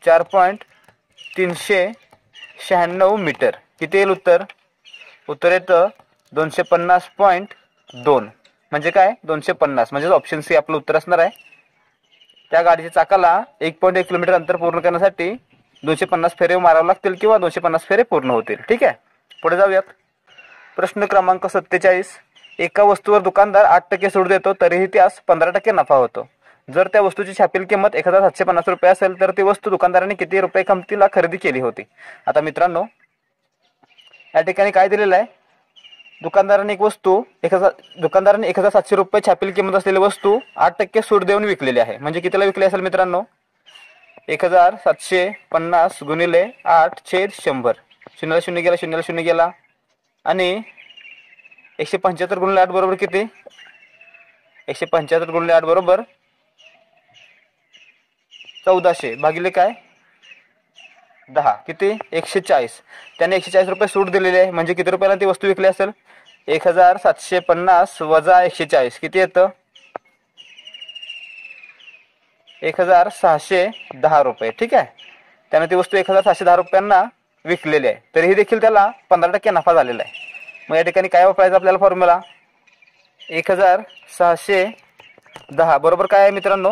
4.396 मीटर. किती येईल उत्तर? उत्तर येतं 250.2. म्हणजे काय? 250 म्हणजे ऑप्शन सी आपलं उत्तर असणार आहे. त्या गाडीच्या चाकाला 1.1 किलोमीटर अंतर पूर्ण करण्यासाठी 250 फेरे मारावे लागतील किंवा 250 फेरे पूर्ण होतील. ठीक आहे. पुढे जाऊयात. प्रश्न क्रमांक 47, एका वस्तूवर दुकानदार 8% सूट देतो तरीही त्यास 15% नफा होतो. जर त्या वस्तूची छापील किंमत 1750 रुपये असेल तर ती वस्तू दुकानदाराने किती रुपये किमतीला खरेदी केली होती? आता मित्रांनो या ठिकाणी काय दिलेलं आहे? दुकानदाराने 1700 रुपये छापील किंमत असलेली वस्तू 8% सूट देऊन विकलेली आहे. म्हणजे कितीला विकली असेल मित्रांनो? 1750 गुणिले 8/100. शून्याला शून्य गेला, शून्याला शून्य गेला आणि 175 गुणिले 8 बरोबर किती? 175 गुणिले 8 बरोबर 1400 भागिले काय? 10 किती? 140. त्याने 140 रुपये सूट दिलेली आहे. म्हणजे किती रुपयाला ती वस्तू विकली असेल? 1750 वजा 140 किती येतं? 1610 रुपये. ठीक आहे. त्याने ती वस्तू 1610 रुपयांना विकलेली आहे. तरीही देखील त्याला 15% नफा झालेला आहे. मग या ठिकाणी काय वापरायचं आपल्याला फॉर्म्युला? 1610 बरोबर काय आहे मित्रांनो?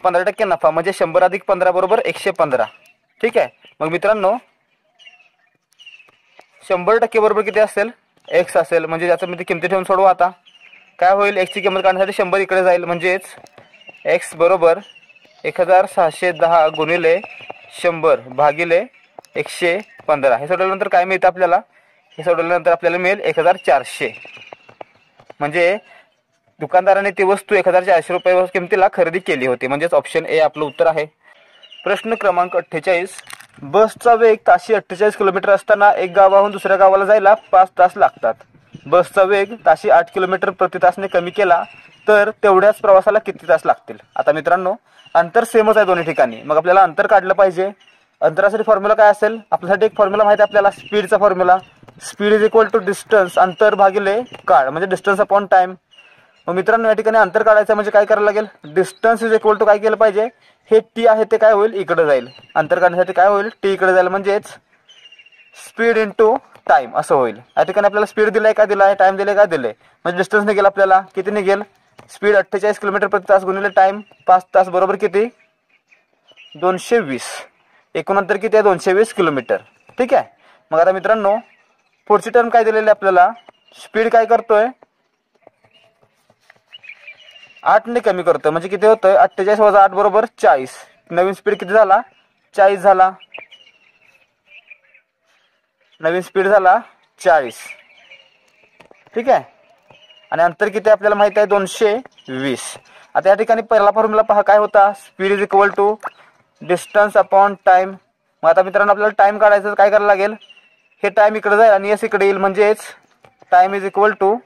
15% नफा म्हणजे 100 अधिक 15 बरोबर 115. ठीक आहे. मग मित्रांनो 100% बरोबर किती असेल? x असेल. म्हणजे याचं मी किमती ठेवून सोडवा. आता काय होईल? x ची किंमत काढण्यासाठी 100 इकडे जाईल. म्हणजेच x बरोबर 1610 गुणिले 100 भागिले 115. हे सोडवल्यानंतर काय मिळतं आपल्याला? हे सोडवल्यानंतर आपल्याला मिळेल 1400. म्हणजे दुकानदाराने ती वस्तू 1400 रुपये किमतीला खरेदी केली होती. म्हणजेच ऑप्शन ए आपलं उत्तर आहे. प्रश्न क्रमांक 48, बसचा वेग ताशी 48 किलोमीटर असताना एक गावाहून दुसऱ्या गावाला जायला 5 तास लागतात. बसचा वेग ताशी 8 किलोमीटर प्रति तासने कमी केला तर तेवढ्याच प्रवासाला किती तास लागतील? आता मित्रांनो अंतर सेमच आहे दोन्ही ठिकाणी. मग आपल्याला अंतर काढलं पाहिजे. अंतरासाठी फॉर्म्युला काय असेल? आपल्यासाठी एक फॉर्म्युला माहिती आहे आपल्याला, स्पीडचा formula. Speed is equal to distance, अंतर भागिले काळ, म्हणजे डिस्टन्स अपॉन टाइम. मग मित्रांनो या ठिकाणी अंतर काढायचं म्हणजे काय करायला लागेल, डिस्टन्स इज इक्वल टू काय केलं पाहिजे, हे टी आहे ते काय होईल इकडे जाईल, अंतर काढण्यासाठी काय होईल टी इकडे जाईल, म्हणजेच स्पीड इंटू टाइम असं होईल. या ठिकाणी आपल्याला स्पीड दिलाय काय दिलाय, टाइम दिलाय काय दिले, म्हणजे डिस्टन्स निघेल आपल्याला किती निघेल, स्पीड 48 किलोमीटर प्रति तास गुणिले टाइम 5 तास बरोबर किती 220, एकूण अंतर किती आहे 220 किलोमीटर. ठीक आहे. मग आता मित्रांनो पुढची टर्म काय दिलेली आपल्याला, स्पीड काय करतोय 8 ने कमी करतोय, म्हणजे किती होतोय 48 वजा 8 बरोबर 40, नवीन स्पीड किती झाला 40 झाला, नवीन स्पीड झाला 40. ठीक आहे. आणि अंतर किती आपल्याला माहित आहे 220. आता या ठिकाणी पहिला फॉर्म्युला पहा काय होता, speed is equal to distance upon time. मग आता मित्रांनो आपल्याला टाइम काढायचं काय करायला लागेल, हे टाइम इकडे जाईल आणि एस इकडे येईल, म्हणजेच time is equal to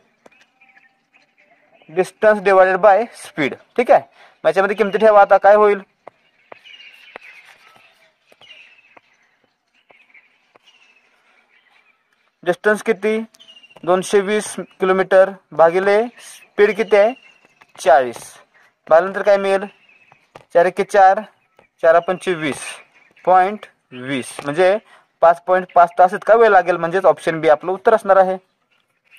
distance divided by speed. ठीक आहे. मग याच्यामध्ये किमती ठेवा, आता काय होईल, डिस्टन्स किती 220 किलोमीटर भागिले स्पीड किती आहे 40, भागल्यानंतर काय मिळेल 4 × 4 4 × 25.20 म्हणजे 5.5 तास इतका वेळ लागेल, म्हणजेच ऑप्शन बी आपलं उत्तर असणार आहे.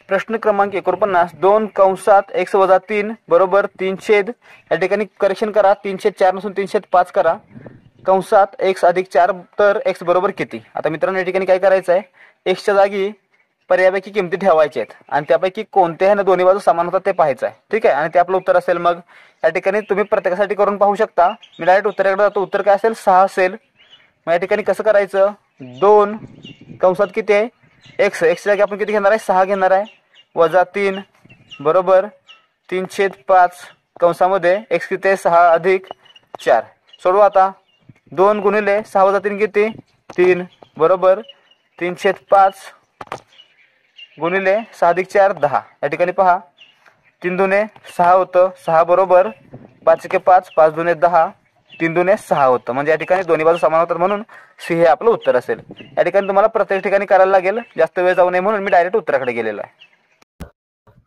प्रश्न क्रमांक 49 2 कंसात x वजा 3 बरोबर 3/, या ठिकाणी करेक्शन करा, 3/4 नसून 3/5 करा, कंसात x अधिक 4 तर x बरोबर किती. आता मित्रांनो या ठिकाणी काय करायचं आहे, x च्या जागी पर्यायापैकी किमती ठेवायच्या आहेत आणि त्यापैकी कोणत्याही दोन्ही बाजू समान होतात ते पाहायचं आहे. ठीक आहे. आणि ते आपलं उत्तर असेल. मग या ठिकाणी तुम्ही प्रत्येकासाठी करून पाहू शकता. मी डायरेक्ट उत्तराकडे जातो, उत्तर काय असेल 6 असेल. मग या ठिकाणी कसं करायचं, 2 कंसात किती आहे x, च्या जागी आपण किती घेणार आहे 6 घेणार आहे, वजा 3 बरोबर 3/5 कंसामध्ये x किती आहे 6 अधिक 4. सोडवा आता, 2 गुणिले 6 वजा 3 किती 3 बरोबर 3/5 गुणिले 6 अधिक 4 10. या ठिकाणी पहा 3 दुने 6 होतं, 6 बरोबर 5 × 5 5 दुने 10, 3 दुने 6 होतं, म्हणजे या ठिकाणी दोन्ही बाजू समान होतात म्हणून सी हे आपलं उत्तर असेल. या ठिकाणी तुम्हाला प्रत्येक ठिकाणी करायला लागेल, जास्त वेळ जाऊ नये म्हणून मी डायरेक्ट उत्तराकडे गेलेलो आहे.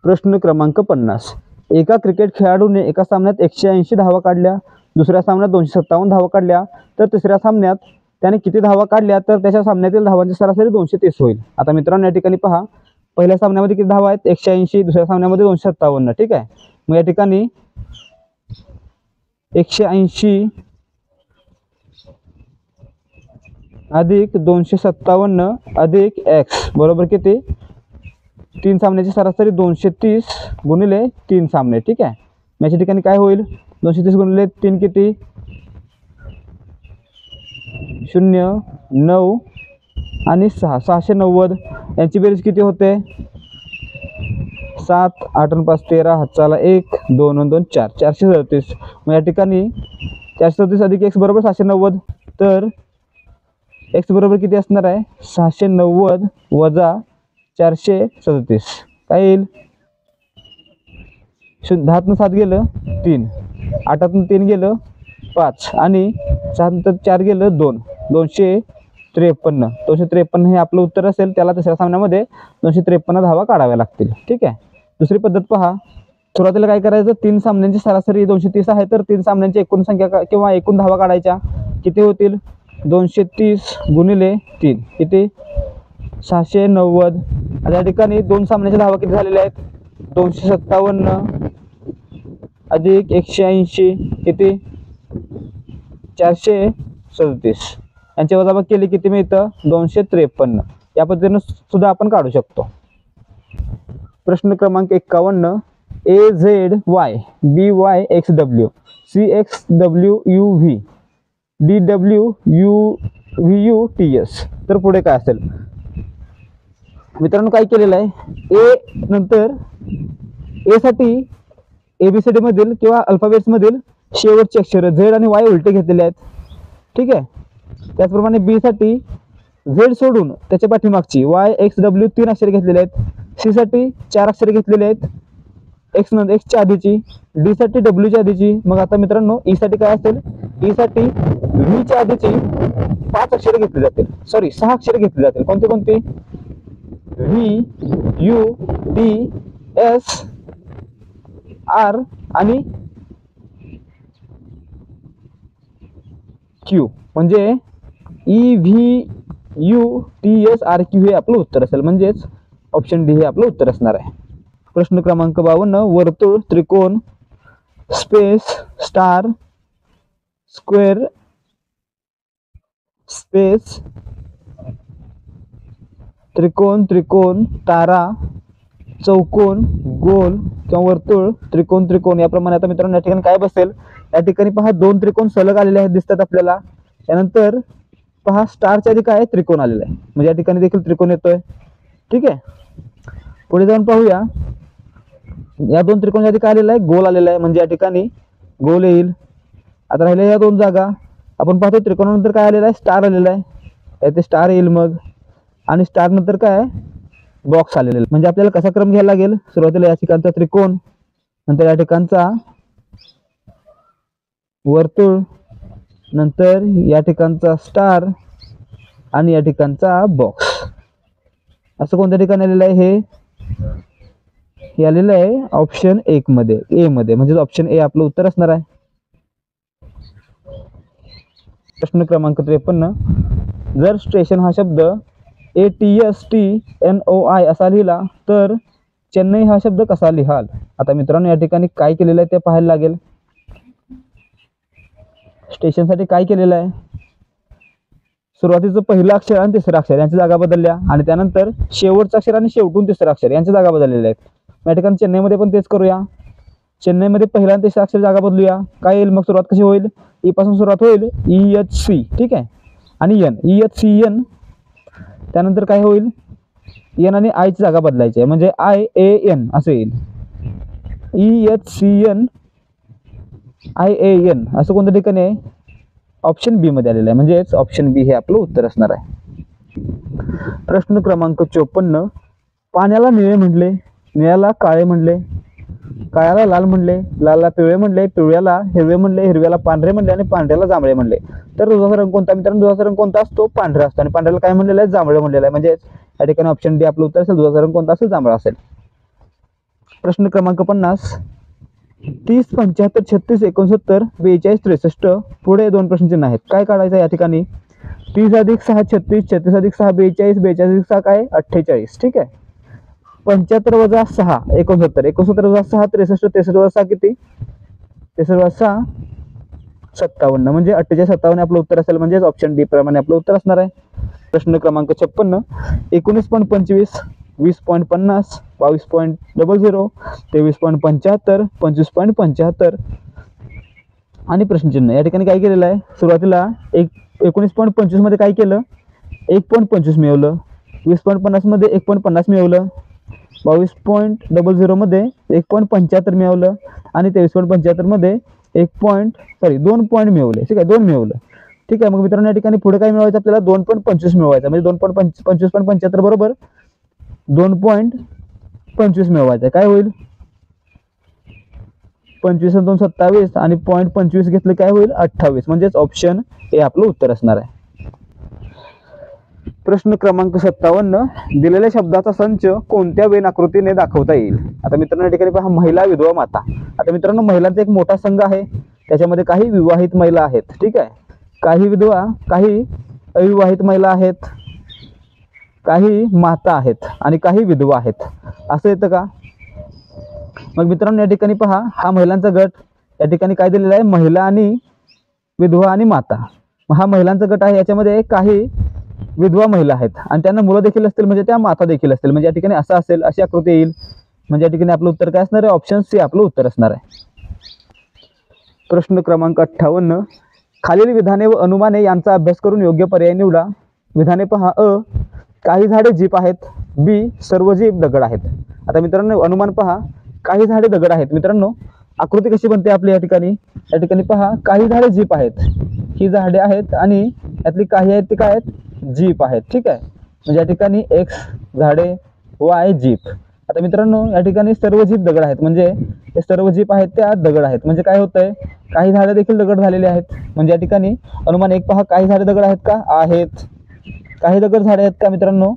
प्रश्न क्रमांक 50 एका क्रिकेट खेळाडूने एका सामन्यात 180 धावा काढल्या, दुसऱ्या सामन्यात 257 धावा काढल्या, तर तिसऱ्या सामन्यात त्याने किती धावा काढल्या, तर त्याच्या सामन्यातील धावांची सरासरी 230 होईल. आता मित्रांनो या ठिकाणी पहा, पहिल्या सामन्यामध्ये किती धावा आहेत 180, दुसऱ्या सामन्यामध्ये 257. ठीक आहे. मग या ठिकाणी 180 अधिक 257 अधिक x बरोबर किती 3 सामन्याची सरासरी 230 गुणिले 3 सामने. ठीक आहे. मग या ठिकाणी काय होईल 230 गुणिले 3 किती 0 9 आणि 6 690. यांची बेरीज किती होते 7 8 5 13 हातचाला 1 2 2 4 437. मग या ठिकाणी 437 अधिक x बरोबर 690, तर x बरोबर किती असणार आहे 690 वजा 437 काय येईल, 10 7 गेलं 3, 8 3 गेलं 5 आणि 6 4 गेलं 2, 253. 253 हे आपलं उत्तर असेल. त्याला तिसऱ्या सामन्यामध्ये 253 धावा काढाव्या लागतील. ठीक आहे. दुसरी पद्धत पहा, सुरुवातीला काय करायचं 3 सामन्यांची सरासरी 230 आहे, तर 3 सामन्यांची एकूण संख्या किंवा एकूण धावा काढायच्या किती होतील 230 गुणिले 3 किती 690. आता या ठिकाणी 2 सामन्याच्या धावा किती झालेल्या आहेत 257 अधिक 180 किती 437. यांची वजाबाकी केली किती मिळतं 253. या पद्धतीने सुद्धा आपण काढू शकतो. प्रश्न क्रमांक 51 AZY BYXW CXWUV DWUVUTS. तर पुढे काय असेल मित्रांनो, काय केलेलं आहे ए नंतर ए साठी ABCD मधील किंवा अल्फाबेट्स मधील शेवटचे अक्षर Z आणि Y उलटे घेतलेले आहेत. ठीक आहे. त्याचप्रमाणे बी साठी Z सोडून त्याच्या पाठीमागची YXW 3 अक्षरे घेतलेले आहेत. सी साठी 4 अक्षरे घेतलेले आहेत x च्या आधीची, डी साठी W च्या आधीची. मग आता मित्रांनो ई साठी काय असेल, ई साठी व्ही च्या आधीची 5 अक्षरे घेतली जातील, सॉरी 6 अक्षरे घेतली जातील. कोणती कोणती V U D S R आणि क्यू, म्हणजे EVUTSRQ हे आपलं उत्तर असेल, म्हणजेच ऑप्शन डी हे आपलं उत्तर असणार आहे. प्रश्न क्रमांक 52, वर्तुळ, त्रिकोण, स्पेस, स्टार, स्क्वेअर, स्पेस, त्रिकोण, त्रिकोण, तारा, चौकोन, गोल किंवा वर्तुळ, त्रिकोण, त्रिकोण याप्रमाणे. आता मित्रांनो या ठिकाणी काय बसेल, या ठिकाणी पहा दोन त्रिकोण सलग आलेले आहेत दिसतात आपल्याला. त्यानंतर पहा स्टारच्या आधी काय त्रिकोण आलेला आहे, म्हणजे या ठिकाणी देखील त्रिकोण येतोय. ठीक आहे, पुढे जाऊन पाहूया. या दोन त्रिकोणाच्या आधी काय आलेला आहे, गोल आलेला आहे, म्हणजे या ठिकाणी गोल येईल. आता राहिल्या या दोन जागा, आपण पाहतो त्रिकोणानंतर काय आलेला आहे, स्टार आलेला आहे, याचे स्टार येईल मग. आणि स्टार नंतर काय बॉक्स आलेले, म्हणजे आपल्याला कसा क्रम घ्यायला लागेल, सुरुवातीला या ठिकाणचा त्रिकोण, नंतर या ठिकाणचा वर्तुळ, नंतर या ठिकाणचा स्टार आणि या ठिकाणचा बॉक्स. असं कोणत्या ठिकाणी आलेलं आहे, हे आलेलं आहे ऑप्शन 1 मध्ये, ए मध्ये, म्हणजे ऑप्शन ए आपलं उत्तर असणार आहे. प्रश्न क्रमांक 53, जर स्टेशन हा शब्द ATSTNOI असा लिहिला तर चेन्नई हा शब्द कसा लिहाल. आता मित्रांनो या ठिकाणी काय केलेलं आहे ते पाहायला लागेल. स्टेशनसाठी काय केलेलं आहे, सुरुवातीचं पहिलं अक्षर आणि तिसरं अक्षर यांची जागा बदलल्या, आणि त्यानंतर शेवटचं अक्षर आणि शेवटून तिसरं अक्षर यांची जागा बदललेल्या आहेत. या ठिकाणी चेन्नईमध्ये पण तेच करूया. चेन्नईमध्ये पहिला आणि तिसरा अक्षर जागा बदलूया. काय येईल मग, सुरुवात कशी होईल, ई पासून सुरुवात होईल, EHC. ठीक आहे, आणि एन, EHCN. त्यानंतर काय होईल, एन आणि आय ची जागा बदलायची आहे, म्हणजे IAN असं येईल, EHCN IAN. असं कोणत्या ठिकाणी आहे, ऑप्शन बी मध्ये आलेलं आहे, म्हणजेच ऑप्शन बी हे आपलं उत्तर असणार आहे. प्रश्न क्रमांक 54, पाण्याला निळे म्हणले, निळ्याला काळे म्हणले, काळ्याला लाल म्हणले, लालला पिवळे म्हणले, पिवळ्याला हिरवे म्हणले, हिरव्याला पांढरे म्हणले आणि पांढऱ्याला जांभळे म्हणले. तर दुधाचा रंग कोणता मित्रांनो, दुधाचा रंग कोणता असतो, पांढरा असतो, आणि पांढऱ्याला काय म्हणलेलं आहे, जांभळे म्हणलेलं आहे, म्हणजे या ठिकाणी ऑप्शन डी आपलं उत्तर असेल, दुधाचा रंग कोणता असेल, जांभळा असेल. प्रश्न क्रमांक 50, 30, 75, 36, 69, 42, 63, पुढे दोन प्रश्नचिन्ह आहेत. काय काढायचं या ठिकाणी, 30 अधिक 6 36, 36 अधिक 6 42, 42 अधिक 6 काय 48. ठीक आहे, 75 वजा 6 69, 69 वजा 6 63, 63 वजा 6 किती, 63 वजा 6 57, म्हणजे 48 57 आपलं उत्तर असेल, म्हणजेच ऑप्शन डी प्रमाणे आपलं उत्तर असणार आहे. प्रश्न क्रमांक 56, 19.25, 20.50, 22.00, 23.75, 25.75 आणि प्रश्नचिन्ह. या ठिकाणी काय केलेलं आहे, सुरुवातीला 19.25 मध्ये काय केलं, 1.25 मिळवलं, 20.50 मध्ये 1.50 मिळवलं, 22.00 मध्ये 1.75 मिळवलं, आणि 23.75 मध्ये 2 पॉईंट मिळवले. ठीक आहे, 2 मिळवलं. ठीक आहे, मग मित्रांनो या ठिकाणी पुढे काय मिळवायचं आपल्याला, 2.25 मिळवायचं, म्हणजे 2.25.75 बरोबर 2.25 मिळवायचं. काय होईल, 25 2 27 आणि 0.25 घेतलं काय होईल 28, म्हणजेच ऑप्शन ए आपलं उत्तर असणार आहे. प्रश्न क्रमांक 57, दिलेल्या शब्दाचा संच कोणत्या वेन आकृतीने दाखवता येईल. आता मित्रांनो या ठिकाणी पहा, महिला, विधवा, माता. आता मित्रांनो महिलांचा एक मोठा संघ आहे, त्याच्यामध्ये काही विवाहित महिला आहेत. ठीक आहे, काही विधवा, काही अविवाहित महिला आहेत, काही माता आहेत आणि काही विधवा आहेत. असं येतं का, मग मित्रांनो या ठिकाणी पहा, हा महिलांचा गट, या ठिकाणी काय दिलेला आहे, महिला आणि विधवा आणि माता. हा महिलांचा गट आहे, याच्यामध्ये काही विधवा महिला आहेत आणि त्यांना मुलं देखील असतील, म्हणजे त्या माता देखील असतील, म्हणजे या ठिकाणी असं असेल, अशी आकृती येईल, म्हणजे या ठिकाणी आपलं उत्तर काय असणार आहे, ऑप्शन सी आपलं उत्तर असणार आहे. प्रश्न क्रमांक 58, खालील विधाने व अनुमाने यांचा अभ्यास करून योग्य पर्याय निवडा. विधाने पहा, अ, काही झाडे जीप आहेत, बी, सर्व जीप दगड आहेत. आता मित्रांनो अनुमान पहा, काही झाडे दगड आहेत. मित्रांनो आकृती कशी बनते आपली, या ठिकाणी पहा, काही झाडे जीप आहेत, ही झाडे आहेत आणि यातली काही आहेत ते काय आहेत, जीप आहेत. ठीक आहे, म्हणजे या ठिकाणी एक्स झाडे, वाय जीप. आता मित्रांनो या ठिकाणी सर्व जीप दगड आहेत, म्हणजे हे सर्व जीप आहेत त्या दगड आहेत, म्हणजे काय होतंय, काही झाडे देखील दगड झालेले आहेत. म्हणजे या ठिकाणी अनुमान एक पहा, काही झाडे दगड आहेत का, आहेत. काही दगड झाडे आहेत का मित्रांनो,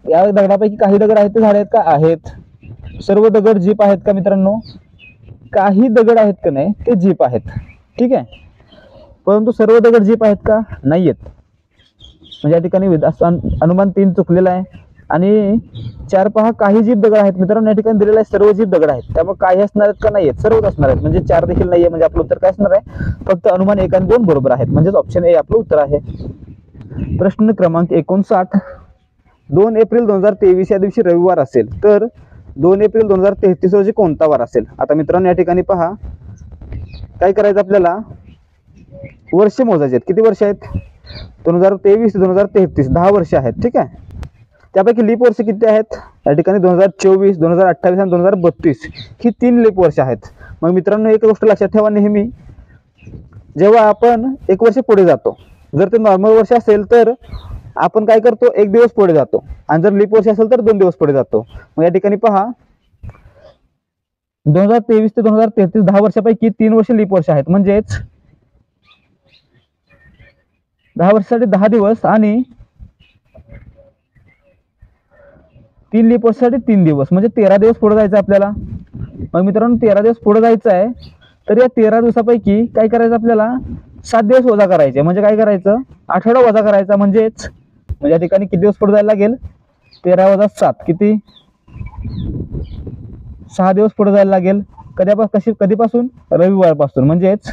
या दगडापैकी काही दगड आहेत ते झाडे आहेत का, आहेत. सर्व दगड जीप आहेत का मित्रांनो, काही दगड आहेत का नाही ते जीप आहेत, ठीक आहे. परंतु सर्व दगड जीप आहेत का, नाही आहेत. म्हणजे या ठिकाणी अनुमान 3 चुकलेला आहे. आणि 4 पहा काही जीप दगड आहेत मित्रांनो, या ठिकाणी दिलेला आहे सर्व जीप दगड आहेत, त्यामुळे काही असणार आहेत का, नाही आहेत, सर्वच असणार आहेत. म्हणजे 4 देखील नाहीये, म्हणजे आपलं उत्तर काय असणार आहे, फक्त अनुमान 1 आणि 2 बरोबर आहेत, म्हणजेच ऑप्शन ए आपलं उत्तर आहे. प्रश्न क्रमांक 59. 2 एप्रिल 2023 या दिवशी रविवार असेल तर 2 एप्रिल 2033 रोजी कोणता वार असेल. आता मित्रांनो या ठिकाणी पहा, काय करायचं आपल्याला, वर्ष मोजायचे आहेत. किती वर्ष आहेत, 2023 ते 2033, 10 वर्ष आहेत, ठीक आहे. त्यापैकी लीप वर्ष किती आहेत, या ठिकाणी 2024, 2028 आणि 2032 ही 3 लीप वर्ष आहेत. मग मित्रांनो एक गोष्ट लक्षात ठेवा, नेहमी जेव्हा आपण 1 वर्ष पुढे जातो, जर ते नॉर्मल वर्ष असेल तर आपण काय करतो, 1 दिवस पुढे जातो, आणि जर लीप वर्ष असेल तर 2 दिवस पुढे जातो. मग या ठिकाणी पहा, 2023 ते 2033 10 वर्षापैकी 3 वर्ष लीप वर्ष आहेत, म्हणजेच 10 वर्षासाठी 10 दिवस आणि 3 लीप वर्षासाठी 3 दिवस, म्हणजे 13 दिवस पुढे जायचं आपल्याला. मग मित्रांनो 13 दिवस पुढे जायचं आहे, तर या 13 दिवसापैकी काय करायचं आपल्याला, 7 दिवस वजा करायचे. म्हणजे काय करायचं, आठवडा वजा करायचा. म्हणजेच म्हणजे या ठिकाणी किती दिवस पुढे जायला लागेल, 13 वजा 7 किती, 6 दिवस पुढे जायला लागेल. कधीपासून, रविवारपासून. म्हणजेच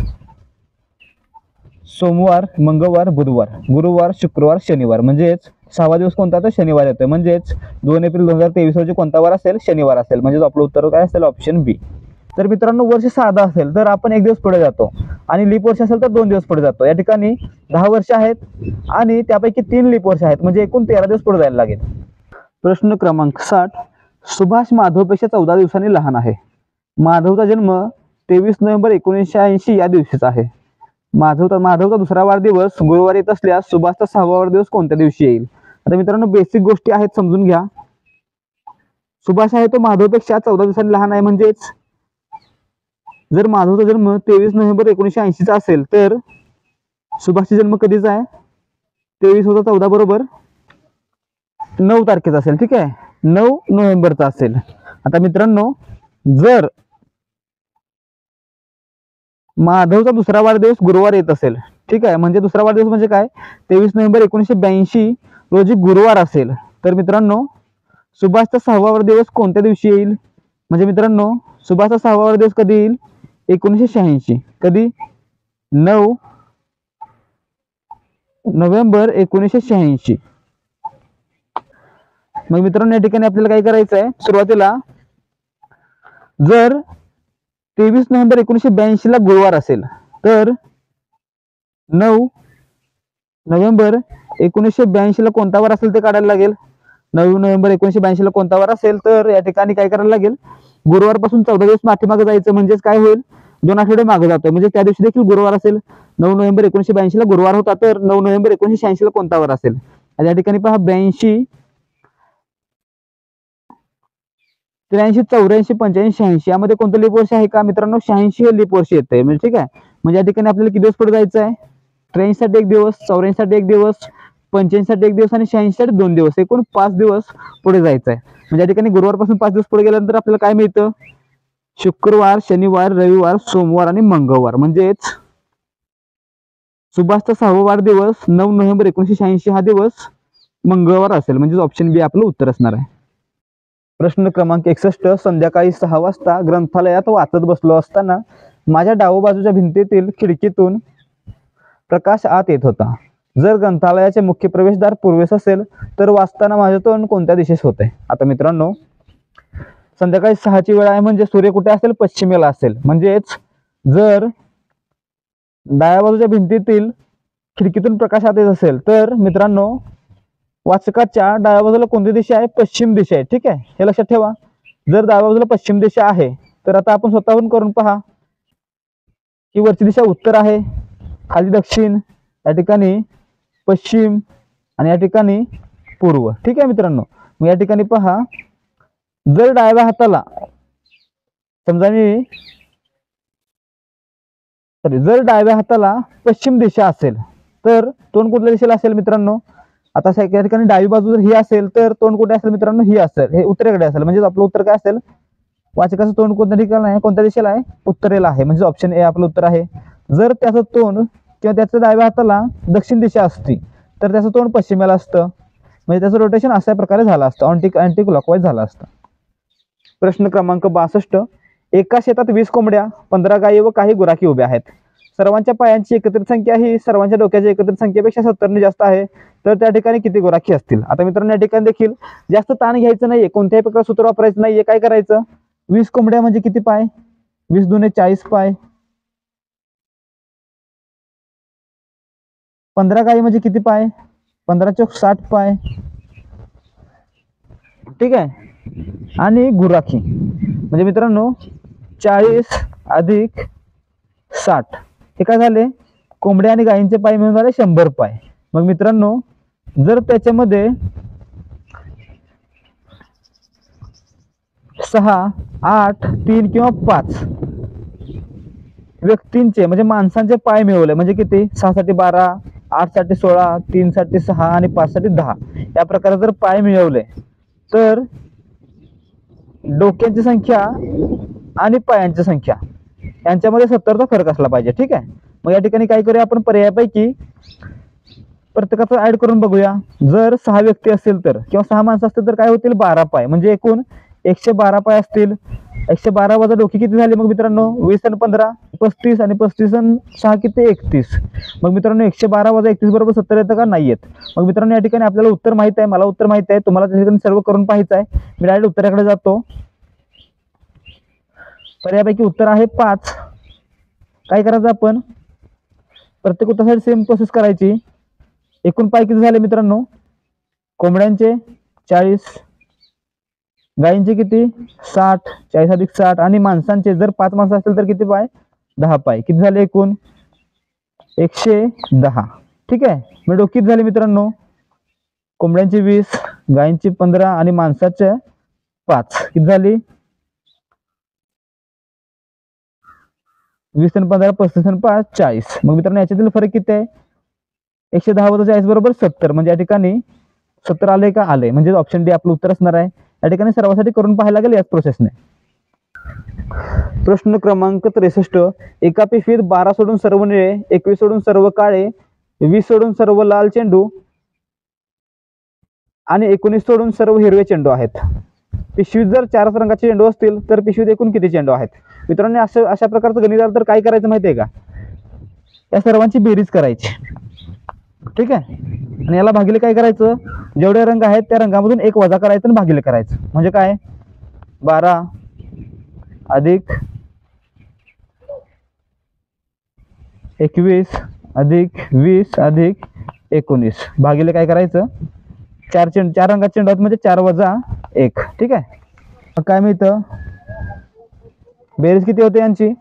सोमवार, मंगळवार, बुधवार, गुरुवार, शुक्रवार, शनिवार. म्हणजेच 6वा दिवस कोणता, तर शनिवार येतोय. म्हणजेच 2 एप्रिल 2023 रोजी कोणता वार असेल, शनिवार असेल. म्हणजेच आपलं उत्तर काय असेल, ऑप्शन बी. तर मित्रांनो वर्ष साधा असेल तर आपण 1 दिवस पुढे जातो, आणि लीप वर्ष असेल तर 2 दिवस पुढे जातो. या ठिकाणी 10 वर्ष आहेत आणि त्यापैकी 3 लीप वर्ष आहेत, म्हणजे एकूण 13 दिवस पुढे जायला लागेल. प्रश्न क्रमांक 60. सुभाष माधवपेक्षा 14 दिवसांनी लहान आहे. माधवचा जन्म 23 नोव्हेंबर 1980 या दिवशीचा आहे. माधवचा दुसरा वाढदिवस गुरुवार येत असल्यास सुभाषचा 6वा वाढदिवस कोणत्या दिवशी येईल. आता मित्रांनो बेसिक गोष्टी आहेत, समजून घ्या. सुभाष आहे तो माधवपेक्षा 14 दिवसांनी लहान आहे. म्हणजेच जर माधवचा जन्म 23 नोव्हेंबर 1980 चा असेल तर सुभाषचा जन्म कधीचा आहे, 23 + 14 बरोबर 9 तारखेचा असेल, ठीक आहे, 9 नोव्हेंबरचा असेल. आता मित्रांनो जर माधवचा दुसरा वाढदिवस गुरुवार येत असेल, ठीक आहे, म्हणजे दुसरा वाढदिवस म्हणजे काय, 23 नोव्हेंबर 1982 रोजी गुरुवार असेल, तर मित्रांनो सुभाषचा 6वा वाढदिवस कोणत्या दिवशी येईल. म्हणजे मित्रांनो सुभाषचा 6वा वाढदिवस कधी येईल, 1986. कधी, 9 नोव्हेंबर 1986. मग मित्रांनो या ठिकाणी आपल्याला काय करायचं आहे, सुरुवातीला जर 23 नोव्हेंबर 1982 ला गुरुवार असेल तर 9 नोव्हेंबर 1982 ला कोणता वार असेल ते काढायला लागेल. 9 नोव्हेंबर 1982 ला कोणता वार असेल तर या ठिकाणी काय करायला लागेल, गुरुवारपासून 14 दिवस मागे जायचं. म्हणजेच काय होईल, 2 आठवडे मागे जातो. म्हणजे त्या दिवशी देखील गुरुवार असेल. 9 नोव्हेंबर 1982 ला गुरुवार होता, तर 9 नोव्हेंबर 1986 ला कोणता वार असेल. या ठिकाणी पहा 82, 83, 84, 85, 86 यामध्ये कोणतं लीप वर्ष आहे का मित्रांनो, 86 हे लीप वर्ष येते. म्हणजे ठीक आहे, म्हणजे या ठिकाणी आपल्याला किती दिवस पुढे जायचं आहे, 83 साठी 1 दिवस, 84 साठी 1 दिवस, 85 साठी 1 दिवस आणि 86 साठी 2 दिवस, एकूण 5 दिवस पुढे जायचं आहे. म्हणजे या ठिकाणी गुरुवारपासून 5 दिवस पुढे गेल्यानंतर आपल्याला काय मिळतं, शुक्रवार, शनिवार, रविवार, सोमवार आणि मंगळवार. म्हणजेच सुभाषचा 6वा वाढदिवस 9 नोव्हेंबर 1986 हा दिवस मंगळवार असेल. म्हणजे ऑप्शन बी आपलं उत्तर असणार आहे. प्रश्न क्रमांक 61. संध्याकाळी 6 वाजता ग्रंथालयात वाचत बसलो असताना माझ्या डाव्या बाजूच्या भिंतीतील खिडकीतून प्रकाश आत येत होता. जर ग्रंथालयाचे मुख्य प्रवेशद्वार पूर्वेस असेल तर वाचताना माझे तोंड कोणत्या दिशेस होते. आता मित्रांनो संध्याकाळी 6ची वेळ आहे, म्हणजे सूर्य कुठे असेल, पश्चिमेला असेल. म्हणजेच जर डाव्या बाजूच्या भिंतीतील खिडकीतून प्रकाश आत येत असेल तर मित्रांनो वाचकाच्या डाव्या बाजूला कोणती दिशा आहे, पश्चिम दिशा आहे. ठीक आहे, हे लक्षात ठेवा. जर डाव्या बाजूला पश्चिम दिशा आहे तर आता आपण स्वतःहून करून पहा की वरची दिशा उत्तर आहे, खाली दक्षिण, या ठिकाणी पश्चिम आणि या ठिकाणी पूर्व. ठीक आहे मित्रांनो, मग या ठिकाणी पहा जर डाव्या हाताला समजा जर डाव्या हाताला पश्चिम दिशा असेल तर तोंड कुठल्या दिशेला असेल मित्रांनो. आता या ठिकाणी डावी बाजू जर ही असेल तर तोंड कुठे असेल मित्रांनो, ही असेल, हे उत्तरेकडे असेल. म्हणजे आपलं उत्तर काय असेल, वाचकाचं तोंड कोणत्या ठिकाणी आहे, कोणत्या दिशेला आहे, उत्तरेला आहे, म्हणजे ऑप्शन ए आपलं उत्तर आहे. जर त्याचं तोंड किंवा त्याच्या डाव्या हाताला दक्षिण दिशा असती तर त्याचं तोंड पश्चिमेला असतं, म्हणजे त्याचं रोटेशन अशा प्रकारे झालं असतं, अँटी क्लॉकवाईज झालं असतं. प्रश्न क्रमांक 62. एका शेतात 20 कोंबड्या, 15 गायी व काही गुराखी उभ्या आहेत. सर्वांच्या पायांची एकत्रित संख्या ही सर्वांच्या डोक्याच्या एकत्रित संख्येपेक्षा 70 जास्त आहे, तर त्या ठिकाणी किती गुराखी असतील? आता मित्रांनो, या ठिकाणी देखील जास्त ताण घ्यायचं नाहीये, कोणत्याही प्रकार सूत्र वापरायचं नाहीये. काय करायचं, 20 कोंबड्या म्हणजे किती पाय, 20 दुने 40 पाय. 15 गायी म्हणजे किती पाय, 15 चौक 60 पाय. ठीक आहे. आणि गुराखी म्हणजे मित्रांनो 40 अधिक 60 हे काय झाले, कोंबड्या आणि गायींचे पाय मिळून झाले 100 पाय. मग मित्रांनो, जर त्याच्यामध्ये 6, 8, 3 किंवा 5 व्यक्तींचे म्हणजे माणसांचे पाय मिळवले, म्हणजे किती, 6 साठी 12, 8 साठी 16, 3 साठी 6 आणि 5 साठी 10 या प्रकारे जर पाय मिळवले तर डोक्यांची संख्या आणि पायांची संख्या यांच्यामध्ये 70चा फरक असला पाहिजे. ठीक आहे. मग या ठिकाणी काय करूया आपण, पर्यायापैकी प्रत्येकाचं ऍड करून बघूया. जर 6 व्यक्ती असतील तर किंवा 6 माणसं असतील तर काय होतील, 12 पाय, म्हणजे एकूण 112 पाय असतील. 112 वजा डोकी किती झाली मग मित्रांनो, 20 आणि 15 35 आणि 35 आणि 6 किती 31. मग मित्रांनो 112 वजा 31 बरोबर 70 येतं का, नाही येत. मग मित्रांनो या ठिकाणी आपल्याला उत्तर माहित आहे, मला उत्तर माहित आहे, तुम्हाला त्या ठिकाणी सर्व करून पाहायचं आहे. मी डायरेक्ट उत्तराकडे जातो. पर्यायापैकी उत्तर आहे 5. काय करायचं आपण, प्रत्येक उत्तरासाठी सेम प्रोसेस करायची. एकूण पाय किती झाले मित्रांनो, कोंबड्यांचे 40, गायींचे किती 60, 40 अधिक 60 आणि माणसांचे जर 5 माणसं असतील तर किती पाय, 10 पाय. किती झाले एकूण 110. ठीक आहे. मग डोकी किती झाली मित्रांनो, कोंबड्यांची 20, गायींची 15 आणि माणसाचे 5 किती झाली, 20 आणि 15 35 आणि 5 40. मग मित्रांनो याच्यातील फरक किती आहे, 110 वजा 40 बरोबर 70, म्हणजे या ठिकाणी 70 आले का, आले, म्हणजे ऑप्शन डी आपलं उत्तर असणार आहे. या ठिकाणी सर्वांसाठी करून पाहायला लागेल याच प्रोसेसने. प्रश्न क्रमांक 63. एका पिशवीत 12 सोडून सर्व निळे, 21 सोडून सर्व काळे, 20 सोडून सर्व लाल चेंडू आणि 19 सोडून सर्व हिरवे चेंडू आहेत. पिशवीत जर 4 रंगाचे चेंडू असतील तर पिशवीत एकूण किती चेंडू आहेत? मित्रांनो अशा प्रकारचं गणित आलं तर काय करायचं माहिती आहे का, या सर्वांची बेरीज करायची. ठीक आहे. आणि याला भागिले काय करायचं, जेवढे रंग आहेत त्या रंगामधून एक वजा करायचं आणि भागिले करायचं, म्हणजे काय 12 अधिक 21 अधिक 20 अधिक 19 भागिले काय करायचं, 4 रंगाचे चेंडू आहेत म्हणजे 4 वजा 1. ठीक आहे. मग काय मिळतं, बेरीज किती होते यांची,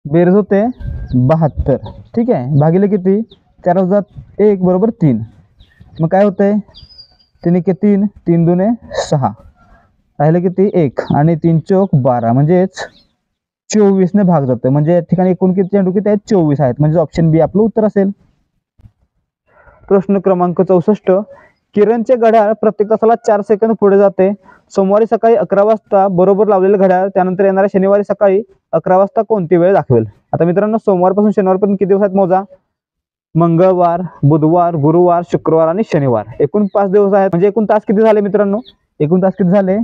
बेरीज होते 72. ठीक आहे. भागिले किती, 4 वजा 1 बरोबर 3. मग काय होतंय, 3 एके 3, 3 दुने 6, राहिले किती 1 आणि 3 चौक 12, म्हणजेच 24 ने भाग जातोय, म्हणजे या ठिकाणी एकूण किती चेंडू किती आहेत, 24 आहेत, म्हणजे ऑप्शन बी आपलं उत्तर असेल. प्रश्न क्रमांक 64. किरणचे घड्याळ प्रत्येक तासाला 4 सेकंद पुढे जाते. सोमवारी सकाळी 11 वाजता बरोबर लावलेले घड्याळ त्यानंतर येणाऱ्या शनिवारी सकाळी 11 वाजता कोणती वेळ दाखवेल? आता मित्रांनो सोमवारपासून शनिवारपर्यंत किती दिवस आहेत मोजा, मंगळवार, बुधवार, गुरुवार, शुक्रवार आणि शनिवार, एकूण 5 दिवस आहेत. म्हणजे एकूण तास किती झाले मित्रांनो, एकूण तास किती झाले,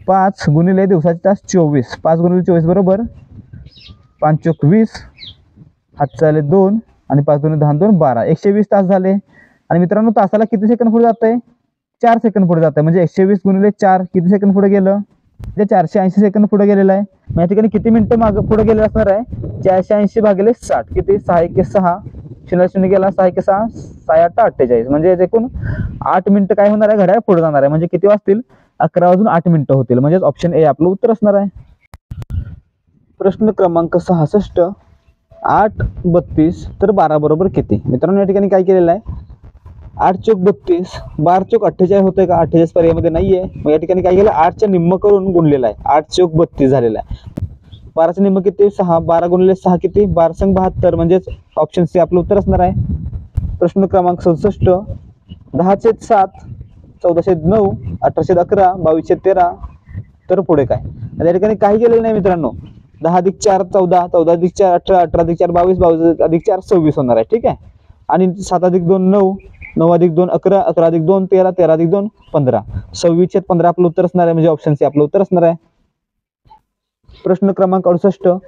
5 गुणिले दिवसाचे तास 24, 5 गुणिले 24 बरोबर 5 चौक 20, हात चाले 2 आणि 5 दुने 10 2 12, 120 तास झाले. आणि मित्रांनो तासाला किती सेकंद पुढे जात आहे, 4 सेकंद पुढे जात आहे, म्हणजे 120 गुणिले 4 किती सेकंद पुढे गेलं, ते 480 सेकंद पुढे गेलेलं आहे. मग या ठिकाणी किती मिनिटं मागे पुढे गेले असणार आहे, 480 भागिले 60 किती, 6 एके 6, 0 0 गेला, 6 एके 6, 6 8 48, म्हणजे एकूण 8 मिनिटं काय होणार आहे, घड्याळ पुढे जाणार आहे, म्हणजे किती वाजतील, 11 वाजून 8 मिनिटं होतील, म्हणजे ऑप्शन ए आपलं उत्तर असणार आहे. प्रश्न क्रमांक 66. 8 32 तर 12 बरोबर किती? मित्रांनो या ठिकाणी काय केलेलं आहे, 8 चौक 32, 12 चौक 48 होतंय का, 48 पर्यायामध्ये नाहीये. मग या ठिकाणी काय केलं, 8च्या निम्म करून गुणलेलं आहे, 8 चौक 32 झालेला आहे. 12चे निम्म किती 6, 12 गुणिले 6 किती 12 संग 72, म्हणजेच ऑप्शन सी आपलं उत्तर असणार आहे। प्रश्न क्रमांक 67, 10/7, 14/9, 18/11, 22/13, तर पुढे काय? त्या ठिकाणी काही केलेलं नाही मित्रांनो। 10+4 14, 14+4 18, 18+4 22, 22+4 26 होणार आहे, ठीक आहे। आणि 7+2 9, 9+2 11, 11+2 13, 13+2 15, 26/15 आपलं उत्तर असणार आहे, म्हणजे ऑप्शन सी आपलं उत्तर असणार आहे। प्रश्न क्रमांक 68,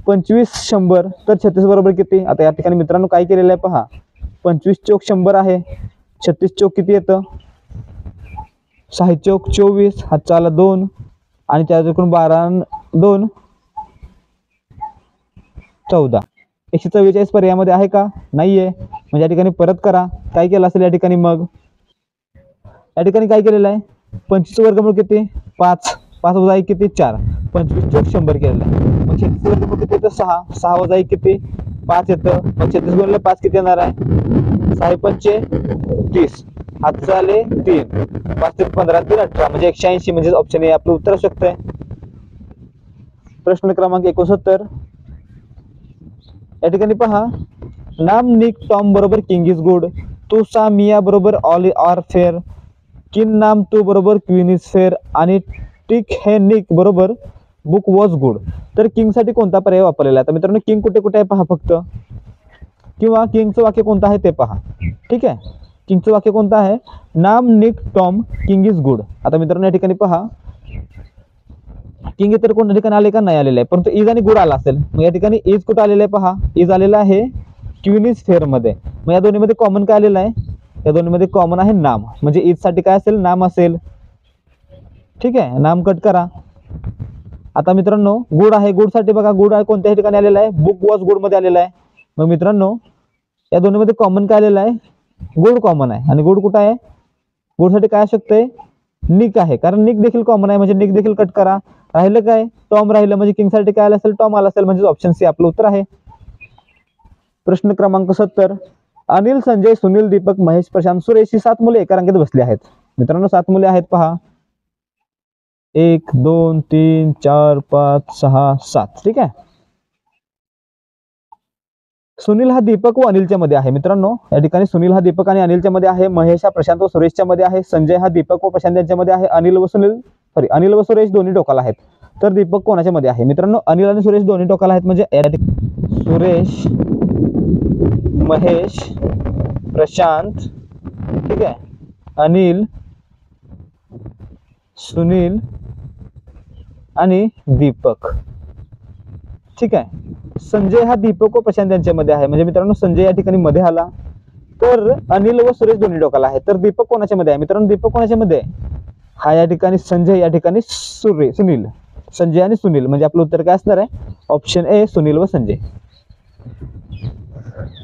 25 100 तर 36 बरोबर किती? आता या ठिकाणी मित्रांनो काय केलेलं आहे पहा, 25 चौक 100 आहे, 36 चौक किती येतं 6 चौक 24, हातचा आला 2 आणि त्याच्याकडून 12 2 14, 144 पर्यायामध्ये आहे का? नाहीये, म्हणजे या ठिकाणी परत करा। काय केलं असेल या ठिकाणी? मग या ठिकाणी काय केलेलं आहे, 25 वर्गमूळ किती 5, 5 वजा 1 किती 4, 25 चौक 100 केलेलं आहे। मग 36 वर्गमूळ किती येतं 6, 6 वजा 1 किती 5 येतं। मग 36 गुणिले 5 किती येणार आहे 6 पंचे 30, हातचा आले 3, 5 ते 15 3 18, म्हणजे 180, म्हणजे ऑप्शन ए आपलं उत्तर असू शकतंय। प्रश्न क्रमांक 69, या ठिकाणी पहा, नाम निक टॉम बरोबर किंग इज गुड, तू सा मिया बरोबर ऑल आर फेअर, किन नाम तू बरोबर क्वीन इज फेअर आणि टिक हे निक बरोबर बुक वॉज गुड, तर किंग साठी कोणता पर्याय वापरलेला आहे? तर मित्रांनो किंग कुठे कुठे आहे पहा फक्त, किंवा किंगचं वाक्य कोणतं आहे ते पहा, ठीक आहे। किंगचं वाक्य कोणतं आहे, नाम निक टॉम किंग इज गुड। आता मित्रांनो या ठिकाणी पहा, किंग इतर कोणत्या ठिकाणी आले का? नाही आलेलं आहे, परंतु इज आणि गुड आला असेल। मग या ठिकाणी इज कुठं आलेलं आहे पहा, इज आलेला आहे क्वीन इज फेअर मध्ये। मग या दोन्हीमध्ये कॉमन काय आलेलं आहे? या दोन्हीमध्ये कॉमन आहे नाम, म्हणजे इज साठी काय असेल? नाम असेल, ठीक आहे। नाम कट करा। आता मित्रांनो गुड आहे, गुड साठी बघा, गुड आहे कोणत्या ठिकाणी आलेला आहे? बुक वॉज गुड मध्ये आलेला आहे। मग मित्रांनो या दोन्हीमध्ये कॉमन काय आलेलं आहे? गुड कॉमन आहे, आणि गुड कुठं आहे? गुड साठी काय असू शकते? निक आहे, कारण निक देखील कॉमन आहे, म्हणजे निक देखील कट करा। राहिलं काय? टॉम राहिलं, म्हणजे किंग साठी काय आलं असेल? टॉम आला असेल, म्हणजे ऑप्शन सी आपलं उत्तर आहे। प्रश्न क्रमांक 70, अनिल संजय सुनील दीपक महेश प्रशांत सुरेश ही 7 मुले एका रांगेत बसली आहेत। मित्रांनो 7 मुले आहेत पहा, 1 2 3 4 5 6 7, ठीक आहे। सुनील हा दीपक व अनिलच्या मध्ये आहे। मित्रांनो या ठिकाणी सुनील हा दीपक आणि अनिलच्या मध्ये आहे, महेश हा प्रशांत व सुरेशच्या मध्ये आहे, संजय हा दीपक व प्रशांत यांच्या मध्ये आहे, अनिल व सुरेश दोन्ही टोकाला आहेत। तर दीपक कोणाच्या मध्ये आहे? मित्रांनो अनिल आणि सुरेश दोन्ही टोकाला आहेत, म्हणजे सुरेश महेश प्रशांत, ठीक आहे, अनिल सुनील आणि दीपक, ठीक आहे। संजय हा दीपक व प्रशांत यांच्यामध्ये आहे, म्हणजे मित्रांनो संजय या ठिकाणी मध्ये आला, तर अनिल व सुरेश दोन्ही टोकाला आहे। तर दीपक कोणाच्या मध्ये आहे? मित्रांनो दीपक कोणाच्या मध्ये आहे? हा या ठिकाणी संजय, या ठिकाणी सुनील, संजय आणि सुनील, म्हणजे आपलं उत्तर काय असणार आहे? ऑप्शन ए सुनील व संजय।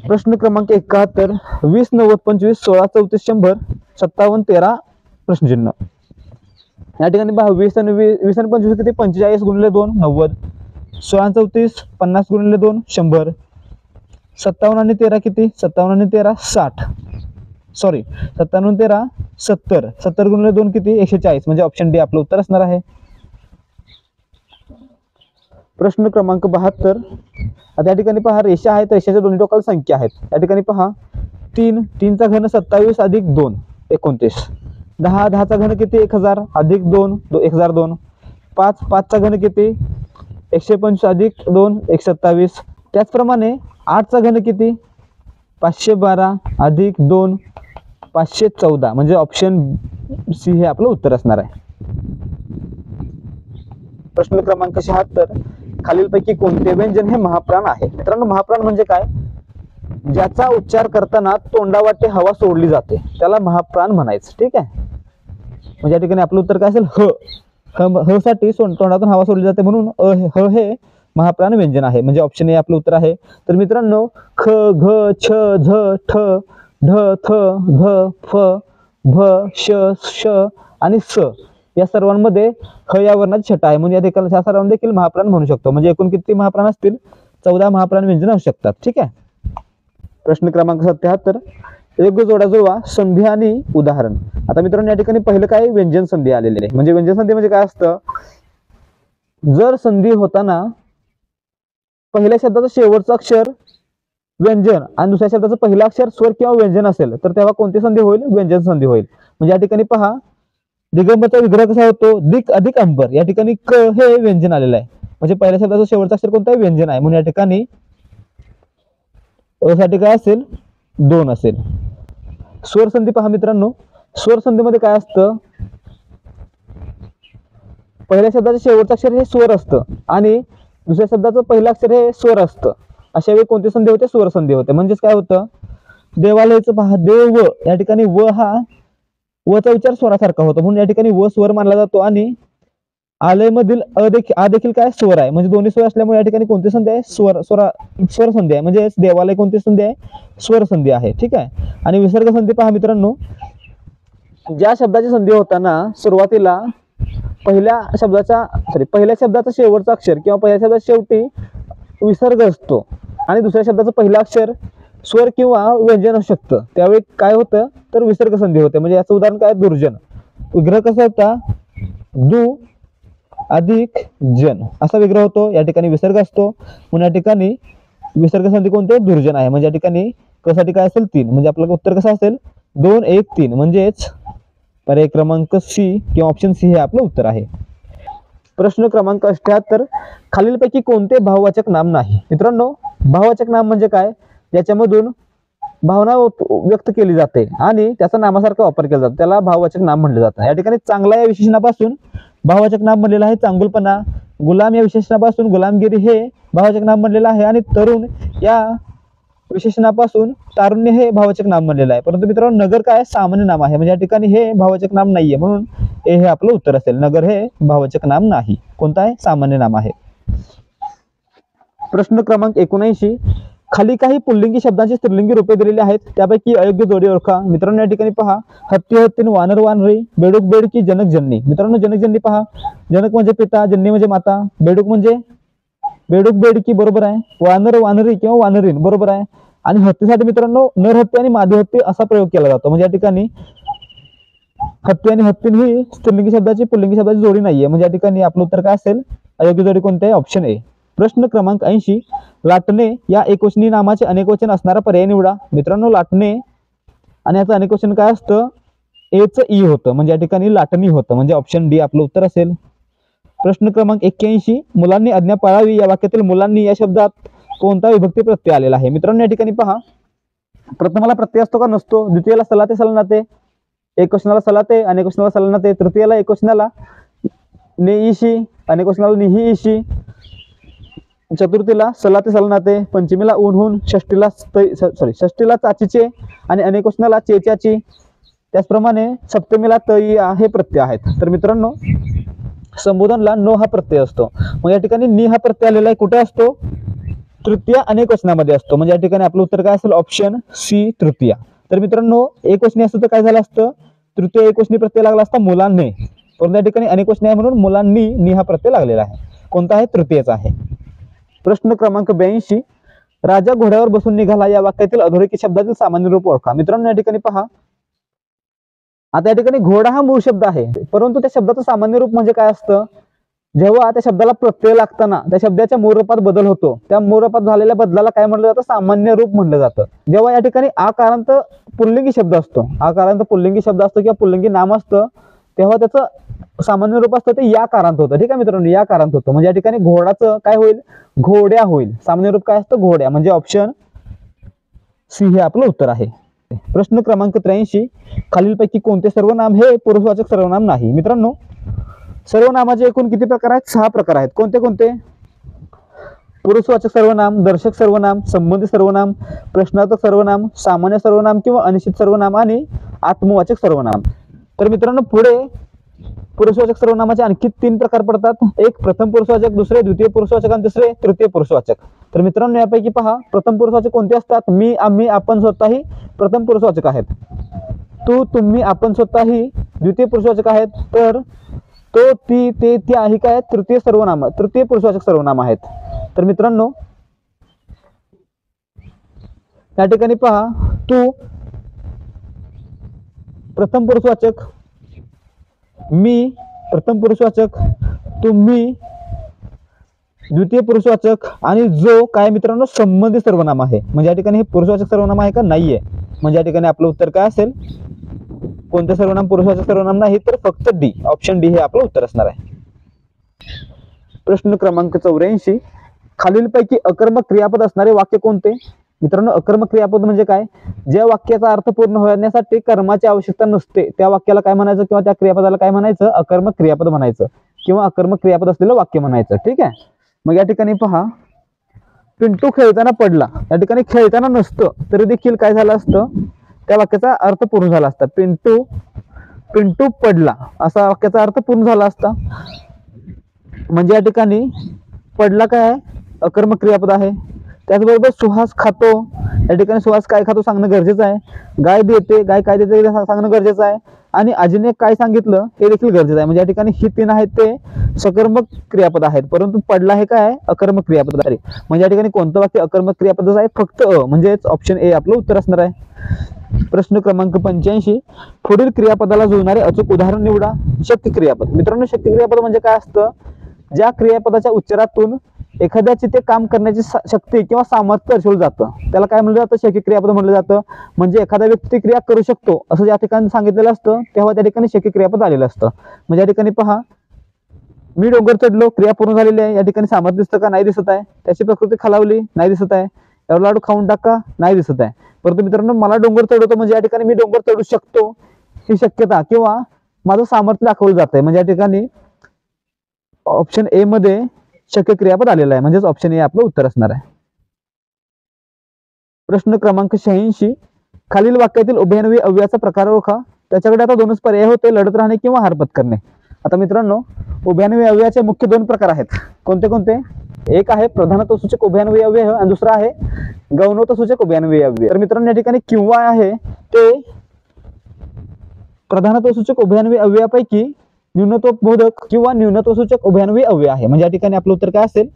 प्रश्न क्रमांक 71, 20 90 25 16 34 100 57 13 प्रश्नचिन्ह। या ठिकाणी पहा 20 आणि 25 किती 45 गुणिले 2 90, 16 34 50 गुणिले 2 100, 57 आणि 13 किती 57 आणि 13 60, सॉरी 57 आणि 13 70, 70 गुणिले 2 किती 140, म्हणजे ऑप्शन डी आपलं उत्तर असणार आहे। प्रश्न क्रमांक 72, आता या ठिकाणी पहा रेषा आहेत, रेषेच्या दोन्ही टोकाला संख्या आहेत। या ठिकाणी पहा 3 3 चा घन 27 अधिक 2 29, 10 10 चा घन किती 1000 अधिक 2 1002, 5 5 चा घन किती 125 अधिक 2 127, त्याचप्रमाणे 8 चा घन किती 512 अधिक 2 514, म्हणजे ऑप्शन सी हे आपलं उत्तर असणार आहे। प्रश्न क्रमांक 76, खालीलपैकी कोणते व्यंजन हे महाप्राण आहे? मित्रांनो महाप्राण म्हणजे काय? ज्याचा उच्चार करताना तोंडावाटे हवा सोडली जाते त्याला महाप्राण म्हणायचं, ठीक आहे। म्हणजे या ठिकाणी आपलं उत्तर काय असेल? ह साठी तोंडातून हवा सोडली जाते, म्हणून ह हे महाप्राण व्यंजन आहे, म्हणजे ऑप्शन ए आपलं उत्तर आहे। तर मित्रांनो ख घ छ झ ठ ढ थ ध फ भ श श आणि स या सर्वांमध्ये ह या वर्णाची छटा आहे, म्हणून या ठिकाणी या सर्वांना देखील महाप्राण म्हणू शकतो। म्हणजे एकूण किती महाप्राण असतील? 14 महाप्राण व्यंजन असू शकतात, ठीक आहे। प्रश्न क्रमांक 77, योग्य जोडा जुळवा संधी आणि उदाहरण। आता मित्रांनो या ठिकाणी पहिलं काय व्यंजन संधी आलेले आहे, म्हणजे व्यंजन संधी म्हणजे काय असतं? जर संधी होताना पहिल्या शब्दाचं शेवटचं अक्षर व्यंजन आणि दुसऱ्या शब्दाचं पहिलं अक्षर स्वर किंवा व्यंजन असेल तर तेव्हा कोणती संधी होईल? व्यंजन संधी होईल. म्हणजे या ठिकाणी पहा, दिगंबरचा विग्रह कसा होतो? दिक अधिक अंबर. या ठिकाणी क हे व्यंजन आलेलं आहे, म्हणजे पहिल्या शब्दाचं शेवटचं अक्षर कोणतं आहे? व्यंजन आहे, म्हणून या ठिकाणी अ साठी काय असेल? 2 असेल. स्वर संधी पहा मित्रांनो, स्वर संधीमध्ये काय असतं? पहिल्या शब्दाचं शेवटचं अक्षर हे स्वर असतं आणि दुसऱ्या शब्दाचं पहिलं अक्षर हे स्वर असतं. अशा वेळी कोणती संधी होते? स्वर संधी होते. म्हणजेच काय होतं? देवालयाचं पहा, देव व, या ठिकाणी व हा वचा उच्चार स्वरासारखा होतो, म्हणून या ठिकाणी व स्वर मानला जातो आणि आलयमधील आ देखील काय? स्वर आहे, म्हणजे दोन्ही स्वर असल्यामुळे या ठिकाणी कोणती संधी आहे? स्वर संधी आहे, म्हणजे देवालय कोणती संधी आहे? स्वर संधी आहे. ठीक आहे. आणि विसर्ग संधी पहा मित्रांनो, ज्या शब्दाची संधी होताना सुरुवातीला पहिल्या शब्दाचा शेवटचा अक्षर किंवा पहिल्या शब्दाच्या शेवटी विसर्ग असतो आणि दुसऱ्या शब्दाचं पहिलं अक्षर स्वर किंवा व्यंजन असू शकतं, त्यावेळी काय होतं? तर विसर्ग संधी होते. म्हणजे याचं उदाहरण काय? दुर्जन. विग्रह कसा होता? दु अधिक जन असा विग्रह होतो. या ठिकाणी विसर्ग असतो, म्हणून या ठिकाणी विसर्ग संधी कोणते? दुर्जन आहे. म्हणजे या ठिकाणी क साठी काय असेल? 3. म्हणजे आपलं उत्तर कसं असेल? 2 1 3. म्हणजेच पर्याय क्रमांक सी किंवा ऑप्शन सी हे आपलं उत्तर आहे. प्रश्न क्रमांक 78, खालीलपैकी कोणते भाववाचक नाम नाही? मित्रांनो, भाववाचक नाम म्हणजे काय? ज्याच्यामधून भावना व्यक्त केली जाते आणि त्याचा नामासारखा वापर केला जातो, त्याला भाववाचक नाम म्हटलं जातं. या ठिकाणी चांगला या विशेषणापासून भाववाचक नाम बनलेलं आहे चांगुलपणा, गुलाम या विशेषणापासून गुलामगिरी हे भाववाचक नाम बनलेलं आहे आणि तरुण या विशेषणापासून तारुण्य हे भाववाचक नाम बनलेलं आहे. परंतु मित्रांनो, नगर काय? सामान्य नाम आहे, म्हणजे या ठिकाणी हे भाववाचक नाम नाहीये, म्हणून हे आपलं उत्तर असेल. नगर हे भाववाचक नाम नाही. कोणतं आहे? सामान्य नाम आहे. प्रश्न क्रमांक 79, खाली काही पुल्लिंगी शब्दांची स्त्रीलिंगी रूपे दिलेली आहेत, त्यापैकी अयोग्य जोडी ओळखा. मित्रांनो, या ठिकाणी पहा, हत्ती हत्तीन, वानर वानरी, बेडूक बेडकी, जनक जननी. मित्रांनो, जनक जननी पहा, जनक म्हणजे पिता, जननी म्हणजे माता, बेडूक म्हणजे बेडूक बेडकी बरोबर आहे, वानर वानरी किंवा वानरीन बरोबर आहे, आणि हत्तीसाठी मित्रांनो नर हत्ती आणि मादी हत्ती असा प्रयोग केला जातो. म्हणजे या ठिकाणी हत्ती आणि हत्तीन ही स्त्रीलिंगी शब्दाची पुल्लिंगी शब्दाची जोडी नाहीये, म्हणजे या ठिकाणी आपलं उत्तर काय असेल? अयोग्य जोडी कोणते आहे? Option A. प्रश्न क्रमांक 80, लाटणे या एकवचनी नामाचे अनेकवचन असणारा पर्याय निवडा. मित्रांनो, लाटणे आणि याचं अनेकवचन काय असतं? एचं ई होतं, म्हणजे या ठिकाणी लाटणी होतं, म्हणजे ऑप्शन डी आपलं उत्तर असेल. प्रश्न क्रमांक 81, मुलांनी आज्ञा पाळावी या वाक्यातील मुलांनी या शब्दात कोणता विभक्ती प्रत्यय आलेला आहे? मित्रांनो, या ठिकाणी पहा, प्रथमाला प्रत्यय असतो का? नसतो. द्वितीयाला सलाते सलनाते, एकवचनाला सलाते, अनेकवचनाला सलनाते, तृतीयाला एकवचनाला नेईशी, अनेकवचनाला निहीईशी, चतुर्थीला सलाते सलनाते, पंचमीला ऊनहून, षष्टीला चाचीचे आणि अनेकवचनाला चेच्याची, त्याचप्रमाणे सप्तमीला तया हे प्रत्यय आहेत. तर मित्रांनो, संबोधनला नो हा प्रत्यय असतो, मग या ठिकाणी नि हा प्रत्यय आलेला आहे. कुठे असतो? तृतीय अनेकवचनामध्ये असतो, म्हणजे या ठिकाणी आपलं उत्तर काय असेल? ऑप्शन सी, तृतीय. तर मित्रांनो, एकवचनी असतं तर काय झालं असतं? तृतीय एकवचनी प्रत्यय लागला असता मुलांनी, पण या ठिकाणी अनेकवचनी आहे म्हणून मुलांनी नि हा प्रत्यय लागलेला आहे. कोणता आहे? तृतीयचा आहे. प्रश्न क्रमांक 82, राजा घोड्यावर बसून निघाला या वाक्यातील अधोरेखित शब्दातील सामान्य रूप ओळखा. मित्रांनो, या ठिकाणी पहा, आता या ठिकाणी घोडा हा मूळ शब्द आहे, परंतु त्या शब्दाचं सामान्य रूप म्हणजे काय असतं? जेव्हा त्या शब्दाला प्रत्यय लागताना त्या शब्दाच्या मूळ रूपात बदल होतो, त्या मूळ रूपात झालेल्या बदलाला काय म्हटलं जातं? सामान्य रूप म्हटलं जातं. जेव्हा या ठिकाणी आकारांत पुल्लिंगी शब्द असतो, आकारांत पुल्लिंगी शब्द असतो किंवा पुल्लिंगी नाम असतं, तेव्हा त्याचं सामान्य रूप असतं ते या कारांत होतं. ठीक आहे मित्रांनो, या कारांत होतं, म्हणजे या ठिकाणी घोडाचं काय होईल? घोड्या होईल. सामान्य रूप काय असतं? घोड्या, म्हणजे ऑप्शन सी हे आपलं उत्तर आहे. प्रश्न क्रमांक 83, खालीलपैकी कोणते सर्वनाम हे पुरुषवाचक सर्वनाम नाही? मित्रांनो, सर्वनामाचे एकूण किती प्रकार आहेत? 6 प्रकार आहेत. कोणते कोणते? पुरुषवाचक सर्वनाम, दर्शक सर्वनाम, संबंधित सर्वनाम, प्रश्नार्थक सर्वनाम, सामान्य सर्वनाम किंवा अनिश्चित सर्वनाम आणि आत्मवाचक सर्वनाम. तर मित्रांनो, पुढे पुरुषवाचक सर्वनामाचे आणखी 3 प्रकार पडतात. एक प्रथम पुरुषवाचक, दुसरे द्वितीय पुरुषवाचक आणि तिसरे तृतीय पुरुषवाचक. तर मित्रांनो, यापैकी पहा, प्रथम पुरुषवाचक कोणते असतात? मी, आम्ही, आपण, स्वतःही प्रथम पुरुषवाचक आहेत. तू, तुम्ही, आपण, स्वतःही द्वितीय पुरुषवाचक आहेत. तर तो, ती, ते, त्या ही काय तृतीय पुरुषवाचक सर्वनाम आहेत. तर मित्रांनो, या ठिकाणी पहा, तू प्रथम पुरुषवाचक, मी प्रथम पुरुषवाचक, तुम्ही द्वितीय पुरुषवाचक आणि जो काय मित्रांनो संबंधित सर्वनाम आहे. म्हणजे या ठिकाणी हे पुरुषवाचक सर्वनाम आहे का नाहीये. म्हणजे या ठिकाणी आपलं उत्तर काय असेल, कोणतं सर्वनाम पुरुषवाचक सर्वनाम नाही, तर फक्त डी, ऑप्शन डी हे आपलं उत्तर असणार आहे. प्रश्न क्रमांक 84, खालीलपैकी अकर्मक क्रियापद असणारे वाक्य कोणते. मित्रांनो अकर्मक क्रियापद म्हणजे काय, ज्या वाक्याचा अर्थ पूर्ण होण्यासाठी कर्माची आवश्यकता नसते त्या वाक्याला काय म्हणायचं किंवा त्या क्रियापदाला काय म्हणायचं, अकर्मक क्रियापद म्हणायचं किंवा अकर्मक क्रियापद असलेलं वाक्य म्हणायचं. ठीक आहे. मग या ठिकाणी पहा, पिंटू खेळताना पडला. या ठिकाणी खेळताना नसतं तरी देखील काय झालं असतं, त्या वाक्याचा अर्थ पूर्ण झाला असता. पिंटू पडला असा वाक्याचा अर्थ पूर्ण झाला असता. म्हणजे या ठिकाणी पडला काय आहे, अकर्मक क्रियापद आहे. त्याचबरोबर सुहास खातो, या ठिकाणी सुहास काय खातो सांगणं गरजेचं आहे. गाय देते, गाय काय देते सांगणं गरजेचं आहे. आणि आजीने काय सांगितलं हे देखील गरजेचं आहे. म्हणजे या ठिकाणी ही तीन आहेत ते सकर्मक क्रियापद आहेत, परंतु पडला हे काय आहे, अकर्मक क्रियापद आहे. म्हणजे या ठिकाणी कोणतं वाक्य अकर्मक क्रियापद आहे, फक्त म्हणजेच ऑप्शन ए आपलं उत्तर असणार आहे. प्रश्न क्रमांक 85, पुढील क्रियापदाला जुळणारे अचूक उदाहरण निवडा. शक्य क्रियापद. मित्रांनो शक्य क्रियापद म्हणजे काय असतं, ज्या क्रियापदाच्या उच्चारातून एखाद्याची ते काम करण्याची शक्ती किंवा सामर्थ्य दर्शवलं जातं त्याला काय म्हणलं जातं, शक्य क्रियापद म्हणलं जातं. म्हणजे एखादा व्यक्ती ती क्रिया करू शकतो असं या ठिकाणी सांगितलेलं असतं तेव्हा त्या ठिकाणी शक्य क्रियापद आलेलं असतं. म्हणजे या ठिकाणी पहा, मी डोंगर चढलो, क्रिया पूर्ण झालेली आहे. या ठिकाणी सामर्थ्य दिसतं का, नाही दिसत आहे. त्याची प्रकृती खालावली, नाही दिसत आहे. एवढा लाडू खाऊन टाका, नाही दिसत आहे. परंतु मित्रांनो मला डोंगर चढवतो म्हणजे या ठिकाणी मी डोंगर चढू शकतो ही शक्यता किंवा माझं सामर्थ्य दाखवलं जात आहे. म्हणजे या ठिकाणी ऑप्शन ए मध्ये शक्य क्रियापद आलेलं आहे. म्हणजेच ऑप्शन ए आपलं उत्तर असणार आहे. प्रश्न क्रमांक 86, खालील वाक्यातील उभयन्वी अव्ययाचा प्रकार ओळखा. त्याच्याकडे आता दोनच पर्याय होते, लढत राहणे किंवा हार पत्करणे. आता मित्रांनो उभयन्वी अव्ययाचे मुख्य दोन प्रकार आहेत. कोणते कोणते, एक आहे प्रधानत्वसूचक उभयन्वी अव्यय आणि दुसरा आहे गौणत्वसूचक उभयन्वी अव्यय. तर मित्रांनो या ठिकाणी किंवा आहे ते प्रधानत्वसूचक उभयन्वी अव्ययापैकी न्यूनत्वबोधक किंवा न्यूनत्वसूचक उभयन्वी अव्यय आहे. म्हणजे या ठिकाणी आपलं उत्तर काय असेल,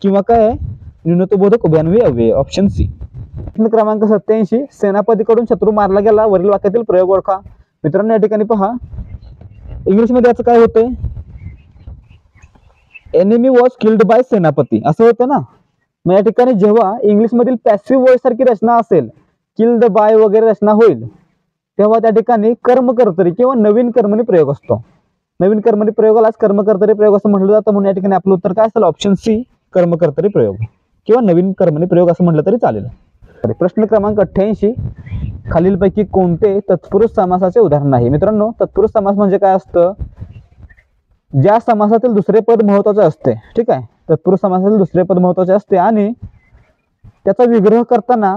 किंवा काय आहे, न्यूनत्वबोधक उभयन्वी अव्यय, ऑप्शन सी. प्रश्न क्रमांक 87, सेनापतीकडून शत्रू मारला गेला, वरील वाक्यातील प्रयोग ओळखा. मित्रांनो या ठिकाणी पहा, इंग्लिशमध्ये याचं काय होतंय, एनिमी वॉज किल्ड बाय सेनापती असं होतं ना. मग या ठिकाणी जेव्हा इंग्लिश मधील पॅसिव्ह वॉइस सारखी रचना असेल, किल्ड बाय वगैरे रचना होईल, तेव्हा त्या ठिकाणी कर्मकर्तरी किंवा नवीन कर्मणी प्रयोग असतो. नवीन कर्मणी प्रयोगालाच कर्मकर्तरी प्रयोग असं म्हटलं जातं. म्हणून या ठिकाणी आपलं उत्तर काय असेल, ऑप्शन सी कर्मकर्तरी प्रयोग किंवा नवीन कर्मणी प्रयोग असं म्हटलं तरी चालेल. प्रश्न क्रमांक 88, खालीलपैकी कोणते तत्पुरुष समासाचे उदाहरण आहे. मित्रांनो तत्पुरुष समास म्हणजे काय असतं, ज्या समासातील दुसरे पद महत्वाचे असते. ठीक आहे, तत्पुरुष समासातील दुसरे पद महत्वाचे असते आणि त्याचा विग्रह करताना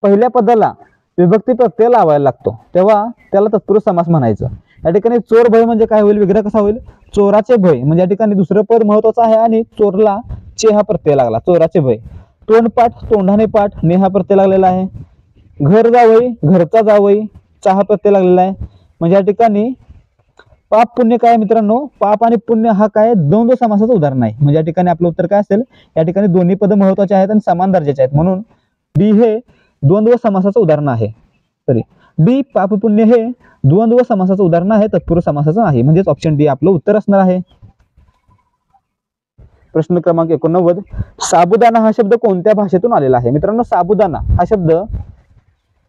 पहिल्या पदाला विभक्ती प्रत्यय लावायला लागतो, तेव्हा त्याला तत्पुरुष समास म्हणायचं. या ठिकाणी चोर भय म्हणजे काय होईल, विग्रह कसा होईल, चोराचे भय. म्हणजे या ठिकाणी दुसरं पद महत्वाचं आहे आणि चोरला चे हा प्रत्यय लागला, चोराचे भय. तोंडपाठ, तोंडाने पाठ, ने हा प्रत्यय लागलेला आहे. घर जावई, घरचा जावई, चा हा प्रत्यय लागलेला आहे. म्हणजे या ठिकाणी पाप पुण्य काय मित्रांनो, पाप आणि पुण्य हा काय द्वंद्व समासाचं उदाहरण आहे. म्हणजे या ठिकाणी आपलं उत्तर काय असेल, या ठिकाणी दोन्ही पद महत्वाचे आहेत आणि समान दर्जाचे आहेत, म्हणून डी हे द्वंद्व समासाचं उदाहरण आहे. सॉरी, डी पाप पुण्य हे द्वंद्व समासाचं उदाहरण आहे, तत्पुरुष समासाचं आहे. म्हणजेच ऑप्शन डी आपलं उत्तर असणार आहे. प्रश्न क्रमांक 89, साबुदाणा हा शब्द कोणत्या भाषेतून आलेला आहे. मित्रांनो साबुदाणा हा शब्द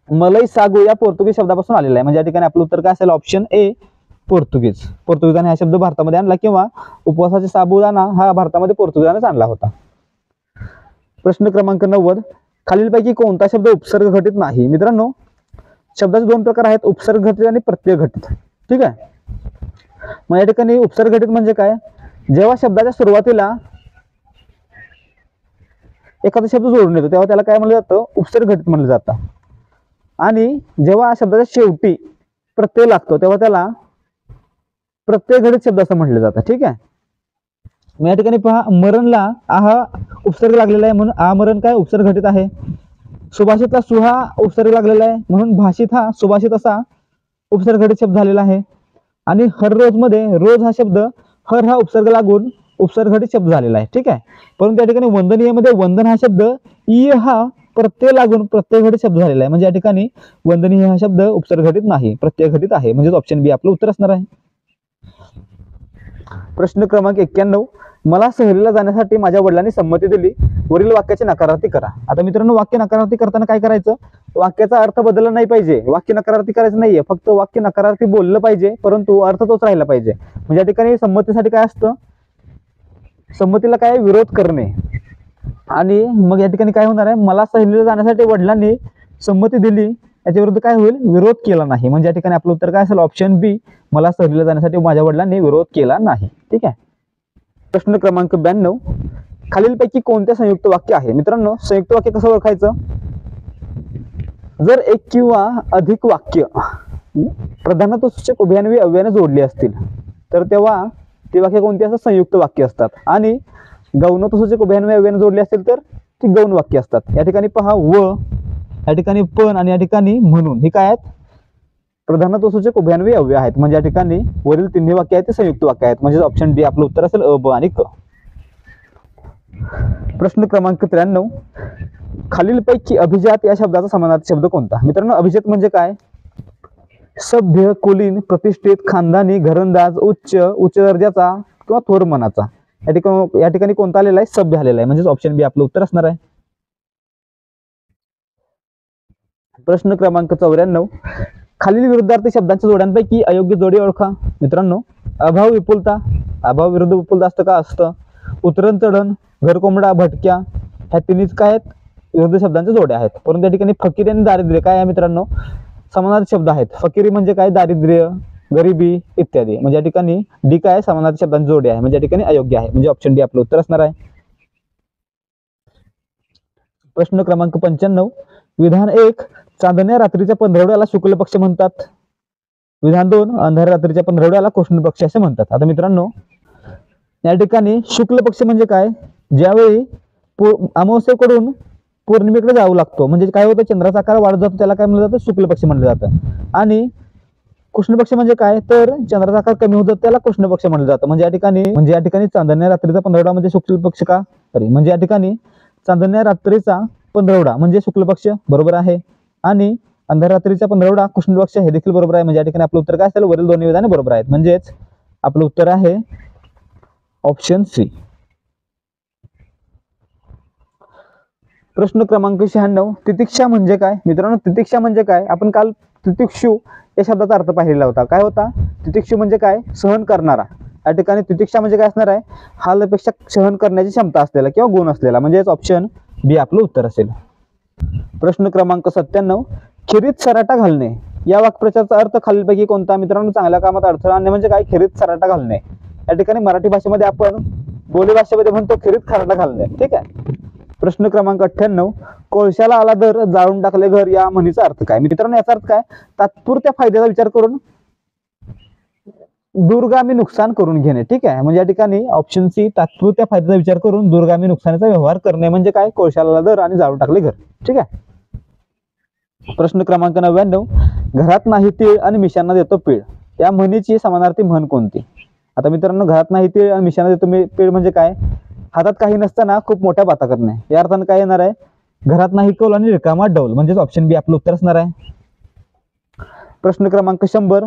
मलई सागू या पोर्तुगीज शब्दापासून आलेला आहे. म्हणजे या ठिकाणी आपलं उत्तर काय असेल, ऑप्शन ए पोर्तुगीजाने हा शब्द भारतामध्ये आणला किंवा उपवासाचे साबुदाणा हा भारतामध्ये पोर्तुगीजानेच आणला होता. प्रश्न क्रमांक 90, खालीलपैकी कोणता शब्द उपसर्ग घटित नाही. मित्रांनो शब्दाचे दोन प्रकार आहेत, उपसर्ग घटित आणि प्रत्यय घटित. ठीक आहे, मग या ठिकाणी उपसर्ग घटित म्हणजे काय, जेव्हा शब्दाच्या सुरुवातीला एखादा शब्द जोडून येतो तेव्हा त्याला काय म्हणलं जातं, उपसर्ग घटित म्हणलं जातं. आणि जेव्हा शब्दाच्या शेवटी प्रत्यय लागतो तेव्हा त्याला प्रत्यय घटित शब्द असं म्हटलं जातं. ठीक आहे, मग या ठिकाणी पहा, मरणला हा उपसर्ग लागलेला आहे म्हणून आमरण काय उपसर्ग घटित आहे. सुभाषितला सुहा उपसर्ग लागलेला आहे म्हणून भाषित हा सुभाषित असा उपसर्ग घटित शब्द झालेला आहे. आणि हर रोज मध्ये रोज हा शब्द हर हा उपसर्ग लागून उपसर्ग घटित शब्द झालेला आहे. ठीक आहे, परंतु या ठिकाणी वंदनीय मध्ये वंदन हा शब्द इ हा प्रत्यय लागून प्रत्यय घटित शब्द झालेला आहे. म्हणजे या ठिकाणी वंदनीय हा शब्द उपसर्ग घटित नाही, प्रत्यय घटित आहे. म्हणजे ऑप्शन बी आपलं उत्तर असणार आहे. प्रश्न क्रमांक 91, मला सहलीला जाण्यासाठी माझ्या वडिलांनी संमती दिली, वरील वाक्याची नकारार्थी करा. आता मित्रांनो, वाक्य नकारार्थी करताना काय करायचं, वाक्याचा अर्थ बदलला नाही पाहिजे, वाक्य नकारार्थी करायचं नाहीये, फक्त वाक्य नकारार्थी बोललं पाहिजे परंतु अर्थ तोच राहिला पाहिजे. म्हणजे या ठिकाणी संमतीसाठी काय असतं, संमतीला काय, विरोध करणे. आणि मग या ठिकाणी काय होणार आहे, मला सहलीला जाण्यासाठी वडिलांनी संमती दिली, याच्या विरुद्ध काय होईल, विरोध केला नाही. म्हणजे या ठिकाणी आपलं उत्तर काय असेल, ऑप्शन बी, मला सहलीला जाण्यासाठी माझ्या वडिलांनी विरोध केला नाही. ठीक आहे. प्रश्न क्रमांक 92, खालीलपैकी कोणत्या संयुक्त वाक्य आहे. मित्रांनो, संयुक्त वाक्य कसं ओळखायचं, जर एक किंवा अधिक वाक्य प्रधानत्वसूचक उभयान्वयी अव्ययाने जोडली असतील तर तेव्हा ती वाक्य कोणती असतात, संयुक्त वाक्य असतात. आणि गौणत्वसूचक उभयान्वयी अव्ययाने जोडली असतील तर ती गौण वाक्य असतात. या ठिकाणी पहा, व, या ठिकाणी पण आणि या ठिकाणी म्हणून, ही काय आहेत, प्रधानत्वसूचक उभयान्वयी अव्यय आहेत. म्हणजे या ठिकाणी वरील तिन्ही वाक्य आहेत ते संयुक्त वाक्य आहेत. म्हणजे ऑप्शन डी आपलं उत्तर असेल, अ, ब आणि क. प्रश्न क्रमांक 93, खालीलपैकी अभिजात या शब्दाचा समानार्थी शब्द कोणता. मित्रांनो, अभिजात म्हणजे काय, सभ्य, कुलीन, प्रतिष्ठित, खानदानी, घरंदाज, उच्च दर्जाचा किंवा थोर मनाचा. या ठिकाणी कोणता आलेला आहे, सभ्य आलेला आहे. म्हणजे ऑप्शन बी आपलं उत्तर असणार आहे. प्रश्न क्रमांक 94, खालील विरुद्धार्थी शब्दांच्या जोड्यांपैकी अयोग्य जोडी ओळखा. मित्रांनो, अभाव विपुलता, अभाव विरुद्ध विपुलता असतं का, असतं. उतरण चढण, घर कोंबडा, भटक्या, ह्या तिन्हीच काय आहेत, विरुद्ध शब्दांच्या जोड्या आहेत. परंतु या ठिकाणी फकीरी आणि दारिद्र्य काय आहे मित्रांनो, समानार्थी शब्द आहेत. फकीरी म्हणजे काय, दारिद्र्य, गरिबी इत्यादी. म्हणजे या ठिकाणी डी काय, समानार्थी शब्दांची जोडी आहे. म्हणजे या ठिकाणी अयोग्य आहे. म्हणजे ऑप्शन डी आपलं उत्तर असणार आहे. प्रश्न क्रमांक 95, विधान 1, चांदण्या रात्रीच्या पंधरवड्याला शुक्ल पक्ष म्हणतात. विधान 2, अंधाऱ्या रात्रीच्या पंधरवड्याला कृष्ण पक्ष असे म्हणतात. आता मित्रांनो, या ठिकाणी शुक्ल पक्ष म्हणजे काय, ज्यावेळी अमावस्येकडून पौर्णिमेकडे जाऊ लागतो, म्हणजे काय होतं, चंद्राचा आकार वाढत जातो, त्याला काय म्हणलं जातं, शुक्ल पक्ष म्हणलं जातं. आणि कृष्ण पक्ष म्हणजे काय, तर चंद्राचा आकार कमी होत जातो, त्याला कृष्ण पक्ष म्हणलं जातं. म्हणजे या ठिकाणी चांदण्या रात्रीचा पंधरवडा म्हणजे शुक्ल पक्ष का, म्हणजे या ठिकाणी चांदण्या रात्रीचा पंधरवडा म्हणजे शुक्ल पक्ष, बरोबर आहे. आणि अंधाऱ्या रात्रीचा पंधरवडा कृष्ण पक्ष, हे देखील बरोबर आहे. म्हणजे या ठिकाणी आपलं उत्तर काय असेल, वरील दोन्ही विधाने बरोबर आहेत. म्हणजेच आपलं उत्तर आहे ऑप्शन सी. प्रश्न क्रमांक 96, तितिक्षा म्हणजे काय. मित्रांनो, तितिक्षा म्हणजे काय, आपण काल तितिक्षु या शब्दाचा अर्थ पाहिलेला होता. काय होता, तितिक्षु म्हणजे काय, सहन करणारा. या ठिकाणी तितिक्षा म्हणजे काय असणार आहे, हाल अपेक्षा सहन करण्याची क्षमता असलेला किंवा गुण असलेला. म्हणजेच ऑप्शन बी आपलं उत्तर असेल. प्रश्न क्रमांक 97, खिरीत सराटा घालणे या वाक्प्रचाराचा अर्थ खालीलपैकी कोणता. मित्रांनो, चांगल्या कामात अडथळा आणणे म्हणजे काय, खिरीत सराटा घालणे. या ठिकाणी मराठी भाषेमध्ये आपण बोली भाषेमध्ये म्हणतो खिरीत खराटा घालणे. ठीक आहे. प्रश्न क्रमांक 98, कोळशाला आला दर, जाळून टाकले घर या म्हणीचा अर्थ काय. मित्रांनो, याचा अर्थ काय, तात्पुरत्या फायद्याचा विचार करून दूरगामी नुकसान करून घेणे. ठीक आहे. म्हणजे या ठिकाणी ऑप्शन सी, तात्पुरत्या फायद्याचा विचार करून दूरगामी नुकसानाचा व्यवहार करणे म्हणजे काय, कोळशाला दर आणि जाळून टाकले घर. ठीक आहे. प्रश्न क्रमांक 99, घरात नाही तीळ आणि मिशांना देतो पीळ या म्हणीची समानार्थी म्हण कोणती. आता मित्रांनो, घरात नाही तीळ आणि मिशांना देतो पीळ म्हणजे काय, हातात काही नसताना खूप मोठ्या बाता करणे. या अर्थाने काय येणार आहे, घरात नाही कौल आणि रिकामा डौल. म्हणजेच ऑप्शन बी आपलं उत्तर असणार आहे. प्रश्न क्रमांक 100,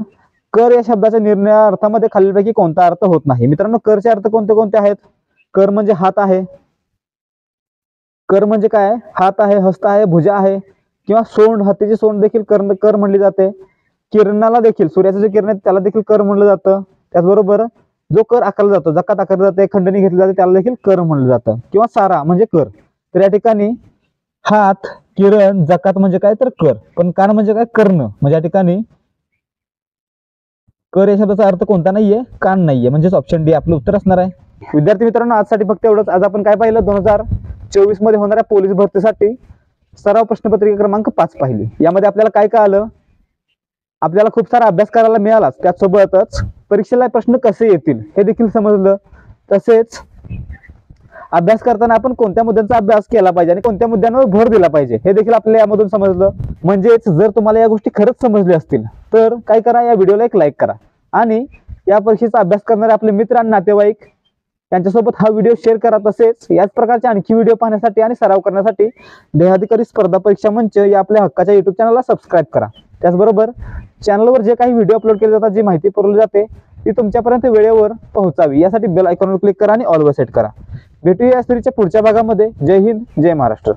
कर या शब्दाच्या निर्णय अर्थामध्ये खालीलपैकी कोणता अर्थ होत नाही. मित्रांनो, करचे अर्थ कोणते कोणते आहेत. कर म्हणजे हात आहे, कर म्हणजे काय, हात आहे, हस्त आहे, भुजा आहे किंवा सोंड, हत्तीची सोंड देखील कर म्हणली जाते. किरणाला देखील, सूर्याचे जे किरण आहेत त्याला देखील कर म्हणलं जातं. त्याचबरोबर जो कर आकारला जातो, जकात आकारली जाते, खंडणी घेतली जाते, त्याला देखील कर म्हणलं जातं किंवा सारा म्हणजे कर. तर या ठिकाणी हात, किरण, जकात म्हणजे काय, तर कर. पण कान म्हणजे काय, कर्ण. म्हणजे या ठिकाणी कर या शब्दाचा अर्थ कोणता नाहीये, कान नाहीये. म्हणजेच ऑप्शन डी आपलं उत्तर असणार आहे. विद्यार्थी मित्रांनो, आजसाठी फक्त एवढंच. आज आपण काय पाहिलं, 2024 मध्ये होणाऱ्या पोलीस भरतीसाठी सराव प्रश्नपत्रिका क्रमांक 5 पाहिली. यामध्ये आपल्याला काय कळालं, आपल्याला खूप सारा अभ्यास करायला मिळाला, त्याचसोबतच परीक्षेला प्रश्न कसे येतील हे देखील समजलं. तसेच अभ्यास करताना आपण कोणत्या मुद्द्यांचा अभ्यास केला पाहिजे आणि कोणत्या मुद्द्यांवर भर दिला पाहिजे हे देखील आपल्याला यामधून समजलं. म्हणजेच जर तुम्हाला या गोष्टी खरंच समजल्या असतील तर काय करा, या व्हिडिओला एक लाईक करा आणि या परीक्षेचा अभ्यास करणारे आपले मित्र आणि नातेवाईक त्यांच्यासोबत हा व्हिडिओ शेअर करा. तसेच याच प्रकारचे आणखी व्हिडिओ पाहण्यासाठी आणि सराव करण्यासाठी देहाधिकारी स्पर्धा परीक्षा मंच या आपल्या हक्काच्या युट्यूब चॅनलला सबस्क्राईब करा. त्याचबरोबर चॅनलवर जे काही व्हिडिओ अपलोड केले जातात, जी माहिती पुरवली जाते ती तुमच्यापर्यंत वेळेवर पोहोचावी यासाठी बेल आयकॉनवर क्लिक करा आणि ऑल वर सेट करा. भेटूया या सिरीजच्या पुढच्या भागामध्ये. जय हिंद, जय महाराष्ट्र.